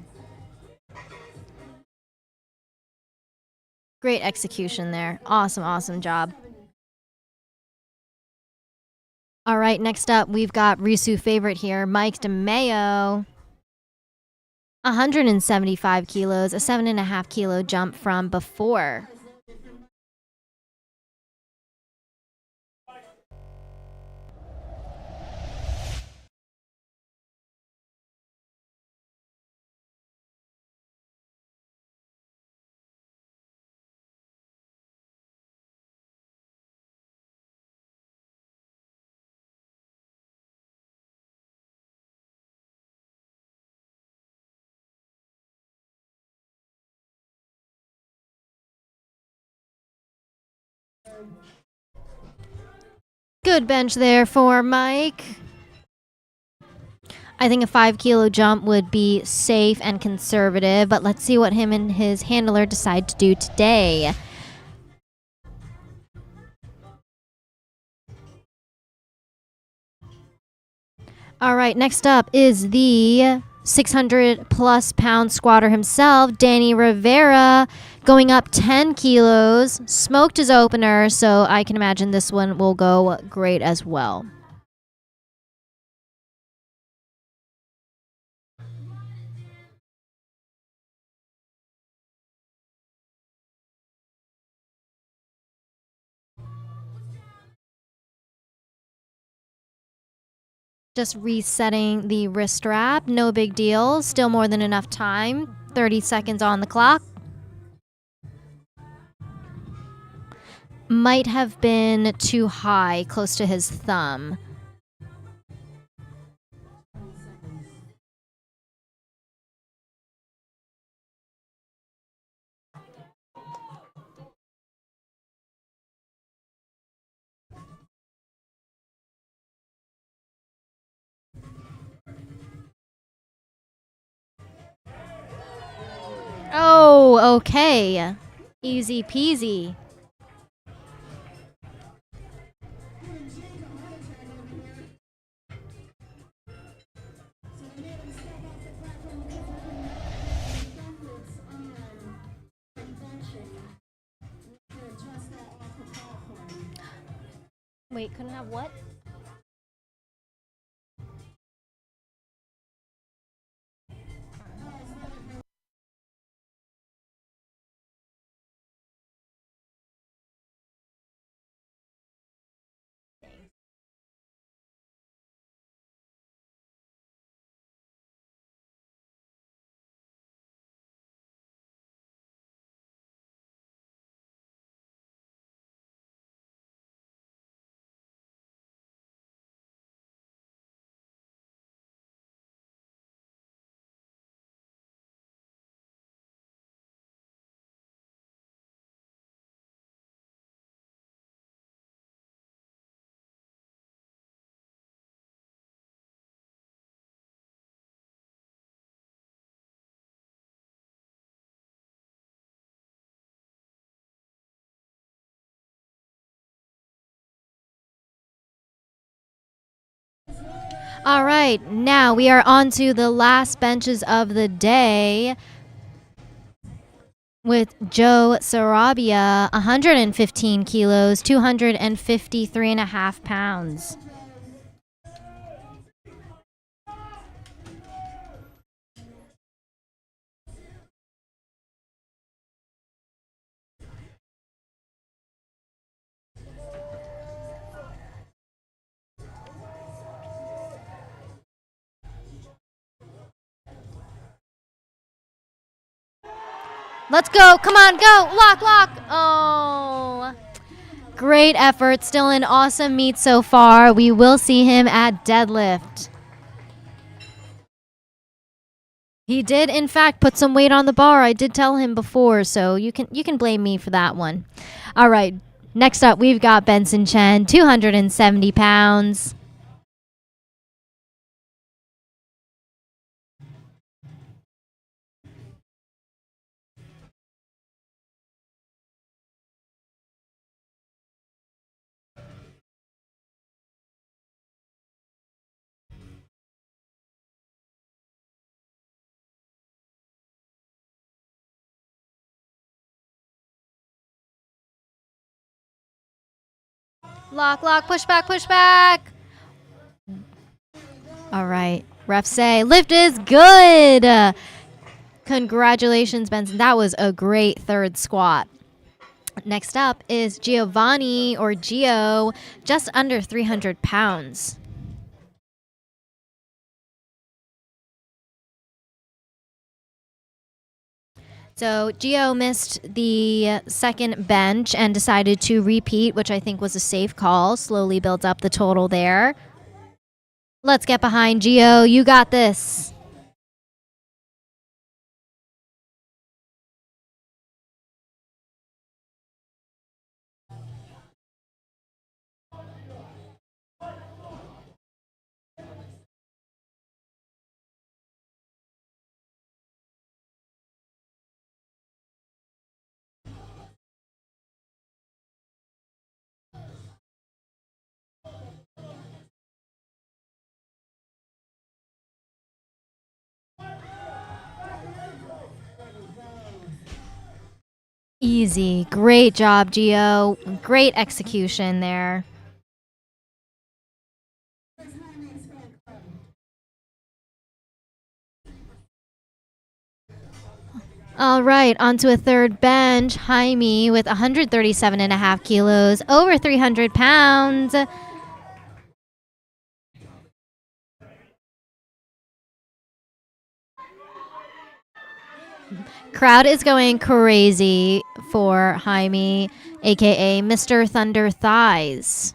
Great execution there. Awesome, awesome job. All right, next up, we've got Risu favorite here, Mike DeMeo. 175 kilos, a 7.5 kilo jump from before. Good bench there for Mike. I think a 5 kilo jump would be safe and conservative, but let's see what him and his handler decide to do today. All right, next up is the 600 plus pound squatter himself, Danny Rivera, going up 10 kilos. Smoked his opener, so I can imagine this one will go great as well. Just resetting the wrist strap, no big deal. Still more than enough time. 30 seconds on the clock. Might have been too high, close to his thumb. Oh, okay. Easy peasy. Wait, couldn't have what? All right, now we are on to the last benches of the day with Joe Sarabia, 115 kilos, 253.5 pounds. Let's go. Come on, go. Lock, lock. Oh. Great effort. Still an awesome meet so far. We will see him at Deadlift. He did, in fact, put some weight on the bar. I did tell him before, so you can blame me for that one. All right. Next up, we've got Benson Chen, 270 pounds. Lock, lock, push back, push back. All right. Refs say lift is good. Congratulations, Benson. That was a great third squat. Next up is Giovanni or Gio, just under 300 pounds. So Gio missed the second bench and decided to repeat, which I think was a safe call. Slowly built up the total there. Let's get behind Gio. You got this. Easy. Great job, Gio. Great execution there. All right, onto a third bench. Jaime with 137.5 kilos, over 300 pounds. Crowd is going crazy for Jaime, aka Mr. Thunder Thighs.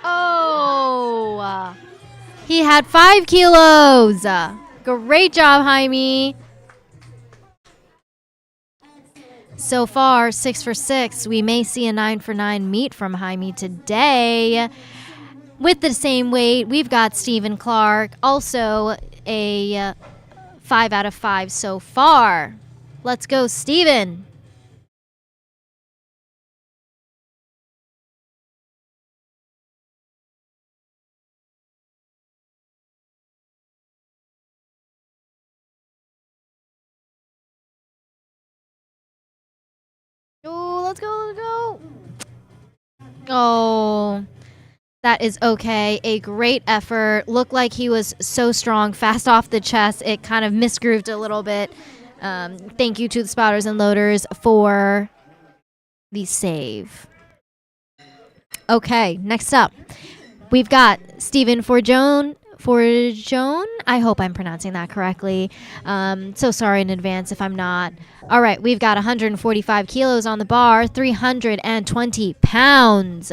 Oh, he had 5 kilos. Great job, Jaime. So far, 6 for 6. We may see a 9 for 9 meet from Jaime today. With the same weight, we've got Stephen Clark, also a 5 out of 5 so far. Let's go, Stephen. Oh, let's go, let's go. Oh, that is okay. A great effort. Looked like he was so strong, fast off the chest. It kind of misgrooved a little bit. Thank you to the spotters and loaders for the save. Okay, next up, we've got Stephen Forjone. I hope I'm pronouncing that correctly. So sorry in advance if I'm not. All right, we've got 145 kilos on the bar, 320 pounds.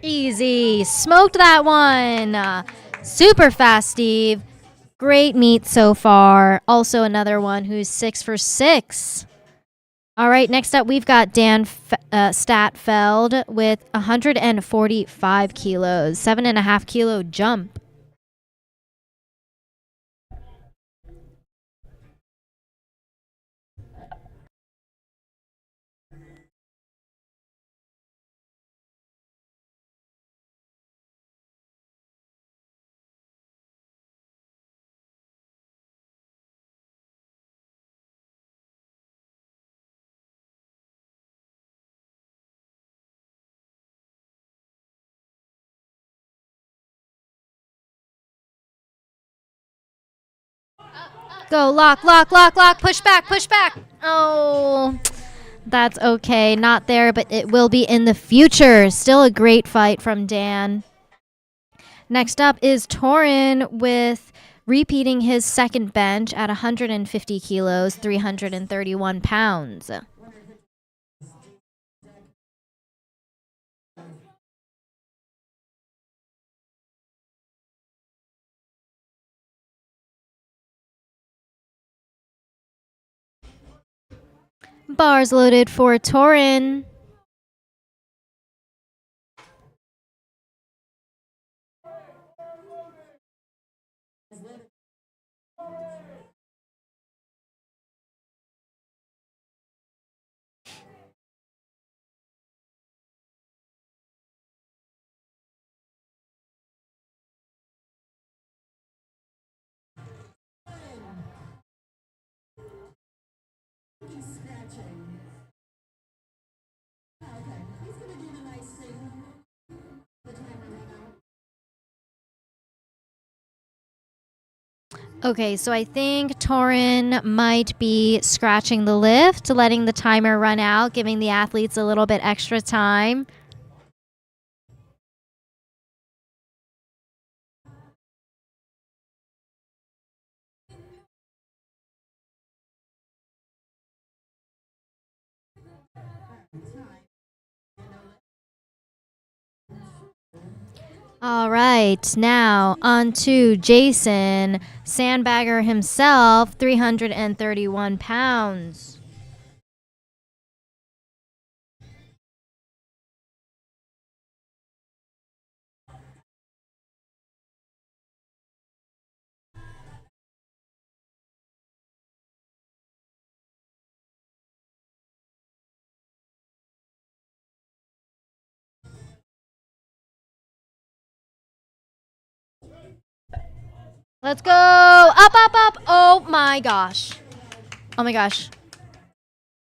Easy. Smoked that one. Super fast, Steve. Great meet so far. Also another one who's 6 for 6. All right, next up we've got Dan Statfeld with 145 kilos, 7.5 kilo jump. Go, lock, lock, lock, lock, push back, push back. Oh, that's okay. Not there, but it will be in the future. Still a great fight from Dan. Next up is Torin with repeating his second bench at 150 kilos, 331 pounds. Bars loaded for Torin. Okay, so I think Torin might be scratching the lift, letting the timer run out, giving the athletes a little bit extra time. All right, now on to Jason, sandbagger himself, 331 pounds. Let's go. Up, up, up. Oh my gosh. Oh my gosh.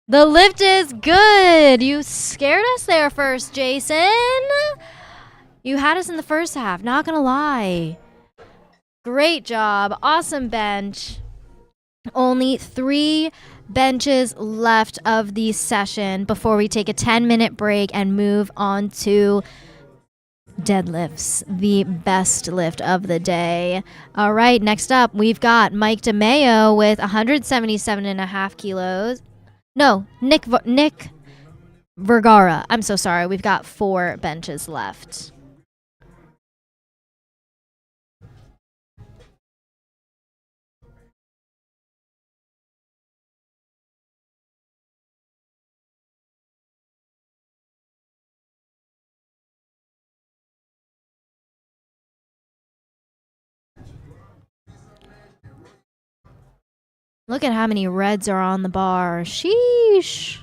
The lift is good. You scared us there first, Jason. You had us in the first half, not gonna lie. Great job. Awesome bench. Only 3 benches left of the session before we take a 10-minute break and move on to deadlifts, the best lift of the day. All right, next up, we've got Mike DeMeo with 177.5 kilos. No, Nick Vergara. I'm so sorry. We've got 4 benches left. Look at how many reds are on the bar. Sheesh.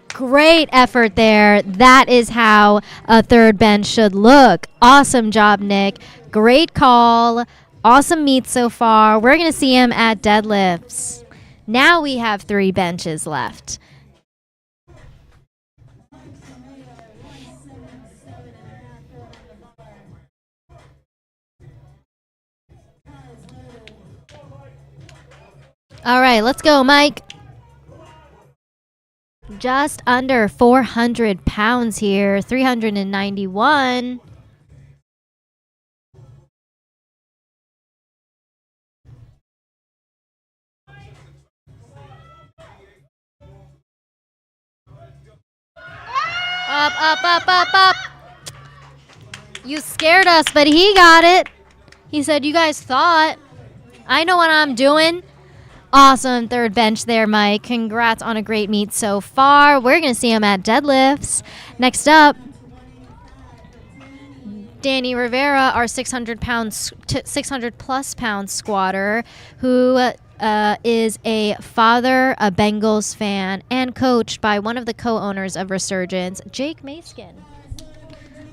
Great effort there. That is how a third bench should look. Awesome job, Nick. Great call. Awesome meet so far. We're going to see him at deadlifts. Now we have 3 benches left. All right, let's go, Mike. Just under 400 pounds here, 391. Up, up, up, up, up. You scared us, but he got it. He said, you guys thought. I know what I'm doing. Awesome third bench there, Mike. Congrats on a great meet so far. We're going to see him at deadlifts. Next up, Danny Rivera, our 600 plus pound squatter, who is a father, a Bengals fan, and coached by one of the co-owners of Resurgence, Jake Maskin.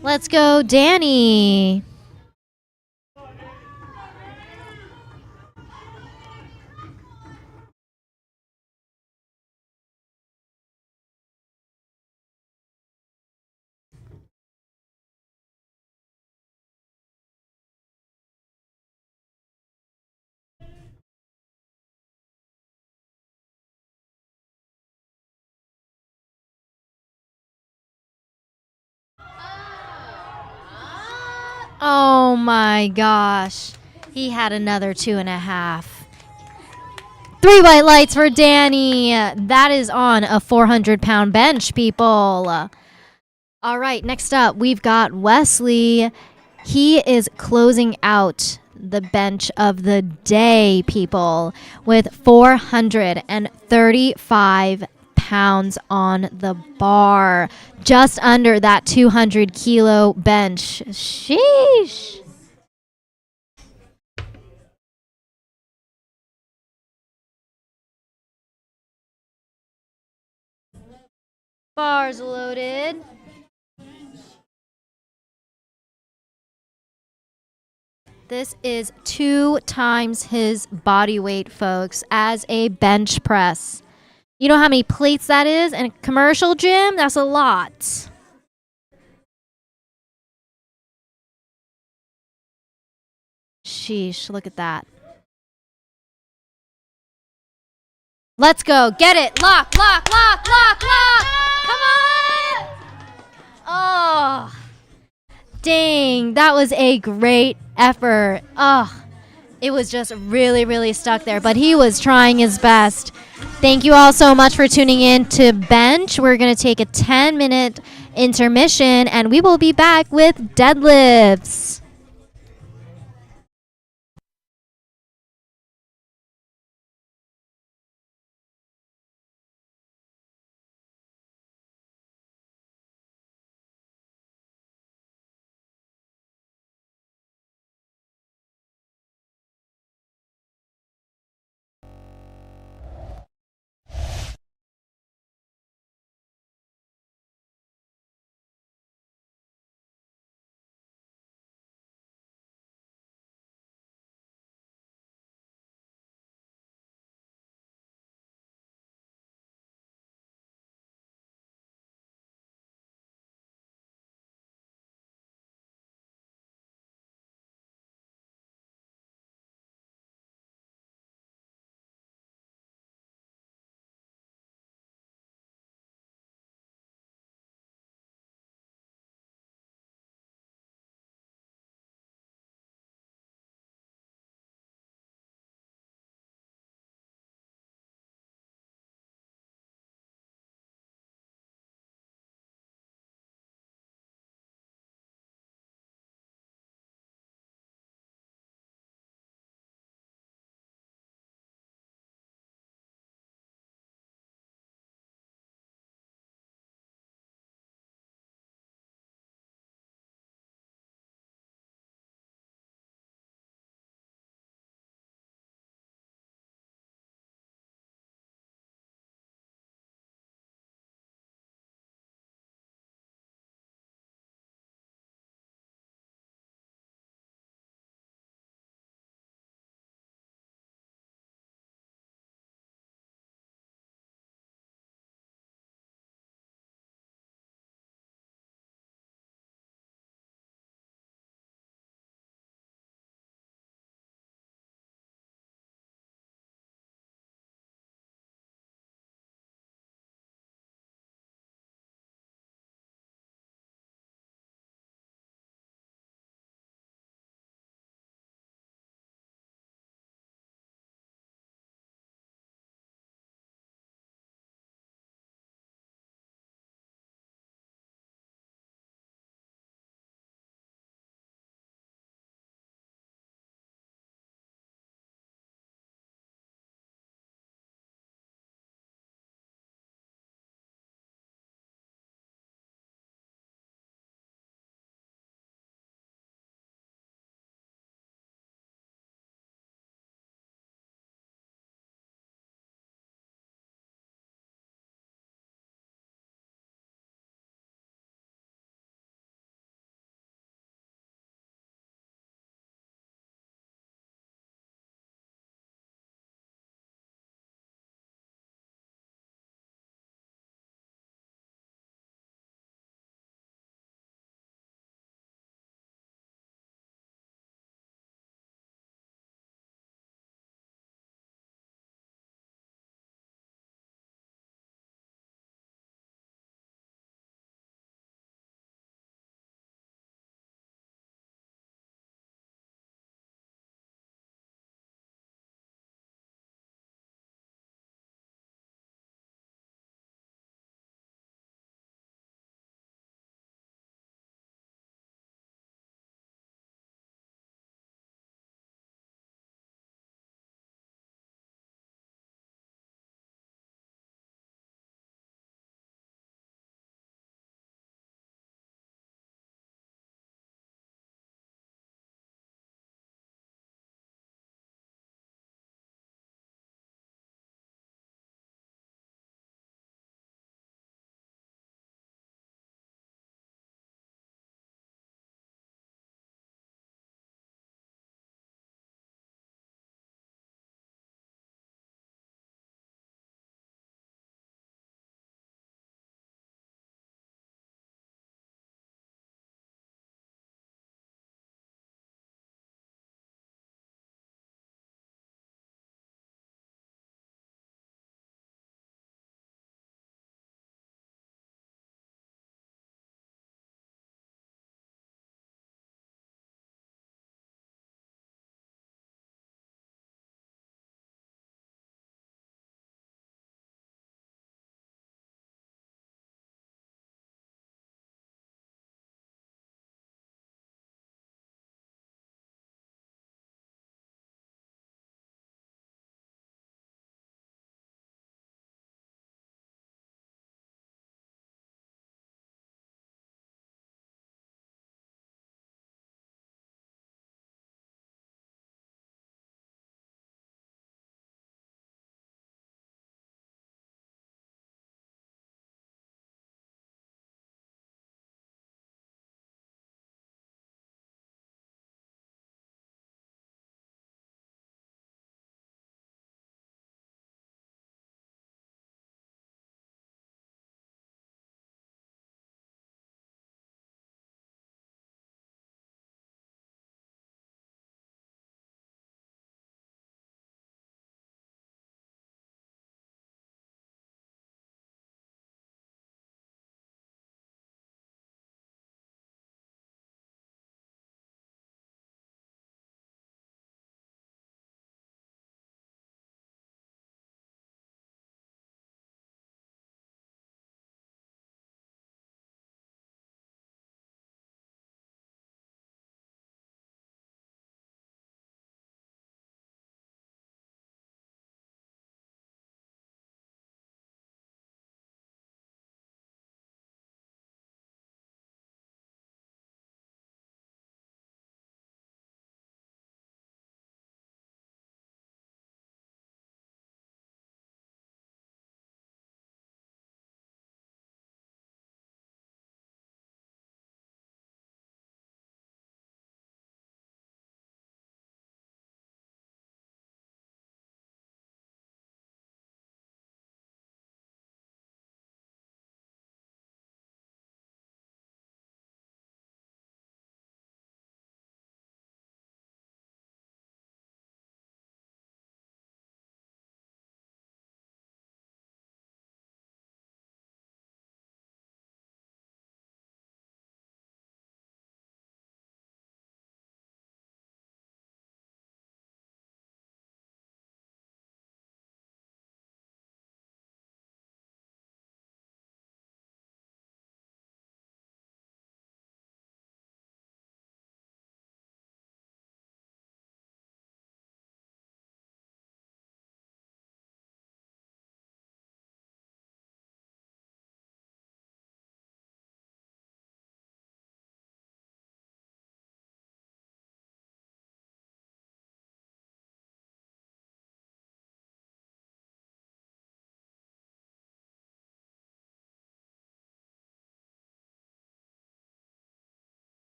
Let's go, Danny. Oh my gosh. He had another 2.5. 3 white lights for Danny. That is on a 400-pound bench, people. All right, next up, we've got Wesley. He is closing out the bench of the day, people, with 435 pounds on the bar, just under that 200 kilo bench. Sheesh. Bars loaded. This is 2 times his body weight, folks, as a bench press. You know how many plates that is in a commercial gym? That's a lot. Sheesh, look at that. Let's go. Get it. Lock, lock, lock, lock, lock. Come on. Oh, dang. That was a great effort. Oh, it was just really, really stuck there, but he was trying his best. Thank you all so much for tuning in to Bench. We're going to take a 10-minute intermission, and we will be back with deadlifts.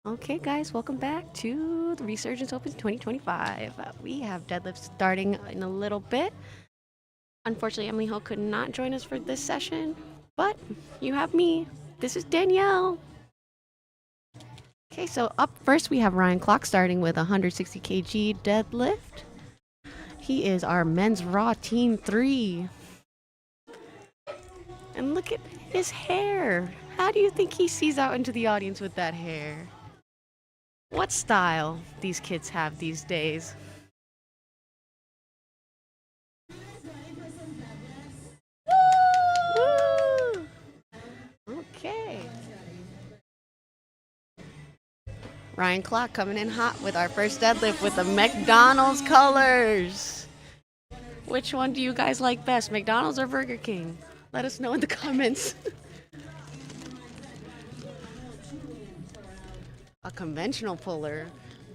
Okay, guys, welcome back to the Resurgence Open 2025. We have deadlift starting in a little bit. Unfortunately, Emily Hill could not join us for this session, but you have me. This is Danielle. Okay, so up first we have Ryan Clark starting with 160 kg deadlift. He is our men's raw team 3. And look at his hair. How do you think he sees out into the audience with that hair? What style these kids have these days? Woo! Okay. Ryan Clark coming in hot with our first deadlift with the McDonald's colors. Which one do you guys like best, McDonald's or Burger King? Let us know in the comments. A conventional puller.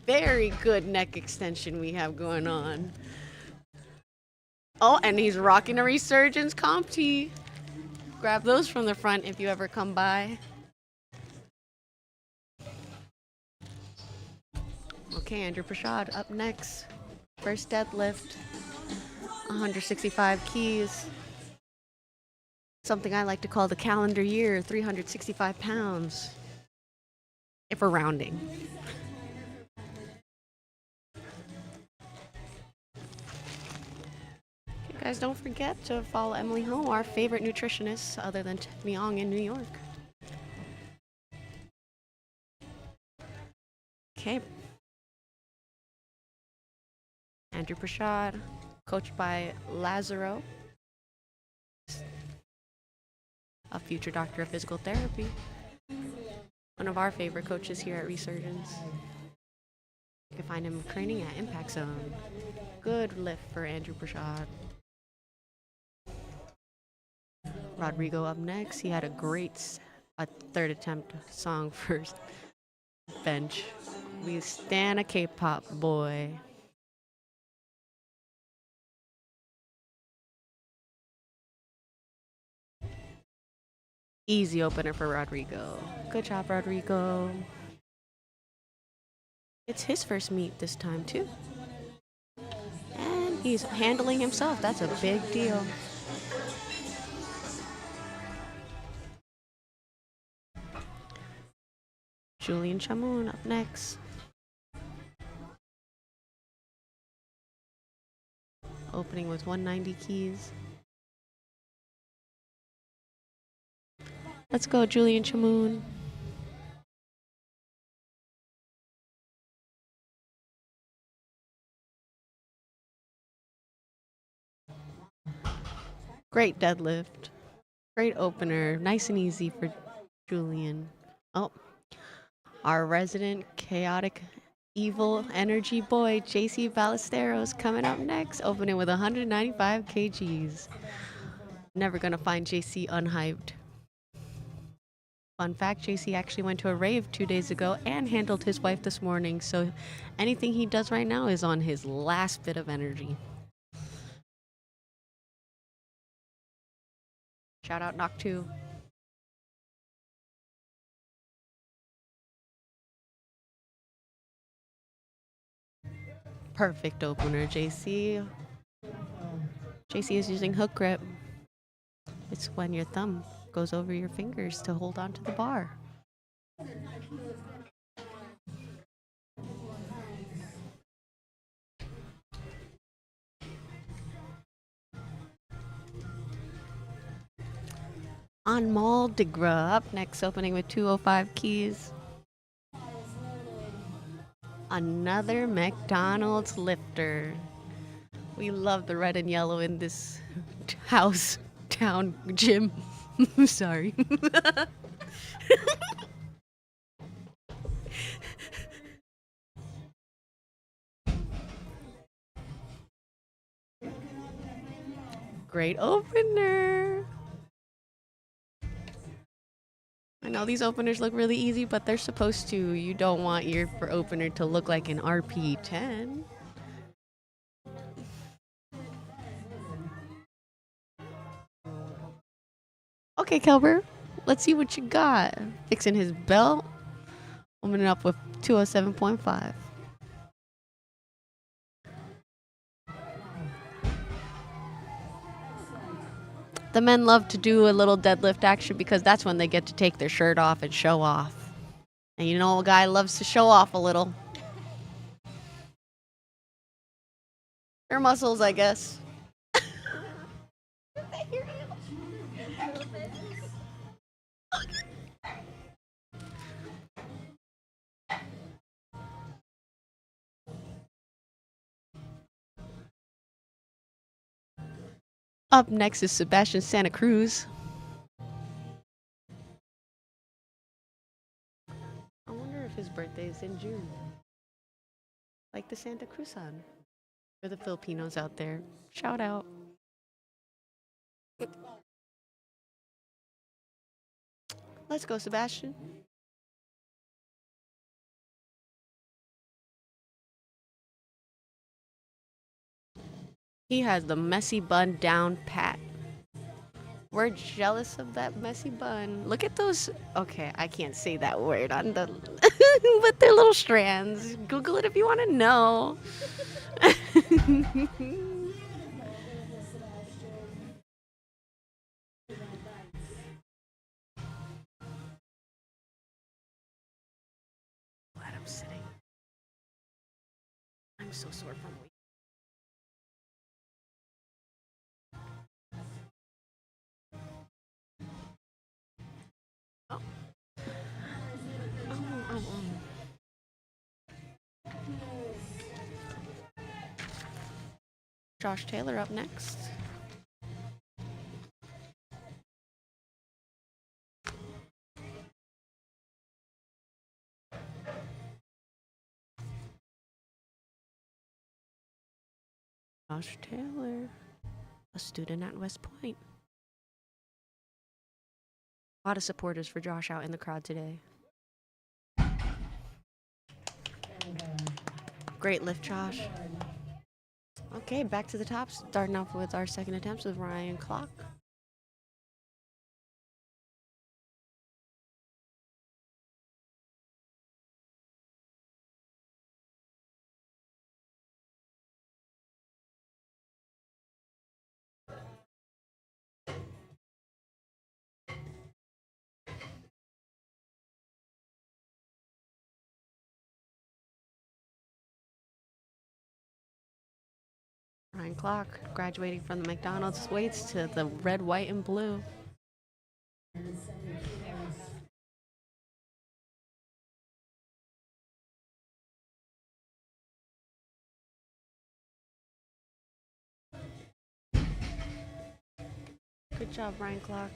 Very good neck extension we have going on. Oh, and he's rocking a Resurgence comp tee. Grab those from the front if you ever come by. Okay, Andrew Prashad up next. First deadlift. 165 keys. Something I like to call the calendar year, 365 pounds. If we're rounding. You guys don't forget to follow Emily Ho, our favorite nutritionist other than Tiffany Ong in New York. Okay. Andrew Prashad, coached by Lazaro, a future doctor of physical therapy. One of our favorite coaches here at Resurgence. You can find him training at Impact Zone. Good lift for Andrew Prashad. Rodrigo up next. He had a third attempt song first bench. We stand a K-pop boy. Easy opener for Rodrigo. Good job, Rodrigo. It's his first meet this time, too. And he's handling himself. That's a big deal. Julian Chamoun up next. Opening with 190 keys. Let's go, Julian Chamoun. Great deadlift. Great opener. Nice and easy for Julian. Oh, our resident chaotic evil energy boy, JC Ballesteros, coming up next, opening with 195 kgs. Never gonna find JC unhyped. Fun fact, JC actually went to a rave 2 days ago and handled his wife this morning, so anything he does right now is on his last bit of energy. Shout out Knock 2. Perfect opener, JC. JC is using hook grip. It's when your thumb goes over your fingers to hold onto the bar. Anmol Digra up next, opening with 205 keys. Another McDonald's lifter. We love the red and yellow in this house, town, gym. Sorry. Great opener. I know these openers look really easy, but they're supposed to. You don't want your opener to look like an RP10. Okay, Kelber, let's see what you got. Fixing his belt. Opening up with 207.5. The men love to do a little deadlift action because that's when they get to take their shirt off and show off. And you know, a guy loves to show off a little. Their muscles, I guess. Up next is Sebastian Santa Cruz. I wonder if his birthday is in June. Like the Santa Cruz sun. For the Filipinos out there. Shout out. Let's go, Sebastian. He has the messy bun down pat. We're jealous of that messy bun. Look at those. Okay, I can't say that word on the. But they're little strands. Google it if you want to know. Glad I'm sitting. I'm so sore from weight. Oh. Josh Taylor up next. Josh Taylor, a student at West Point. A lot of supporters for Josh out in the crowd today. Great lift, Josh. Okay, back to the top. Starting off with our second attempts with Ryan Clock. Ryan Clock, graduating from the McDonald's weights to the red, white, and blue. Good job, Ryan Clock.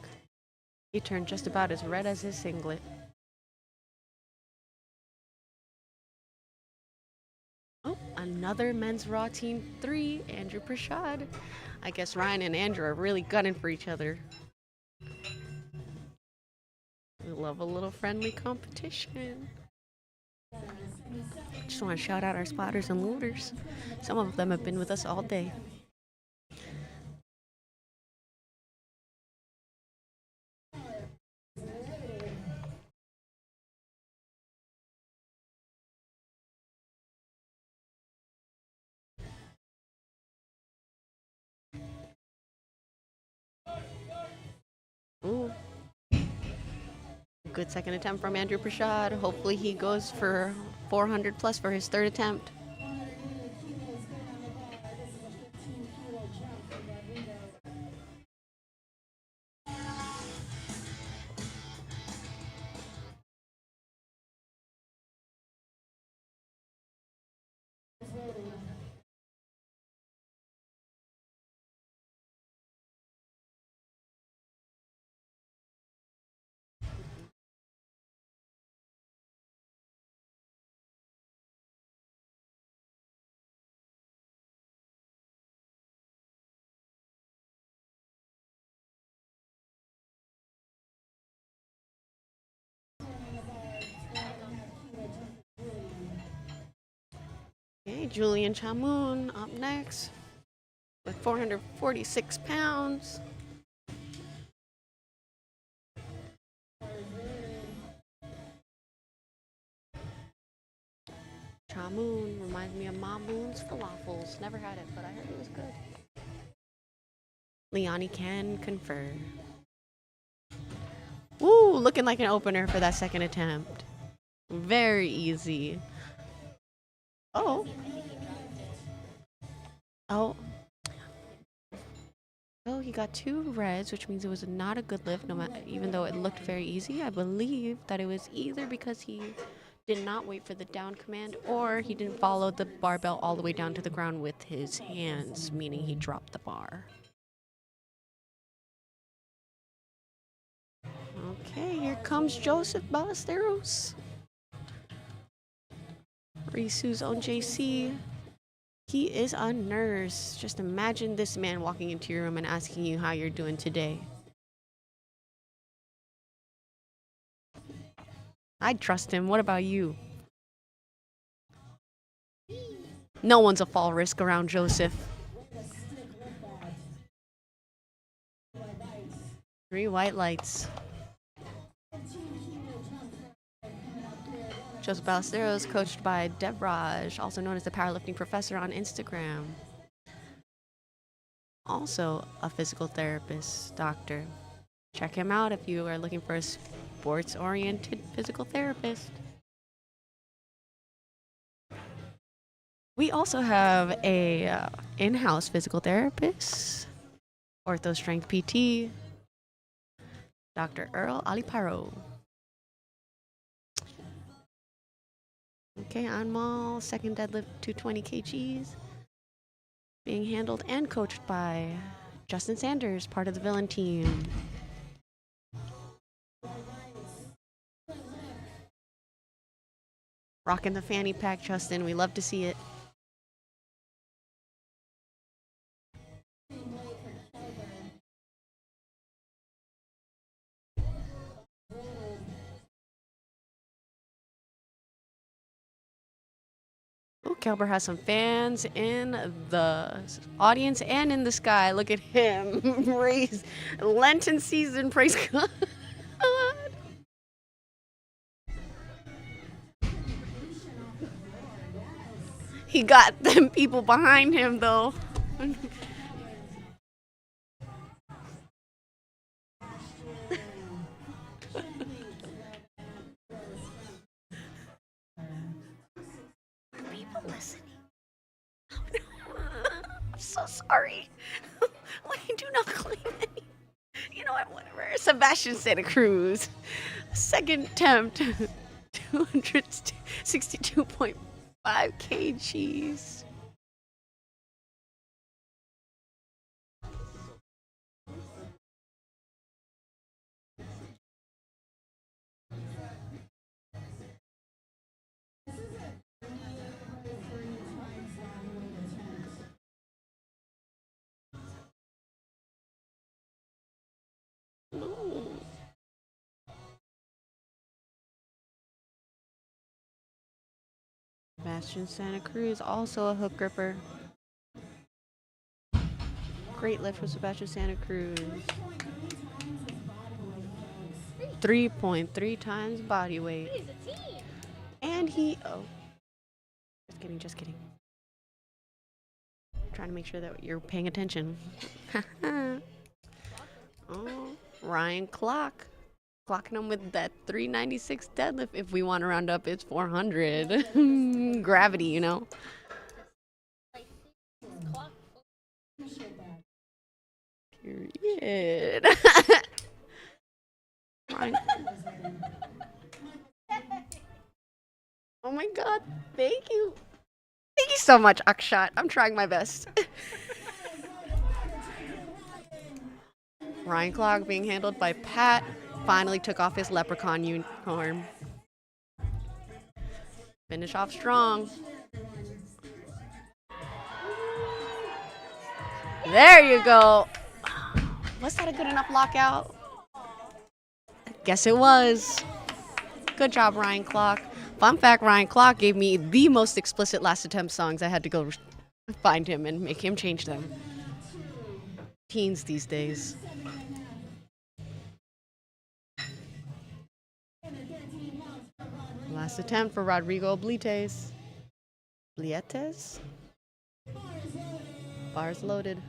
He turned just about as red as his singlet. Oh, another men's raw team 3, Andrew Prashad. I guess Ryan and Andrew are really gunning for each other. We love a little friendly competition. Just want to shout out our spotters and looters. Some of them have been with us all day. Ooh. Good second attempt from Andrew Prashad. Hopefully he goes for 400 plus for his third attempt. Okay, Julian Chamoun up next with 446 pounds. Mamoon reminds me of Mamoon's falafels. Never had it, but I heard it was good. Liani can confer. Woo, looking like an opener for that second attempt. Very easy. Oh. Oh. Oh, he got 2 reds, which means it was not a good lift, no matter, even though it looked very easy. I believe that it was either because he did not wait for the down command or he didn't follow the barbell all the way down to the ground with his hands, meaning he dropped the bar. Okay, here comes Joseph Ballesteros. Risu's own JC. He is a nurse. Just imagine this man walking into your room and asking you how you're doing today. I'd trust him. What about you? No one's a fall risk around Joseph. 3 white lights. Joseph Ballesteros, coached by Debraj, also known as the powerlifting professor on Instagram. Also a physical therapist, doctor. Check him out if you are looking for a sports-oriented physical therapist. We also have a in-house physical therapist, ortho strength PT, Dr. Earl Aliparo. Okay, Anmal, second deadlift, 220 kgs. Being handled and coached by Justin Sanders, part of the Villain team. Rocking the fanny pack, Justin. We love to see it. Oh, Kelber has some fans in the audience and in the sky. Look at him. Praise Lenten season. Praise God. He got them people behind him, though. People listening. Oh, no. I'm so sorry. We do not claim any. You know what? Whatever. Sebastian Santa Cruz. Second attempt. 262.5 kgs. Sebastian Santa Cruz, also a hook gripper. Great lift with Sebastian Santa Cruz. 3.3 times body weight. And he, oh, just kidding. Trying to make sure that you're paying attention. Oh, Ryan Clock. Clocking him with that 396 deadlift. If we want to round up, it's 400. Gravity, you know. Period. Oh my God. Thank you. Thank you so much, Akshat. I'm trying my best. Ryan Clock being handled by Pat. Finally took off his leprechaun uniform. Finish off strong. There you go. Was that a good enough lockout? Guess it was. Good job, Ryan Clock. Fun fact, Ryan Clock gave me the most explicit last attempt songs. I had to go find him and make him change them. Teens these days. Last attempt for Rodrigo Oblites. Lietes. Bars loaded.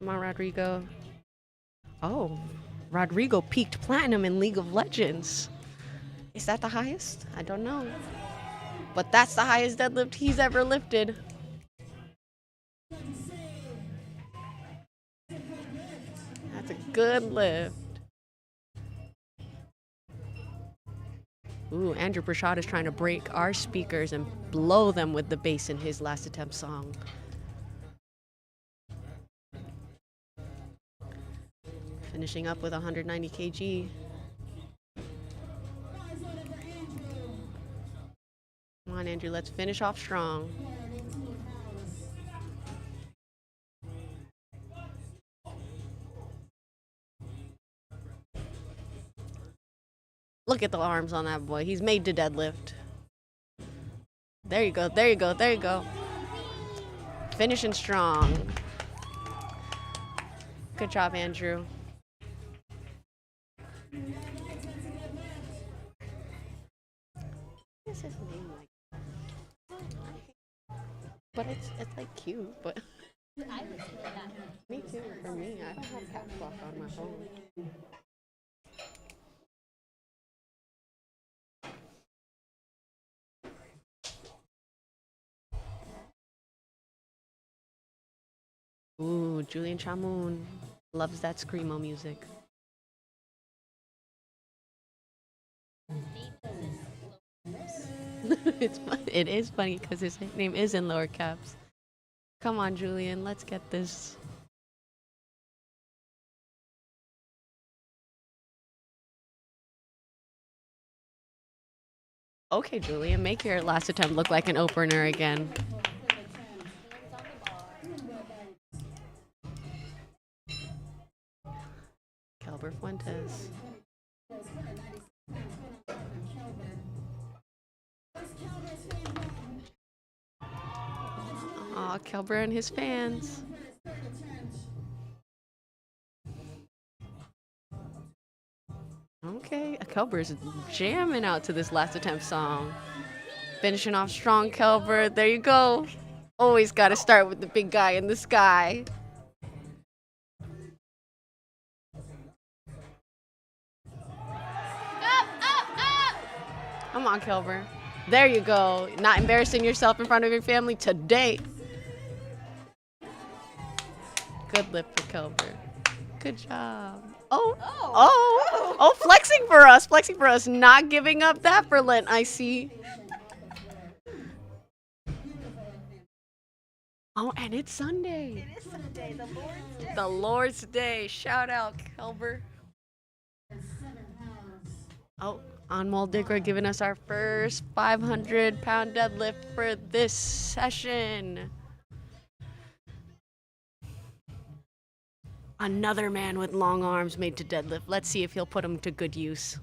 Come on, Rodrigo. Oh, Rodrigo peaked platinum in League of Legends. Is that the highest? I don't know. But that's the highest deadlift he's ever lifted. That's a good lift. Ooh, Andrew Brashad is trying to break our speakers and blow them with the bass in his last attempt song. Finishing up with 190 kg. Come on, Andrew, let's finish off strong. Look at the arms on that boy. He's made to deadlift. There you go, there you go, there you go. Finishing strong. Good job, Andrew. What is his name like? But it's like cute, but me too, for me. I don't have caps lock on my phone. Ooh, Julian Chamoun loves that screamo music. It is funny because his name is in lower caps. Come on, Julian, let's get this. Okay, Julian, make your last attempt look like an opener again. Kelber Fuentes. Aw, Kelber and his fans. Okay, Kelber's jamming out to this last attempt song. Finishing off strong, Kelber. There you go. Always got to start with the big guy in the sky. Come on, Kelber. There you go. Not embarrassing yourself in front of your family today. Good lift for Kelber. Good job. Oh, flexing for us, not giving up that for Lent, I see. Oh, and it's Sunday. It is Sunday, the Lord's Day. The Lord's Day. Shout out, Kelber. Oh, Anmol Digra giving us our first 500-pound deadlift for this session. Another man with long arms made to deadlift. Let's see if he'll put them to good use.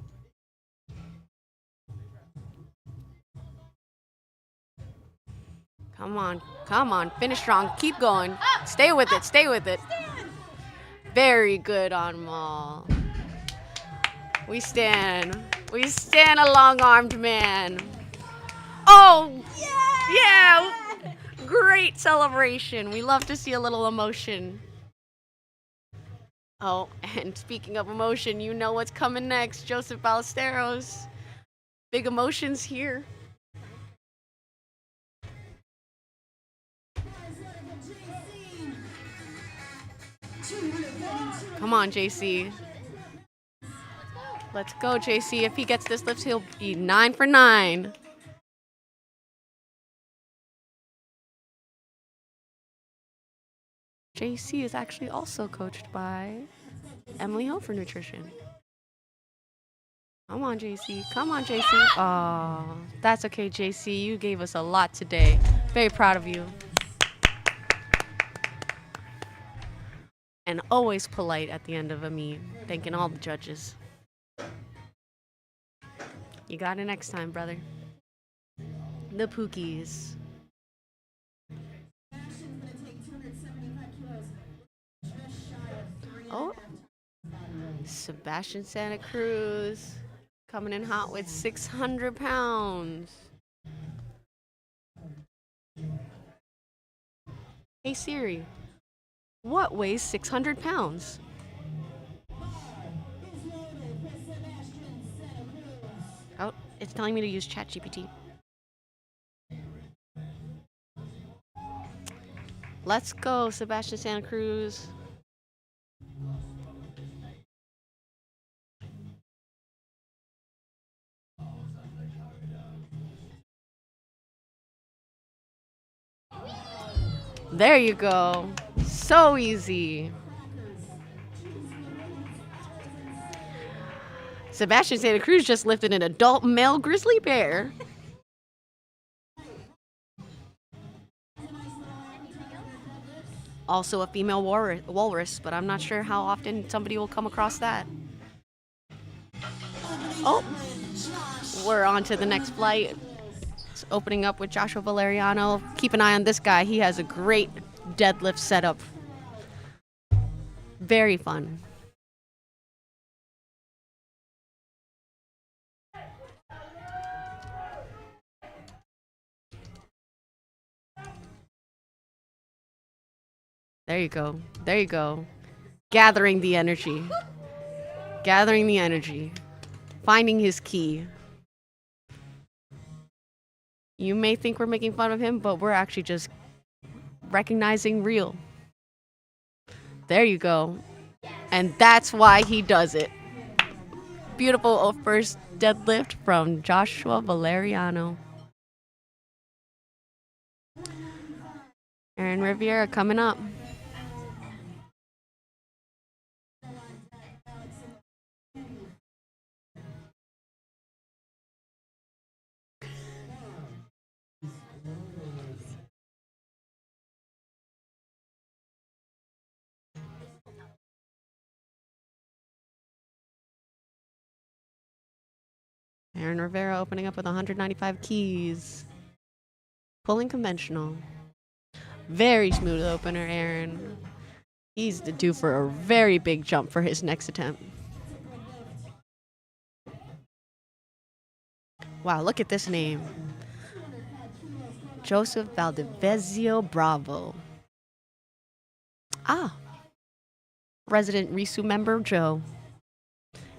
Come on, finish strong, keep going. Stay with it. Very good, Anmol. We stand a long-armed man. Oh, yeah, great celebration. We love to see a little emotion. Oh, and speaking of emotion, you know what's coming next. Joseph Ballesteros. Big emotions here. Come on, JC. Let's go, JC. If he gets this lift, he'll be 9 for 9. JC is actually also coached by Emily Hill for nutrition. Come on, JC. Oh, that's okay, JC. You gave us a lot today. Very proud of you. And always polite at the end of a meet, thanking all the judges. You got it next time, brother. The Pookies. Oh, Sebastian Santa Cruz Coming in hot with 600 pounds. Hey Siri, what weighs 600 pounds? Oh, it's telling me to use ChatGPT. Let's go, Sebastian Santa Cruz. There you go. So easy. Sebastian Santa Cruz just lifted an adult male grizzly bear. Also a female walrus, but I'm not sure how often somebody will come across that. Oh, we're on to the next flight. It's opening up with Joshua Valeriano. Keep an eye on this guy. He has a great deadlift setup. Very fun. There you go. There you go. Gathering the energy. Gathering the energy. Finding his key. You may think we're making fun of him, but we're actually just recognizing real. There you go. And that's why he does it. Beautiful first deadlift from Joshua Valeriano. Aaron Riviera coming up. Aaron Rivera opening up with 195 keys. Pulling conventional. Very smooth opener, Aaron. He's due for a very big jump for his next attempt. Wow, look at this name. Joseph Valdivieso Bravo. Ah, resident Risu member Joe.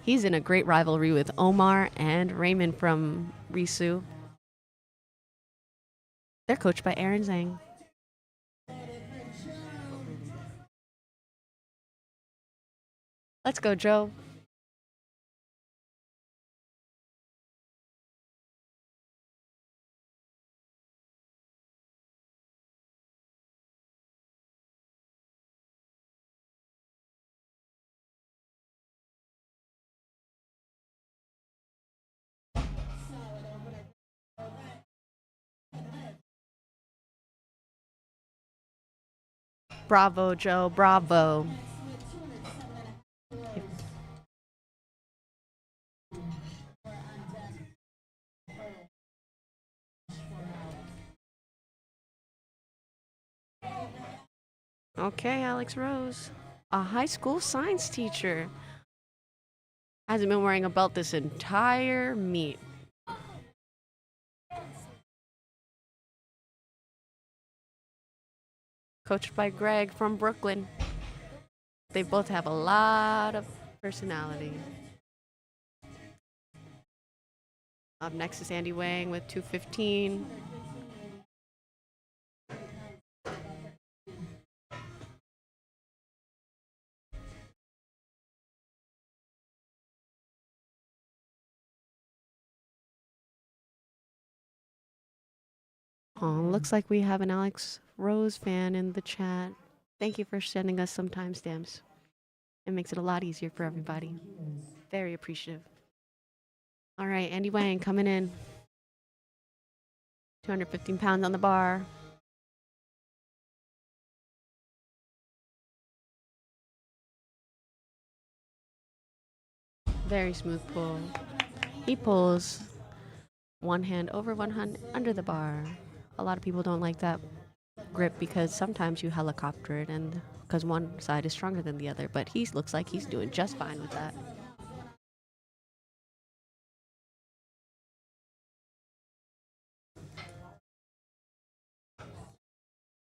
He's in a great rivalry with Omar and Raymond from Risu. They're coached by Aaron Zhang. Let's go, Joe. Bravo, Joe. Bravo. Okay, Alex Rose. A high school science teacher. Hasn't been wearing a belt this entire meet. Coached by Greg from Brooklyn. They both have a lot of personality. Up next is Andy Wang with 215. Oh, looks like we have an Alex Rose fan in the chat. Thank you for sending us some timestamps. It makes it a lot easier for everybody. Very appreciative. All right, Andy Wang coming in. 215 pounds on the bar. Very smooth pull. He pulls one hand over, one hand under the bar. A lot of people don't like that grip because sometimes you helicopter it and because one side is stronger than the other, but he looks like he's doing just fine with that.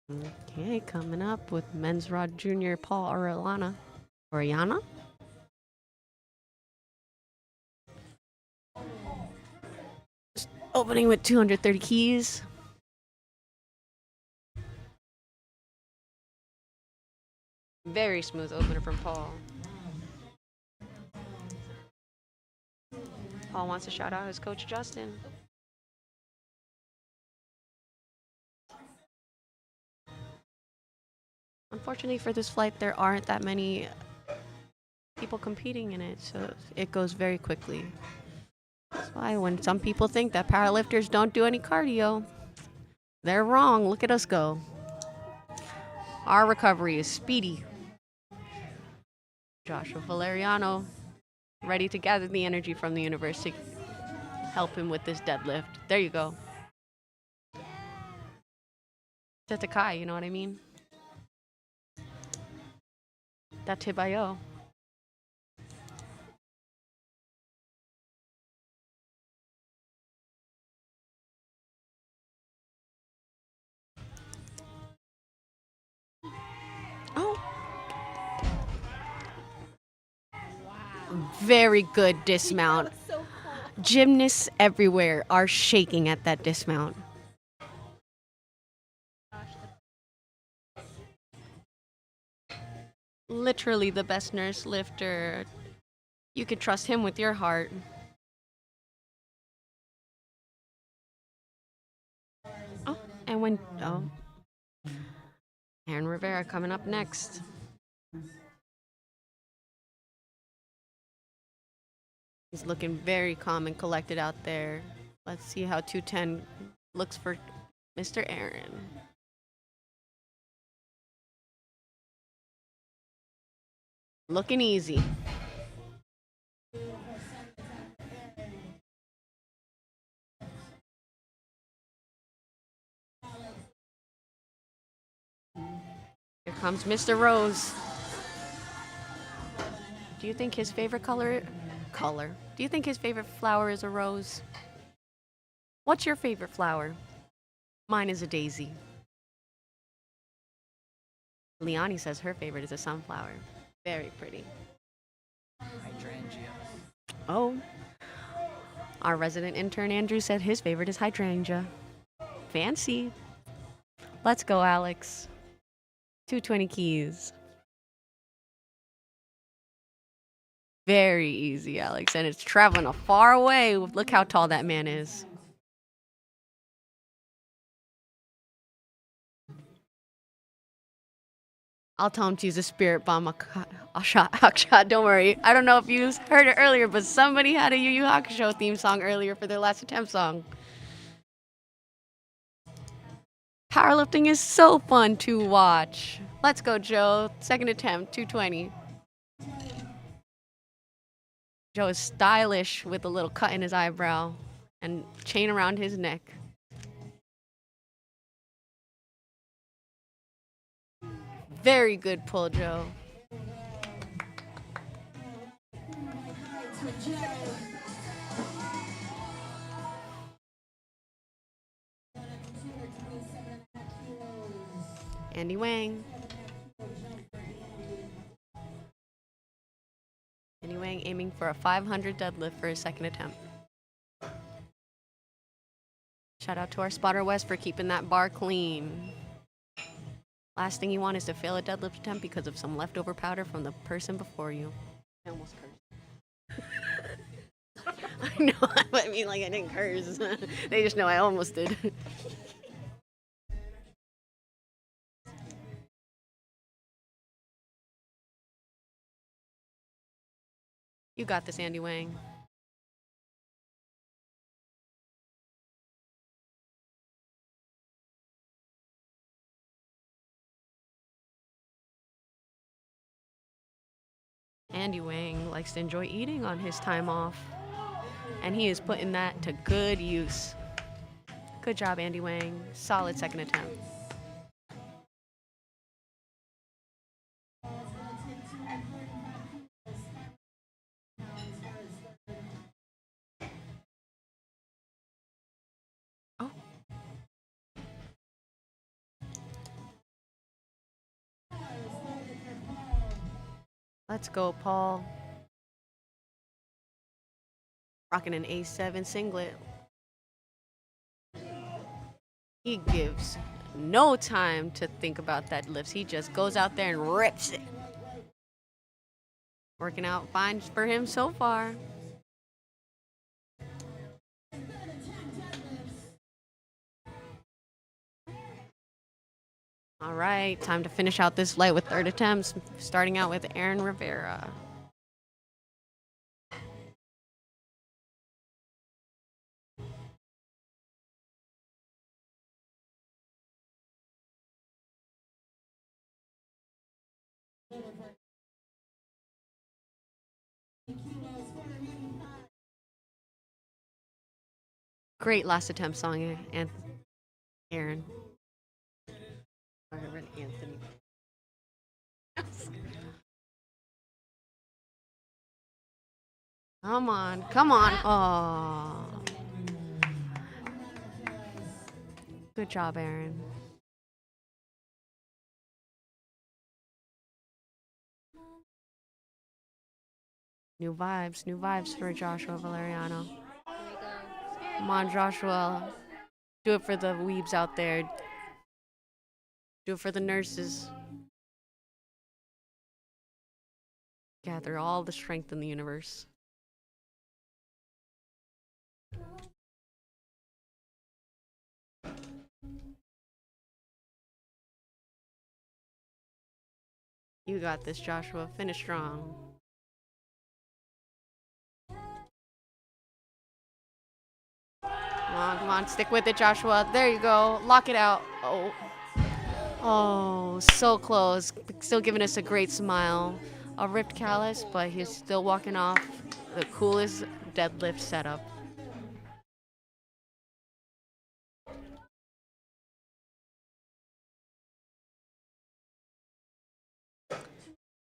Okay, coming up with Men's Rod Junior Paul Orellana. Opening with 230 keys. Very smooth opener from Paul. Paul wants to shout out his coach, Justin. Unfortunately for this flight, there aren't that many people competing in it, so it goes very quickly. That's why when some people think that powerlifters don't do any cardio, they're wrong. Look at us go. Our recovery is speedy. Joshua Valeriano, ready to gather the energy from the universe to help him with this deadlift. There you go. Tetakai, you know what I mean? Datibayo. Oh. Very good dismount. Gymnasts everywhere are shaking at that dismount. Literally the best nurse lifter. You could trust him with your heart. Oh, and Aaron Rivera coming up next. He's looking very calm and collected out there. Let's see how 210 looks for Mr. Aaron. Looking easy. Here comes Mr. Rose. Do you think his favorite color? Do you think his favorite flower is a rose? What's your favorite flower? Mine is a daisy. Liani says her favorite is a sunflower. Very pretty. Hydrangea. Oh. Our resident intern Andrew said his favorite is hydrangea. Fancy. Let's go, Alex. 220 keys. Very easy, Alex. And it's traveling a far way. Look how tall that man is. I'll tell him to use a spirit bomb. Akshat, don't worry. I don't know if you heard it earlier, but somebody had a Yu Yu Hakusho theme song earlier for their last attempt song. Powerlifting is so fun to watch. Let's go, Joe. Second attempt, 220. Joe is stylish with a little cut in his eyebrow and chain around his neck. Very good pull, Joe. Andy Wang. Andy Wang aiming for a 500 deadlift for his second attempt. Shout out to our spotter West for keeping that bar clean. Last thing you want is to fail a deadlift attempt because of some leftover powder from the person before you. I almost cursed. I know, I mean, like, I didn't curse. They just know I almost did. You got this, Andy Wang. Andy Wang likes to enjoy eating on his time off, and he is putting that to good use. Good job, Andy Wang. Solid second attempt. Oh. Let's go, Paul. Rocking an A7 singlet. He gives no time to think about that lifts. He just goes out there and rips it. Working out fine for him so far. All right, time to finish out this flight with third attempts, starting out with Aaron Rivera. Great last attempt song, and Aaron. Anthony. Come on, come on. Oh. Good job, Aaron. New vibes for Joshua Valeriano. Come on, Joshua. Do it for the weebs out there. Do it for the nurses. Gather all the strength in the universe. You got this, Joshua. Finish strong. Come on. Stick with it, Joshua. There you go. Lock it out. Oh, so close. Still giving us a great smile. A ripped callus, but he's still walking off the coolest deadlift setup.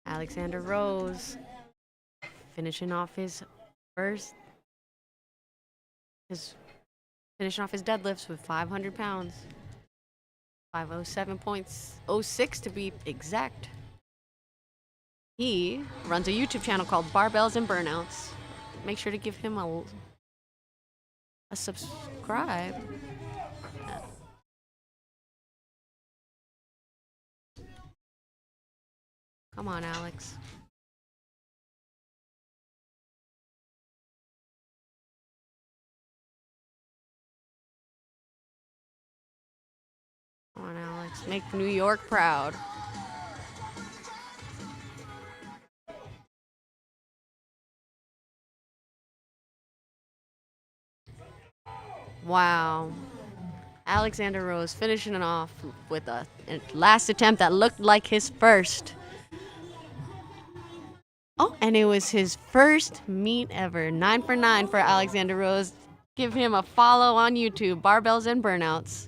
Alexander Rose finishing off his deadlifts with 500 pounds. 507.06 to be exact. He runs a YouTube channel called Barbells and Burnouts. Make sure to give him a subscribe. Come on, Alex. Come on, Alex. Make New York proud. Wow. Alexander Rose finishing it off with a last attempt that looked like his first. Oh, and it was his first meet ever. 9 for 9 for Alexander Rose. Give him a follow on YouTube, Barbells and Burnouts.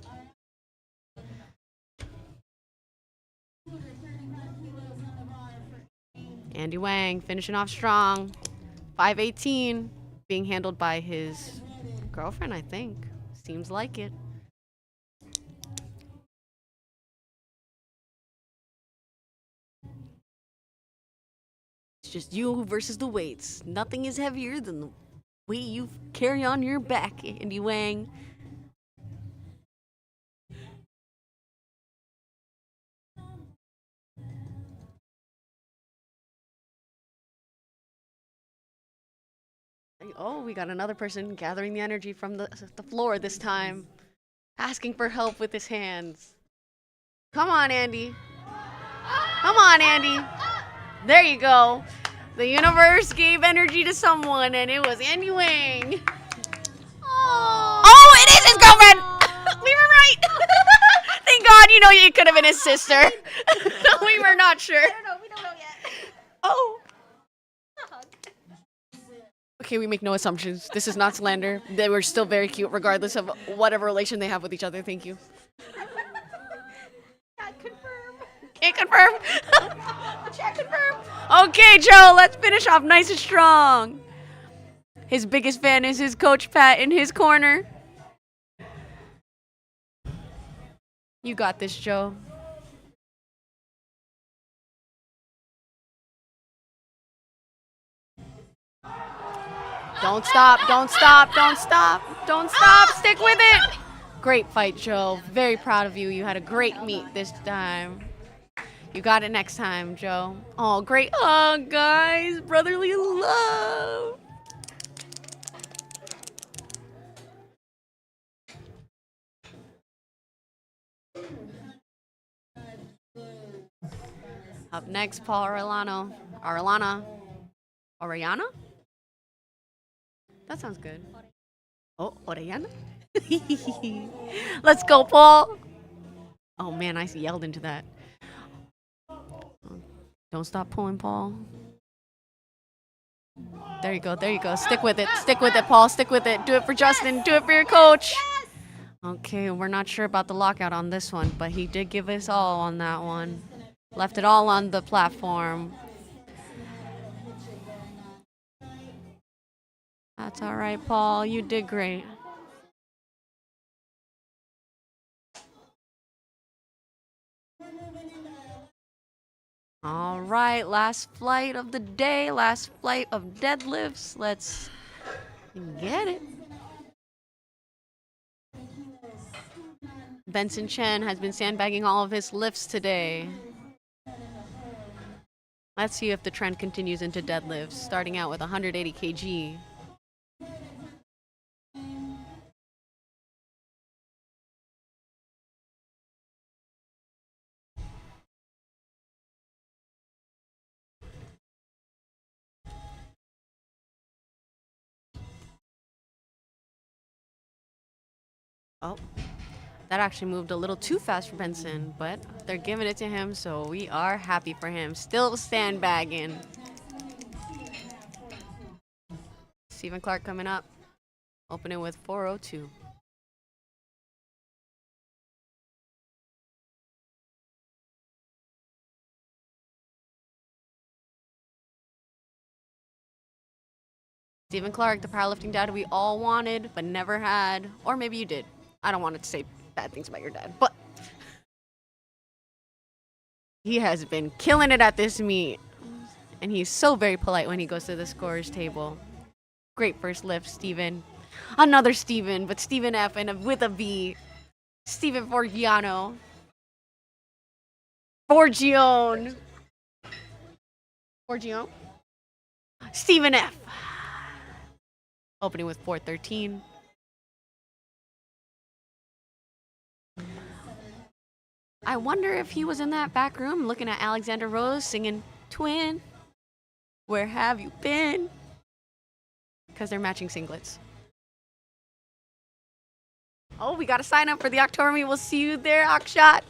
Andy Wang finishing off strong. 518, being handled by his girlfriend, I think. Seems like it. It's just you versus the weights. Nothing is heavier than the weight you carry on your back, Andy Wang. Oh, we got another person gathering the energy from the floor this time. Asking for help with his hands. Come on, Andy. Come on, Andy. There you go. The universe gave energy to someone, and it was Andy Wang. Oh, it is his girlfriend. We were right. Thank God, it could have been his sister. We were not sure. I don't know. We don't know yet. Oh. Okay, we make no assumptions. This is not slander. They were still very cute, regardless of whatever relation they have with each other. Thank you. Can't confirm. Can't confirm. Can't confirm. Okay, Joe, let's finish off nice and strong. His biggest fan is his coach, Pat, in his corner. You got this, Joe. Don't stop, don't stop, don't stop, don't stop. Stick with it. Great fight, Joe. Very proud of you. You had a great meet this time. You got it next time, Joe. Oh, great hug, guys. Brotherly love. Up next, Paul Arellano. Orellana? That sounds good. Oh, Orellana? Let's go, Paul. Oh, man, I yelled into that. Don't stop pulling, Paul. There you go, there you go. Stick with it, Paul. Stick with it. Do it for Justin. Do it for your coach. Okay, we're not sure about the lockout on this one, but he did give us all on that one. Left it all on the platform. That's all right, Paul. You did great. All right, last flight of the day, last flight of deadlifts. Let's get it. Benson Chen has been sandbagging all of his lifts today. Let's see if the trend continues into deadlifts, starting out with 180 kg. Oh, that actually moved a little too fast for Benson, but they're giving it to him, so we are happy for him. Still sandbagging. Stephen Clark coming up, opening with 402. Stephen Clark, the powerlifting dad we all wanted but never had, or maybe you did. I don't want to say bad things about your dad, but he has been killing it at this meet. And he's so very polite when he goes to the scorer's table. Great first lift, Steven. Another Steven, but Steven F and with a V. Steven Forgiano. Forgione. Steven F. Opening with 413. I wonder if he was in that back room looking at Alexander Rose singing Twin, Where Have You Been? Because they're matching singlets. Oh, we got to sign up for the October meet. We'll see you there, Akshat.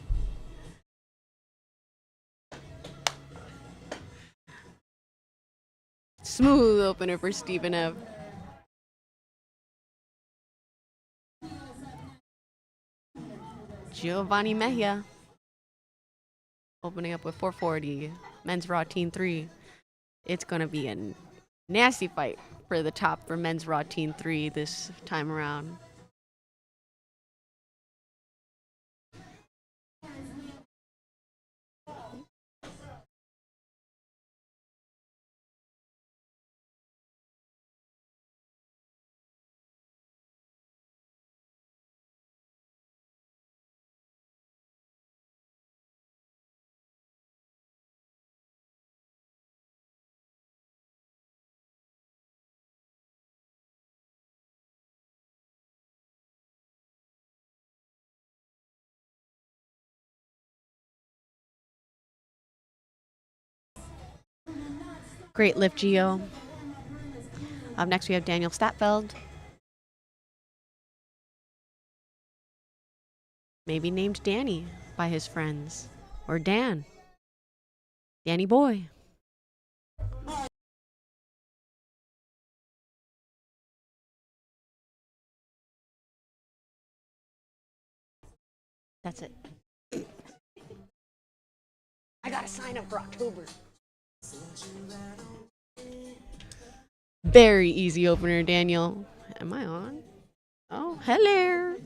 Smooth opener for Stephen F. Giovanni Mejia. Opening up with 440. Men's Raw Team 3. It's going to be a nasty fight for the top for Men's Raw Team 3 this time around. Great lift, Gio. Up next, we have Daniel Statfeld. Maybe named Danny by his friends. Or Dan. Danny Boy. That's it. I gotta sign up for October. Very easy opener, Daniel. Am I on? Oh, hello.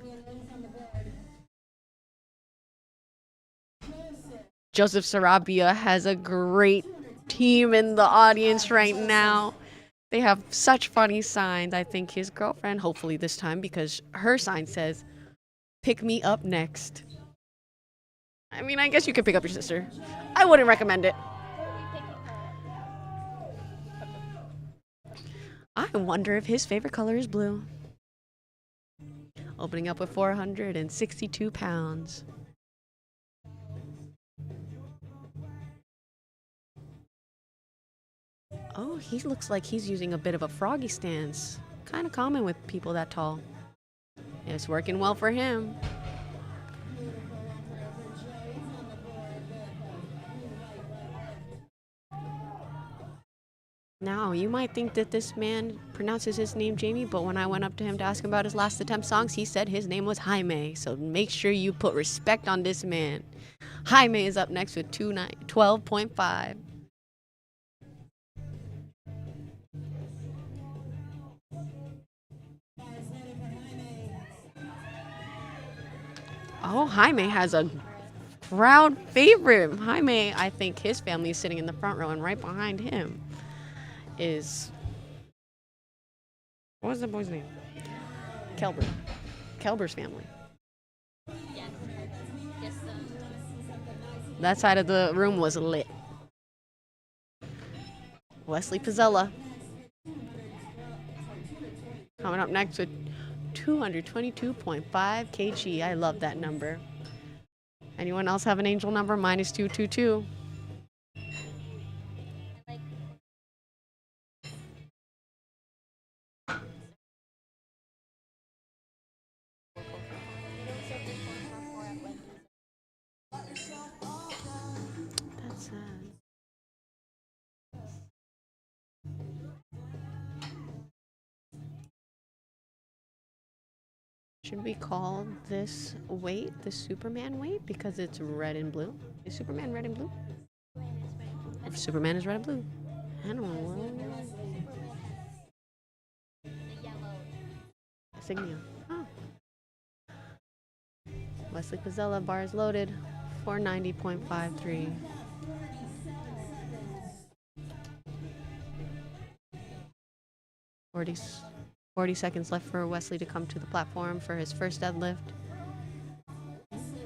Joseph Sarabia has a great team in the audience right now. They have such funny signs. I think his girlfriend, hopefully this time, because her sign says, "Pick me up next." I mean, I guess you could pick up your sister. I wouldn't recommend it. I wonder if his favorite color is blue. Opening up with 462 pounds. Oh, he looks like he's using a bit of a froggy stance. Kind of common with people that tall. It's working well for him. Now, you might think that this man pronounces his name Jamie, but when I went up to him to ask him about his last attempt songs, he said his name was Jaime. So make sure you put respect on this man. Jaime is up next with 12.5. Oh, Jaime has a crowd favorite. Jaime, I think his family is sitting in the front row, and right behind him is, what was the boy's name? Kelber. Kelber's family. That side of the room was lit. Wesley Pizzella coming up next with 222.5 kg. I love that number. Anyone else have an angel number? Mine is 222. That's sad. Should we call this weight the Superman weight because it's red and blue? Is Superman red and blue? If Superman is red and blue. I don't know. Insignia. Oh. Wesley Pizzella, bars loaded, 490.53. Forty seconds left for Wesley to come to the platform for his first deadlift.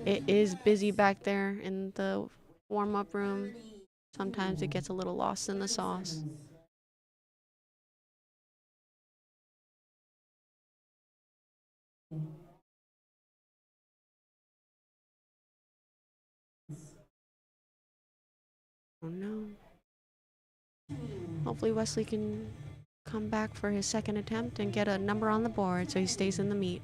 It is busy back there in the warm-up room. Sometimes it gets a little lost in the sauce. Oh no. Hopefully Wesley can come back for his second attempt and get a number on the board so he stays in the meet.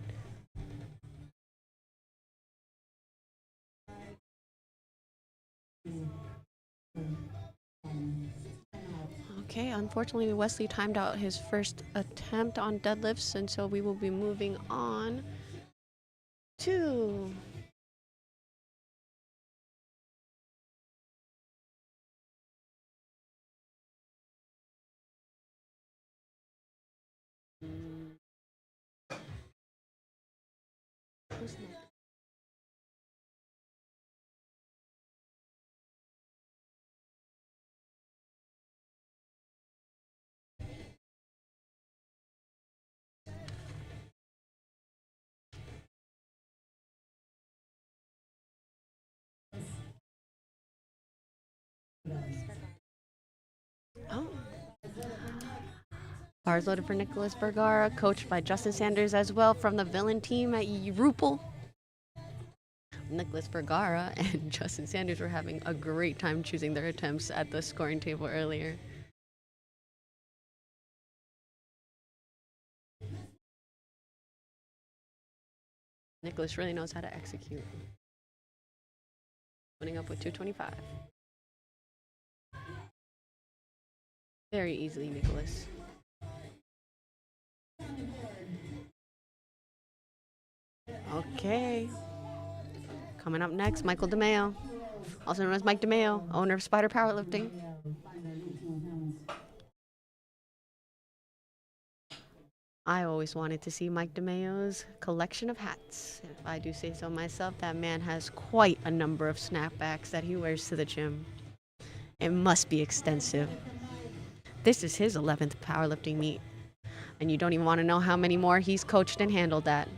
Okay, unfortunately Wesley timed out his first attempt on deadlifts, and so we will be moving on to who's next? Oh. Bars loaded for Nicholas Vergara, coached by Justin Sanders as well from the villain team at USAPL. Nicholas Vergara and Justin Sanders were having a great time choosing their attempts at the scoring table earlier. Nicholas really knows how to execute. Putting up with 225. Very easily, Nicholas. Okay. Coming up next, Michael DeMeo, also known as Mike DeMeo, owner of Spider Powerlifting. I always wanted to see Mike DeMeo's collection of hats. If I do say so myself, that man has quite a number of snapbacks that he wears to the gym. It must be extensive. This is his 11th powerlifting meet. And you don't even want to know how many more he's coached and handled that.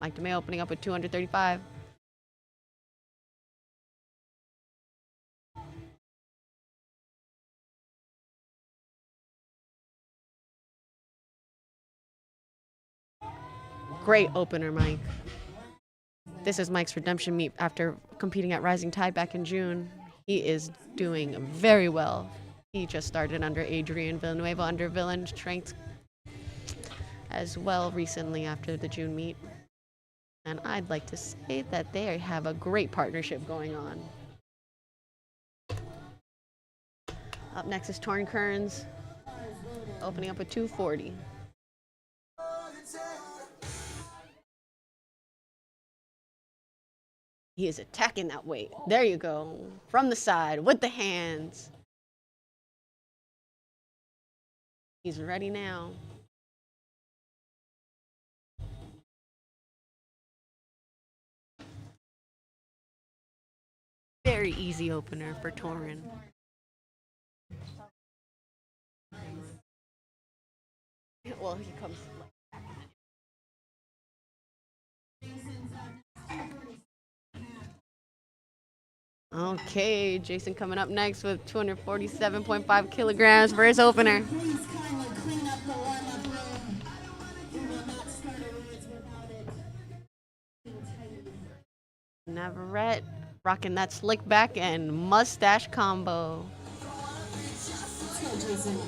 Mike DeMay opening up with 235. Great opener, Mike. This is Mike's redemption meet after competing at Rising Tide back in June. He is doing very well. He just started under Adrian Villanueva under Villain Strength as well recently after the June meet. And I'd like to say that they have a great partnership going on. Up next is Torn Kearns, opening up with 240. He is attacking that weight. There you go. From the side with the hands. He's ready now. Very easy opener for Torin. Well, he comes. Okay, Jason coming up next with 247.5 kilograms for his opener. Please kindly clean up the warm-up room. We will not start a race without it. Navarrete rocking that slick back and mustache combo. Let's go, Jason.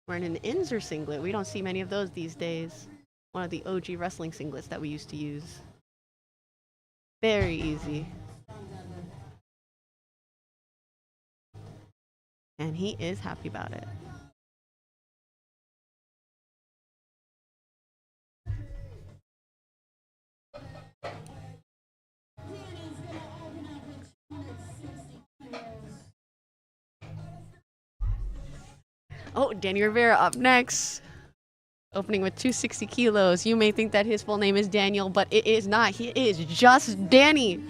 Wearing an Inzer singlet. We don't see many of those these days. One of the OG wrestling singlets that we used to use. Very easy. And he is happy about it. Oh, Danny Rivera up next. Opening with 260 kilos. You may think that his full name is Daniel, but it is not. He is just Danny.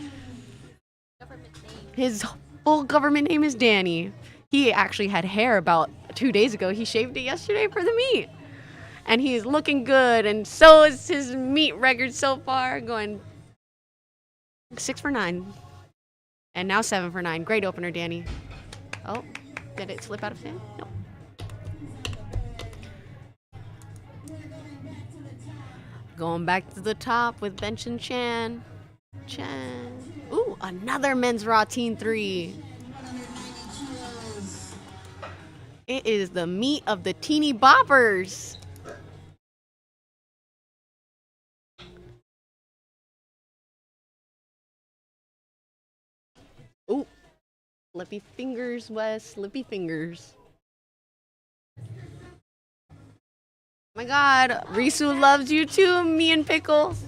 His full government name is Danny. He actually had hair about 2 days ago. He shaved it yesterday for the meet. And he's looking good, and so is his meet record so far, going 6 for 9. And now 7 for 9. Great opener, Danny. Oh, did it slip out of his hand? No. Going back to the top with Bench and Chan. Ooh, another men's raw teen 3. It is the meat of the teeny boppers. Ooh, slippy fingers, Wes, slippy fingers. Oh my God, Risu loves you too, me and Pickles.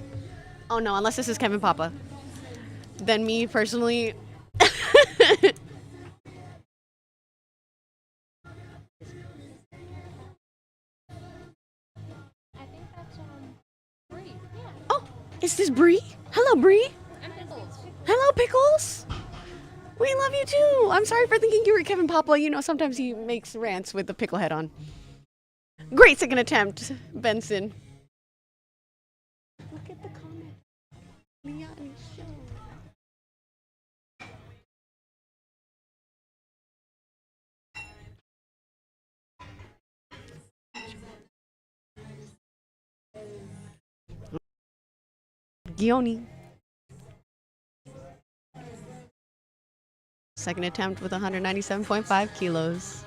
Oh no, unless this is Kevin Papa. Then me personally. I think that's Brie. Yeah. Oh, is this Bree? Hello, Bree. And Pickles. Hello, Pickles. We love you too. I'm sorry for thinking you were Kevin Papa. You know, sometimes he makes rants with the pickle head on. Great second attempt, Benson. Look at the comment. Liani show. Gioni. Second attempt with 197.5 kilos.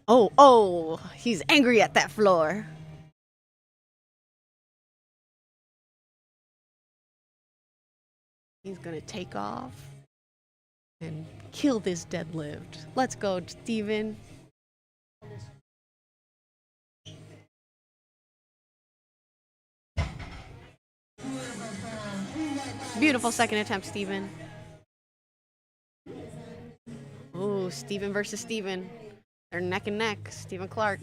Oh, he's angry at that floor. He's gonna take off and kill this deadlift. Let's go, Steven. Beautiful second attempt, Steven. Ooh, Steven versus Steven. They're neck and neck. Steven Clark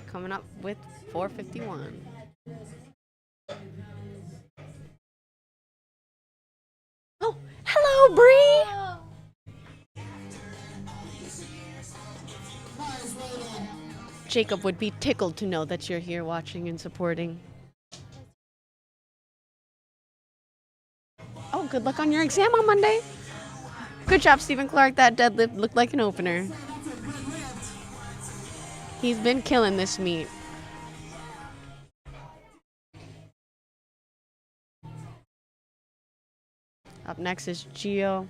coming up with 451. Oh, hello, go, Bree! Jacob would be tickled to know that you're here watching and supporting. Oh, good luck on your exam on Monday. Good job, Stephen Clark. That deadlift looked like an opener. He's been killing this meet. Up next is Gio.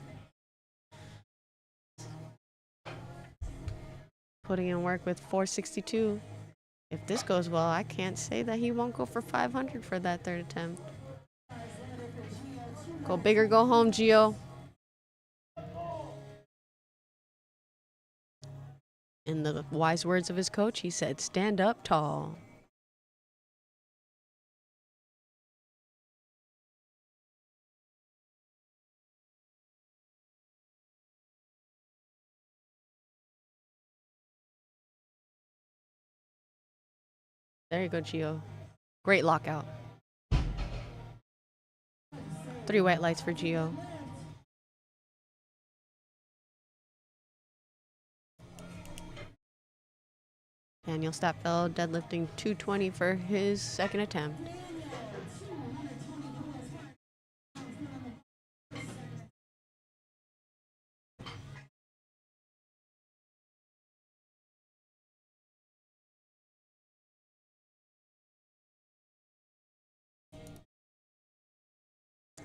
Putting in work with 462. If this goes well, I can't say that he won't go for 500 for that third attempt. Go big or go home, Gio. In the wise words of his coach, he said, stand up tall. There you go, Gio. Great lockout. 3 white lights for Gio. Daniel Stapfeld deadlifting 220 for his second attempt.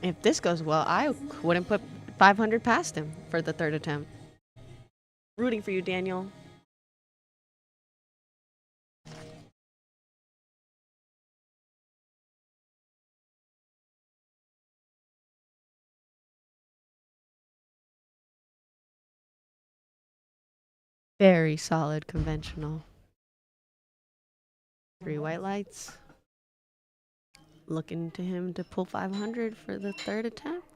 If this goes well, I wouldn't put 500 past him for the third attempt. Rooting for you, Daniel. Very solid conventional. 3 white lights. Looking to him to pull 500 for the third attempt.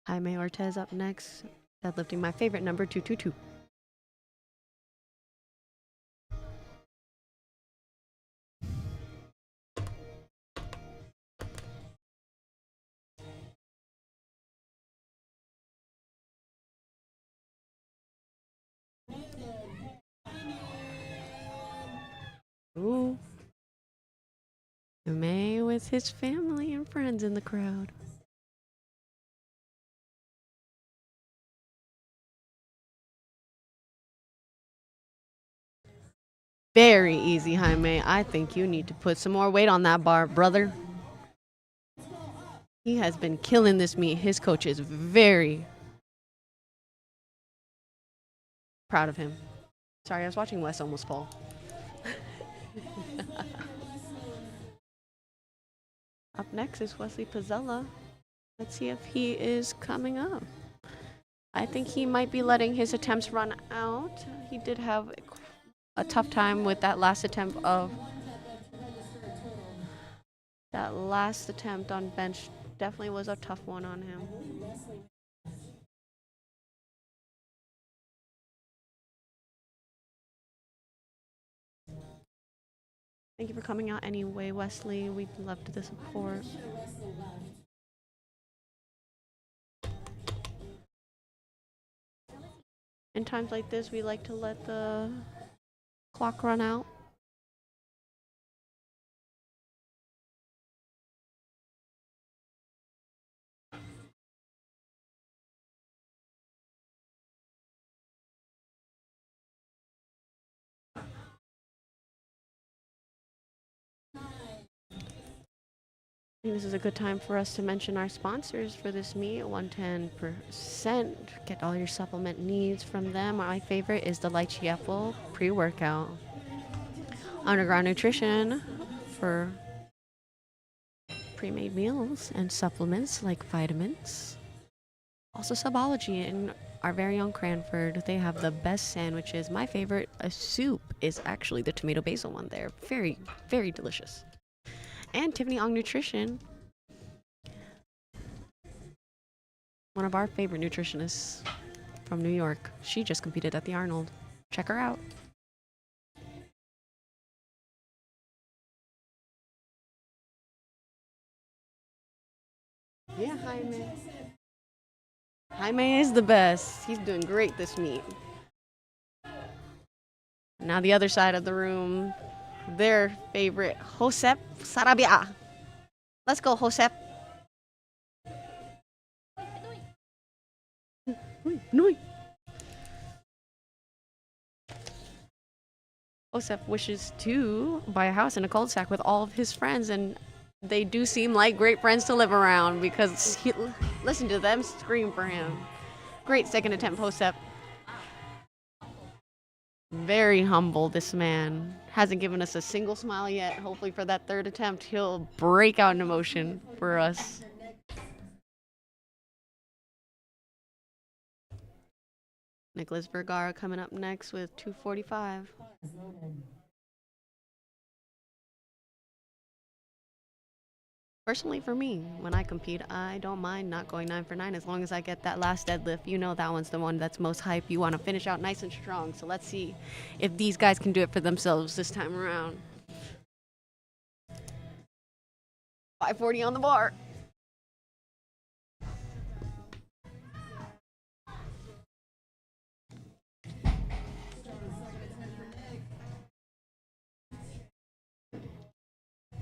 Jaime Ortez up next. Deadlifting my favorite number, 222. Ooh. May with his family and friends in the crowd. Very easy, Jaime. I think you need to put some more weight on that bar, brother. He has been killing this meet. His coach is very proud of him. Sorry, I was watching Wes almost fall. Up next is Wesley Pizzella. Let's see if he is coming up. I think he might be letting his attempts run out. He did have a tough time with that last attempt on bench. Definitely was a tough one on him. Thank you for coming out anyway, Wesley. We'd love the support. In times like this, we like to let the clock run out. This is a good time for us to mention our sponsors for this meet. 110%. Get all your supplement needs from them. My favorite is the Lychee Apple pre-workout. Underground Nutrition for pre-made meals and supplements like vitamins. Also Subology in our very own Cranford. They have the best sandwiches. My favorite soup is actually the tomato basil one there. Very, very delicious. And Tiffany Ong Nutrition, one of our favorite nutritionists from New York. She just competed at the Arnold. Check her out. Yeah, Jaime. Jaime is the best. He's doing great this meet. Now the other side of the room, their favorite, Josep Sarabia. Let's go, Josep. Noi. Josep wishes to buy a house in a cul-de-sac with all of his friends, and they do seem like great friends to live around because listen to them scream for him. Great second attempt, Josep. Very humble, this man. Hasn't given us a single smile yet. Hopefully for that third attempt, he'll break out in emotion for us. Nicholas Vergara coming up next with 245. Personally, for me, when I compete, I don't mind not going 9 for 9 as long as I get that last deadlift. You know that one's the one that's most hype. You want to finish out nice and strong. So let's see if these guys can do it for themselves this time around. 540 on the bar.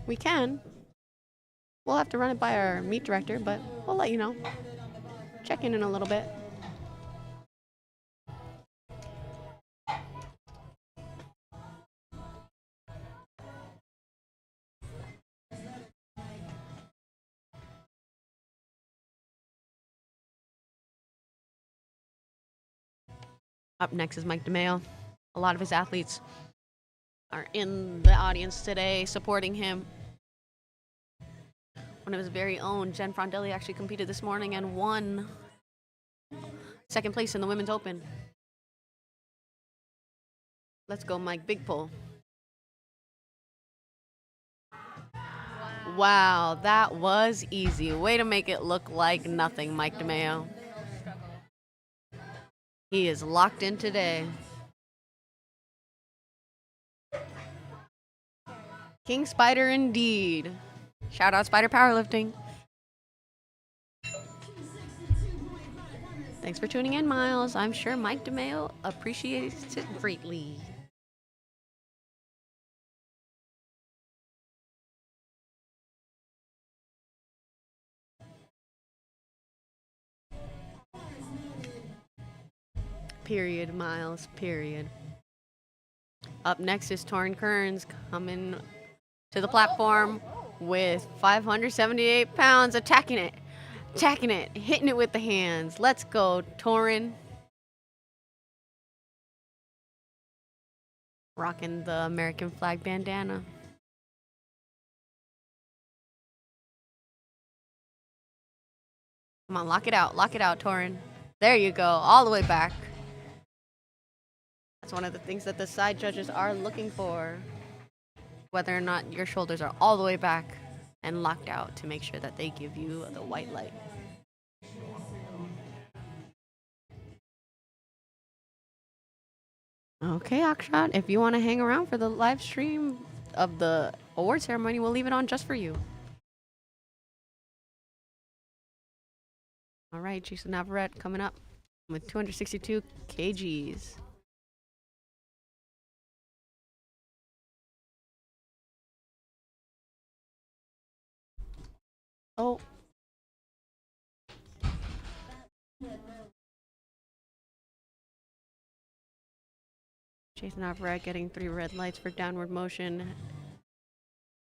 We can. We'll have to run it by our meet director, but we'll let you know. Check in a little bit. Up next is Mike DeMeo. A lot of his athletes are in the audience today supporting him. One of his very own, Jen Frondelli, actually competed this morning and won second place in the Women's Open. Let's go, Mike. Big pull. Wow, that was easy. Way to make it look like nothing, Mike DeMeo. He is locked in today. King Spider indeed. Shout out Spider Powerlifting. Thanks for tuning in, Miles. I'm sure Mike DeMeo appreciates it greatly. Period, Miles, period. Up next is Torrin Kearns coming to the platform with 578 pounds, attacking it, hitting it with the hands. Let's go, Torrin. Rocking the American flag bandana. Come on, lock it out, Torrin. There you go, all the way back. That's one of the things that the side judges are looking for. Whether or not your shoulders are all the way back and locked out to make sure that they give you the white light. Okay, Akshat, if you want to hang around for the live stream of the award ceremony, we'll leave it on just for you. All right, Jason Navarrete coming up with 262 kgs. Oh. Jason Navarrete getting 3 red lights for downward motion.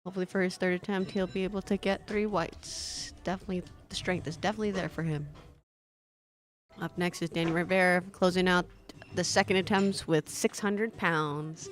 Hopefully for his third attempt, he'll be able to get 3 whites. Definitely, the strength is definitely there for him. Up next is Danny Rivera closing out the second attempts with 600 pounds.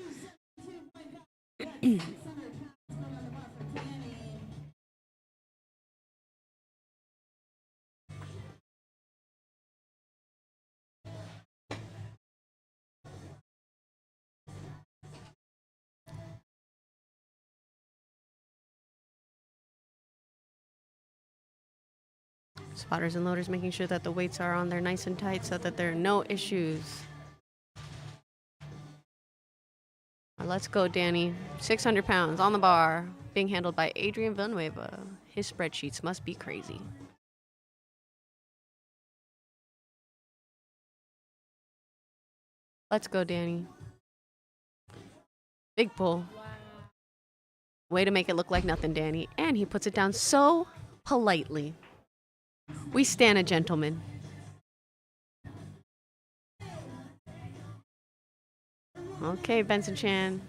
Spotters and loaders making sure that the weights are on there nice and tight so that there are no issues. Let's go, Danny. 600 pounds on the bar, being handled by Adrian Villanueva. His spreadsheets must be crazy. Let's go, Danny. Big pull. Way to make it look like nothing, Danny. And he puts it down so politely. We stand a gentleman. Okay, Benson Chan.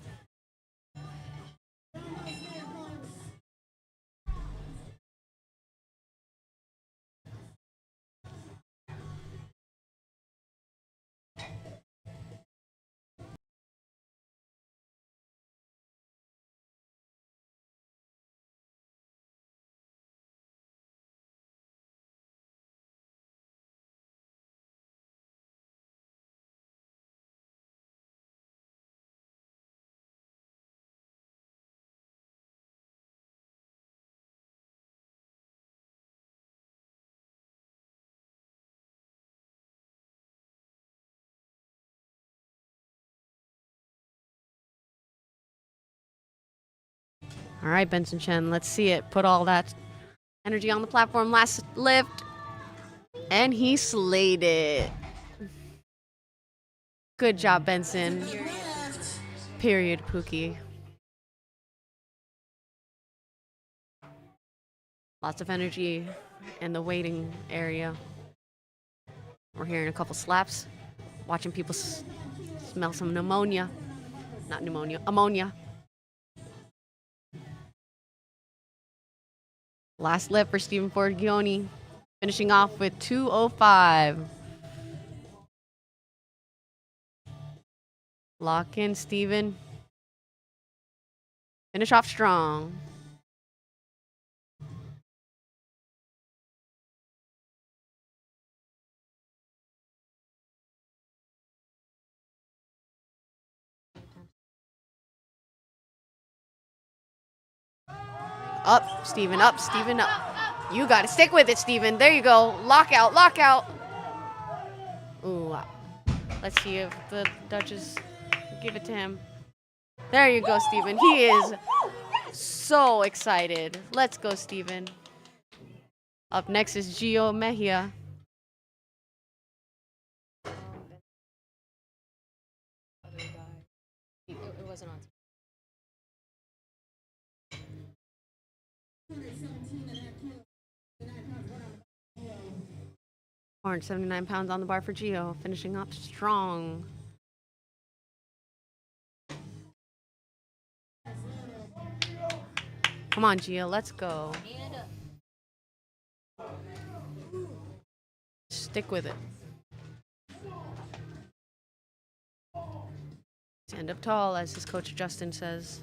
All right, Benson Chen, let's see it. Put all that energy on the platform. Last lift. And he slayed it. Good job, Benson. Period, Pookie. Lots of energy in the waiting area. We're hearing a couple slaps. Watching people smell some pneumonia. Not pneumonia, ammonia. Last lift for Stephen Forgione, finishing off with 2:05. Lock in, Stephen. Finish off strong. Up, Stephen, up, Stephen, up. You got to stick with it, Stephen. There you go. Lockout, lockout. Ooh, let's see if the Duchess give it to him. There you go, Stephen. He is so excited. Let's go, Stephen. Up next is Gio Mejia. It wasn't on. 479 pounds on the bar for Gio, finishing up strong. Come on, Gio, let's go. Stick with it. Stand up tall, as his coach Justin says.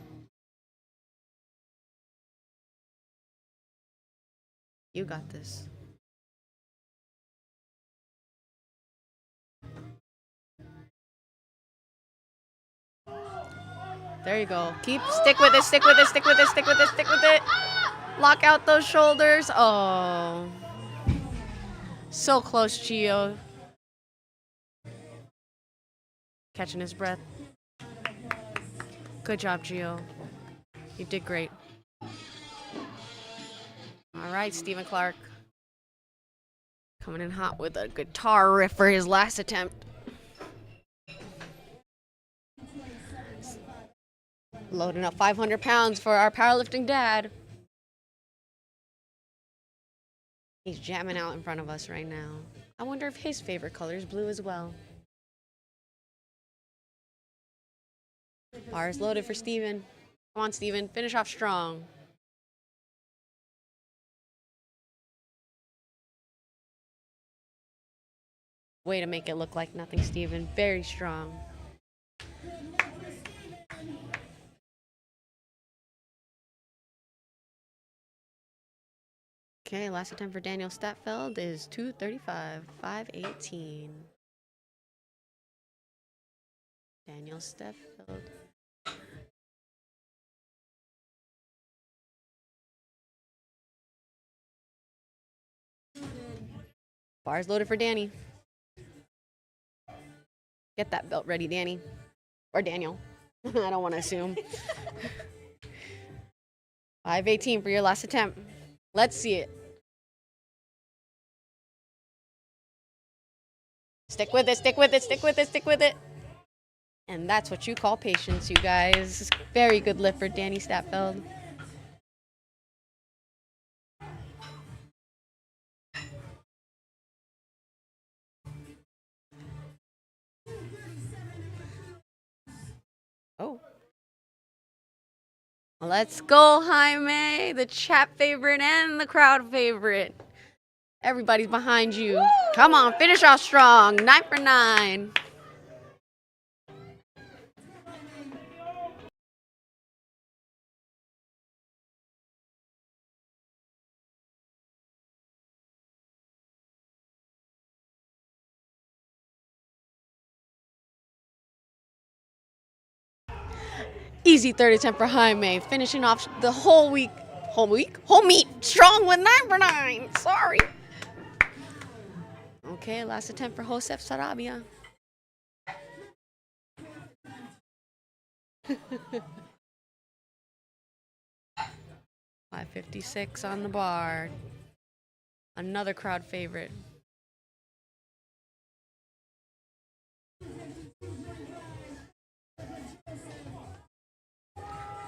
You got this. There you go. Stick with it, stick with it, stick with it, stick with it, stick with it. Lock out those shoulders. Oh. So close, Gio. Catching his breath. Good job, Gio. You did great. All right, Stephen Clark. Coming in hot with a guitar riff for his last attempt. Loading up 500 pounds for our powerlifting dad. He's jamming out in front of us right now. I wonder if his favorite color is blue as well. Bars loaded for Steven. Come on, Steven. Finish off strong. Way to make it look like nothing, Steven. Very strong. Okay, last attempt for Daniel Statfeld is 235, 518. Daniel Statfeld. Bars loaded for Danny. Get that belt ready, Danny. Or Daniel. I don't want to assume. 518 for your last attempt. Let's see it. Stick with it, stick with it, stick with it, stick with it. And that's what you call patience, you guys. Very good lift for Danny Statfeld. Oh. Let's go, Jaime, the chat favorite and the crowd favorite. Everybody's behind you. Woo! Come on, finish off strong. 9 for 9. Easy 30-10 for Jaime, finishing off the whole meet, strong with 9 for 9. Sorry. Okay, last attempt for Josef Sarabia. $5.56 on the bar. Another crowd favorite.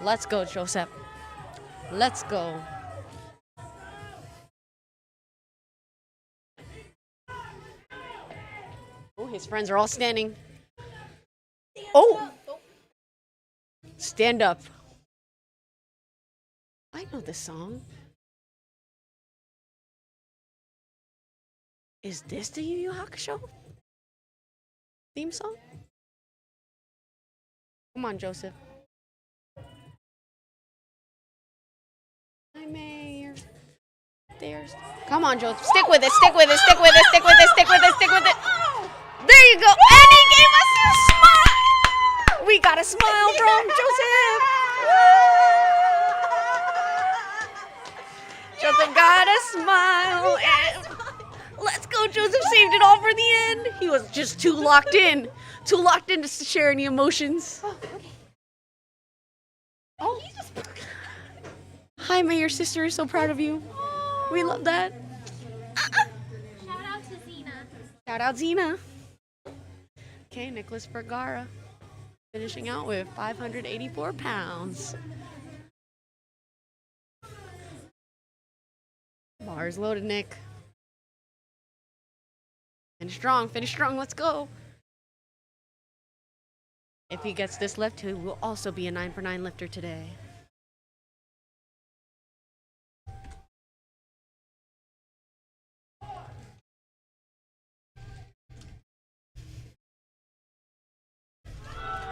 Let's go, Joseph. Let's go. Oh, his friends are all standing. Oh! Stand up. I know this song. Is this the Yu Yu Hakusho theme song? Come on, Joseph. Hi, May. There's. Come on, Joseph. Stick with it. Stick with it. Stick with it. Stick with it. Stick with it. Stick with it. There you go. And he gave us a smile. We got a smile from Joseph. Joseph got a smile. And let's go. Joseph saved it all for the end. He was just too locked in. Too locked in to share any emotions. Oh, okay. Oh, hi, May. Your sister is so proud of you. We love that. Shout out to Zena. Shout out Zena. Okay, Nicholas Vergara finishing out with 584 pounds. Bar is loaded, Nick. Finish strong, let's go. If he gets this lift, he will also be a 9 for 9 lifter today.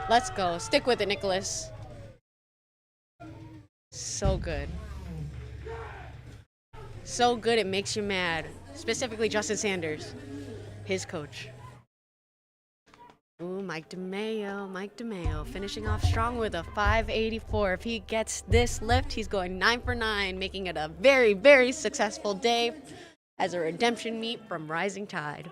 Let's go. Stick with it, Nicholas. So good. So good it makes you mad. Specifically Justin Sanders, his coach. Ooh, Mike DeMeo finishing off strong with a 584. If he gets this lift, he's going 9 for 9, making it a very, very successful day as a redemption meet from Rising Tide.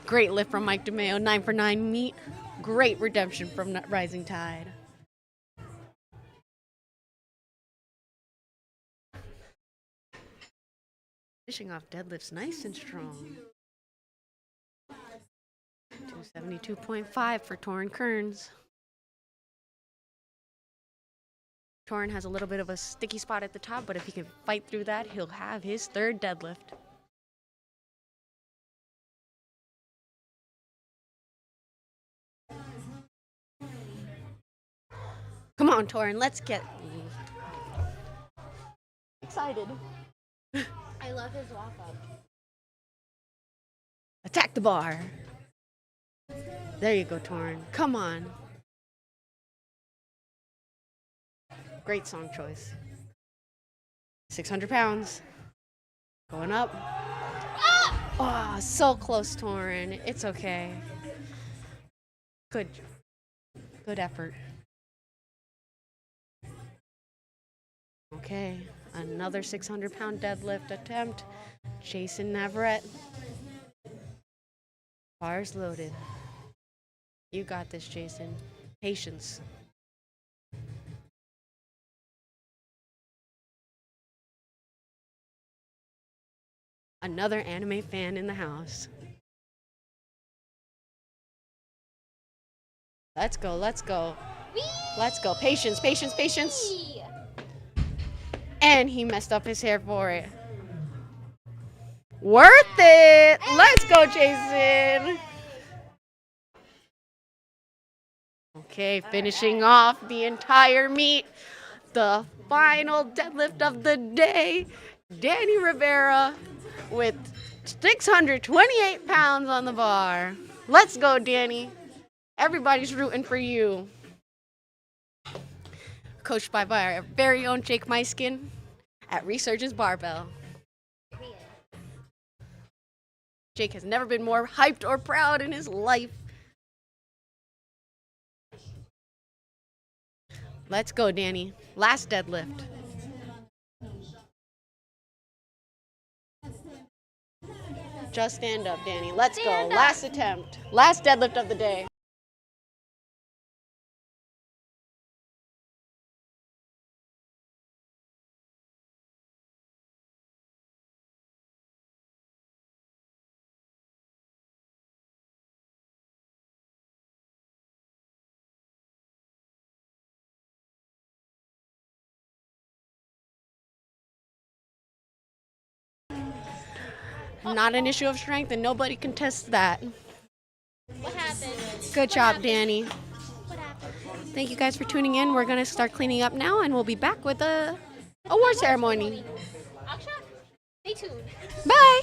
Great lift from Mike DeMeo, 9 for 9 meet. Great redemption from Rising Tide. Finishing off deadlifts nice and strong. 272.5 for Torin Kearns. Torin has a little bit of a sticky spot at the top, but if he can fight through that, he'll have his third deadlift. Come on, Torin, let's get excited. I love his walk up. Attack the bar. There you go, Torin. Come on. Great song choice. 600 pounds. Going up. Oh, so close, Torin. It's okay. Good Good effort. Okay, another 600-pound deadlift attempt. Jason Navarrete. Bars loaded. You got this, Jason. Patience. Another anime fan in the house. Let's go, let's go. Let's go. Patience, patience, patience. And he messed up his hair for it. Worth it. Let's go, Jason. Okay, finishing off the entire meet. The final deadlift of the day. Danny Rivera with 628 pounds on the bar. Let's go, Danny. Everybody's rooting for you. Coached by our very own Jake Myskin at Resurgence Barbell. Jake has never been more hyped or proud in his life. Let's go, Danny. Last deadlift. Just stand up, Danny. Let's go. Last attempt. Last deadlift of the day. Not an issue of strength, and nobody contests that. What happened? Good job, Danny. What happened? Thank you guys for tuning in. We're going to start cleaning up now, and we'll be back with a award ceremony. Aksha, stay tuned. Bye.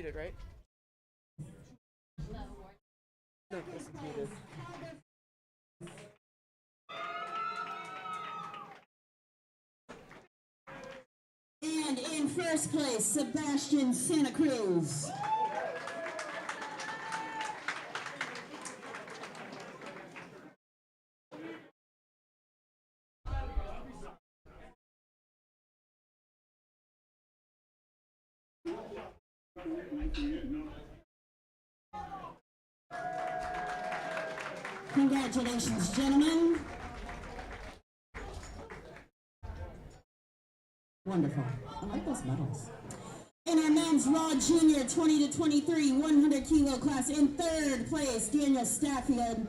muted, right? No, this is muted. And in first place, Sebastian Santa Cruz. Congratulations, gentlemen. Wonderful. I like those medals. In our men's Raw Junior 20 to 23 100 kilo class, in third place, Daniel Staffield.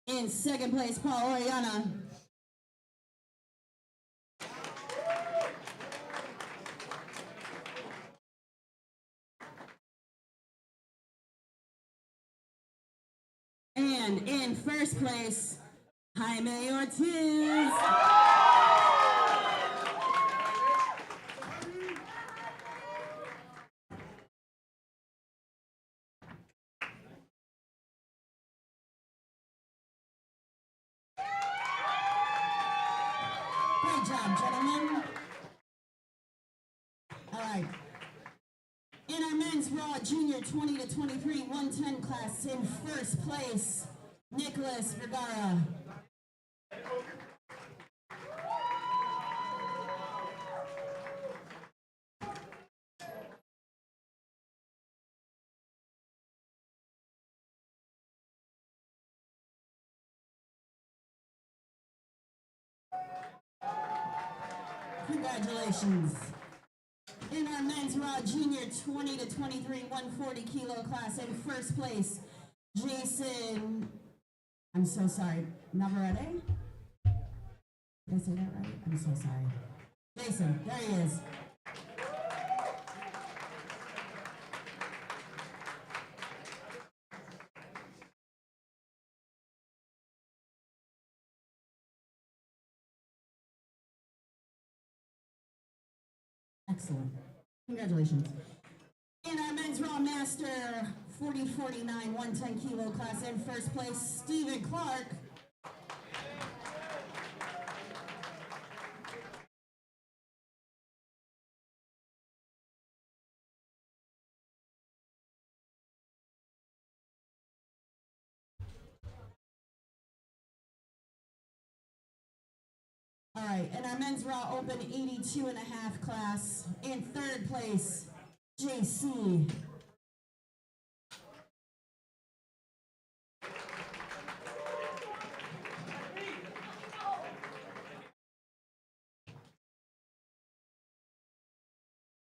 In second place, Paul Oriana. And in first place, Jaime Ortiz. Great job, gentlemen. All right. In our men's Raw Junior 20 to 23 110 class, in first place, Nicholas Vergara. Congratulations. In our men's Raw Junior 20 to 23 140 kilo class, in first place, Jason, I'm so sorry, Navarrete? Did I say that right? I'm so sorry. Jason, there he is. Excellent. Congratulations. In our men's Raw Master 40-49 110 kilo class, in first place, Stephen Clark. All right, in our men's Raw Open 82 and a half class, in third place, JC.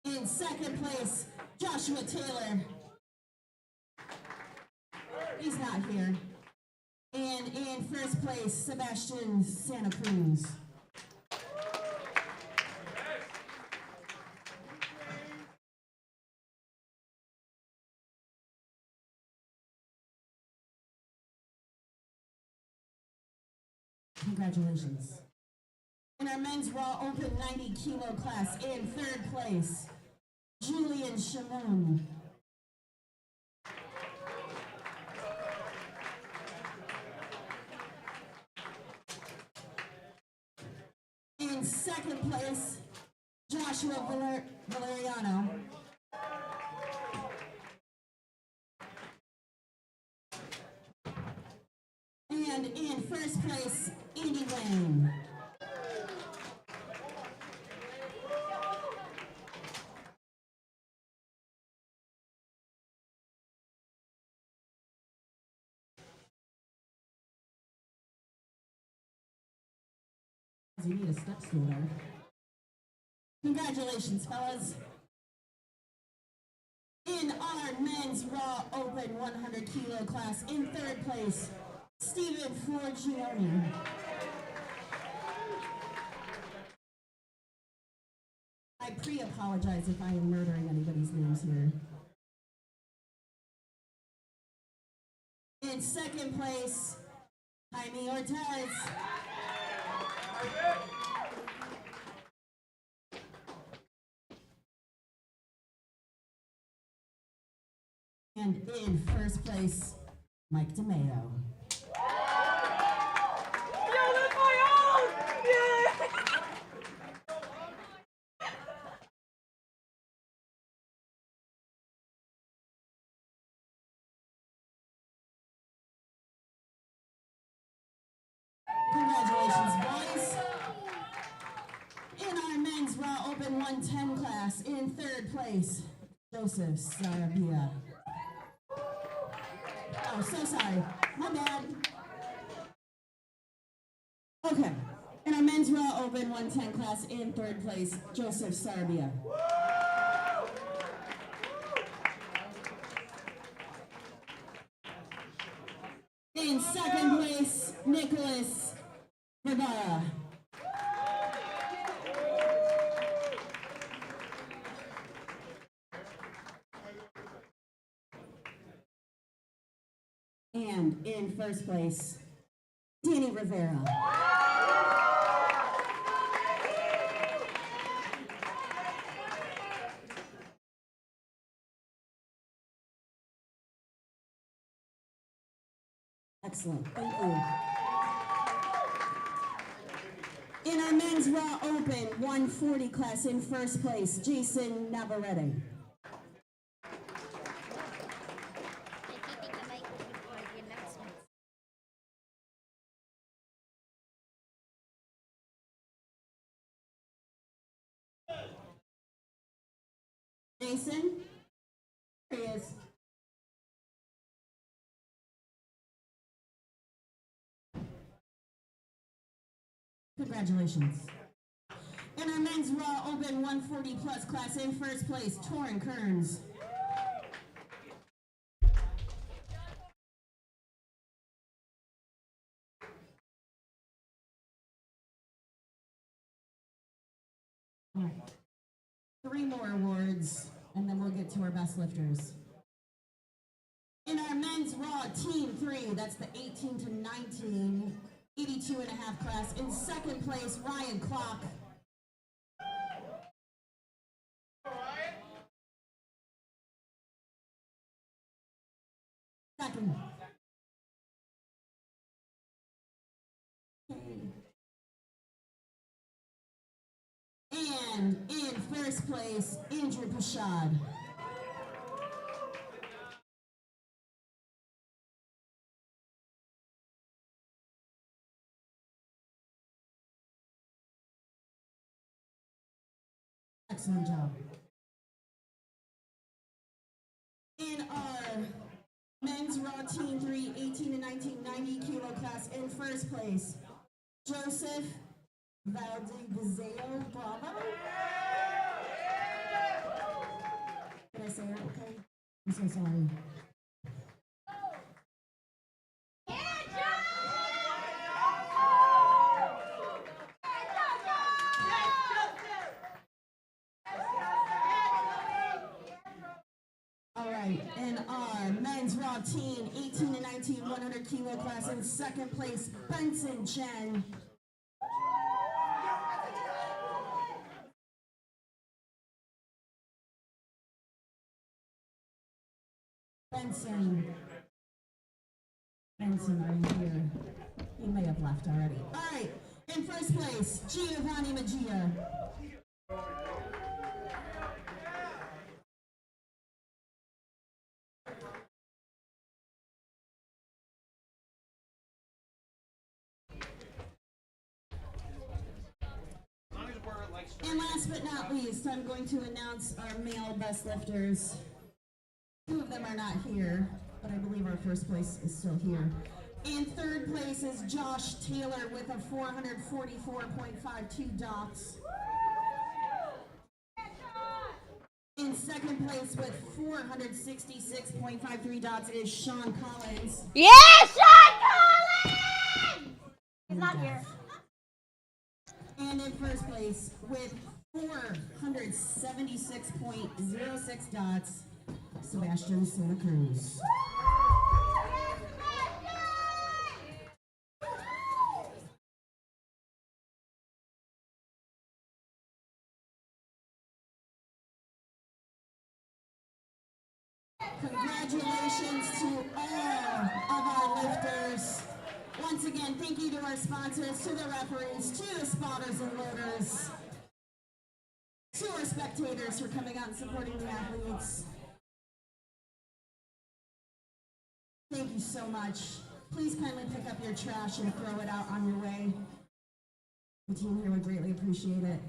In second place, Joshua Taylor. He's not here. And in first place, Sebastian Santa Cruz. Congratulations. In our men's Raw Open 90 kilo class, in third place, Julian Shimon. In second place, Joshua Valeriano. And in first place, Andy Wayne. You need a step stool there. Congratulations, fellas. In our men's Raw Open 100 kilo class, in third place, Stephen Forgione. I pre-apologize if I am murdering anybody's names here. In second place, Jaime Ortiz. And in first place, Mike DeMeo. Congratulations, boys. In our men's Raw Open 110 class, in third place, Joseph Sarabia. Oh, so sorry. My bad. Okay. In our men's Raw Open 110 class, in third place, Joseph Sarabia. In second place, Nicholas Vergara. And in first place, Danny Rivera. Excellent, thank you. In our men's Raw Open 140 class, in first place, Jason Navarrete. Jason, here he is. Congratulations. In our men's Raw Open 140 plus class, in first place, Torrin Kearns. All right. 3 more awards, and then we'll get to our best lifters. In our men's Raw Team 3, that's the 18 to 19, 82 and a half class, in second place, Ryan Clock. Second. And in first place, Andrew Pashad. Excellent job. In our men's Raw Team 3, 18 to 19, 90 kilo class, in first place, Joseph Valdivizeo Bravo. Did I say that okay? I'm so sorry. All right, in our men's Raw Team, 18 to 19, 100 kilo class, in second place, Benson Chen. Benson right here. He may have left already. All right, in first place, Giovanni Magia. And last but not least, I'm going to announce our male best lifters. 2 of them are not here, but I believe our first place is still here. In third place is Josh Taylor with a 444.52 dots. In second place with 466.53 dots is Sean Collins. Yeah, Sean Collins! He's not here. And in first place with 476.06 dots, Sebastian Santa Cruz. Congratulations to all of our lifters. Once again, thank you to our sponsors, to the referees, to the spotters and loaders, to our spectators for coming out and supporting the athletes. Thank you so much. Please kindly pick up your trash and throw it out on your way. The team here would greatly appreciate it.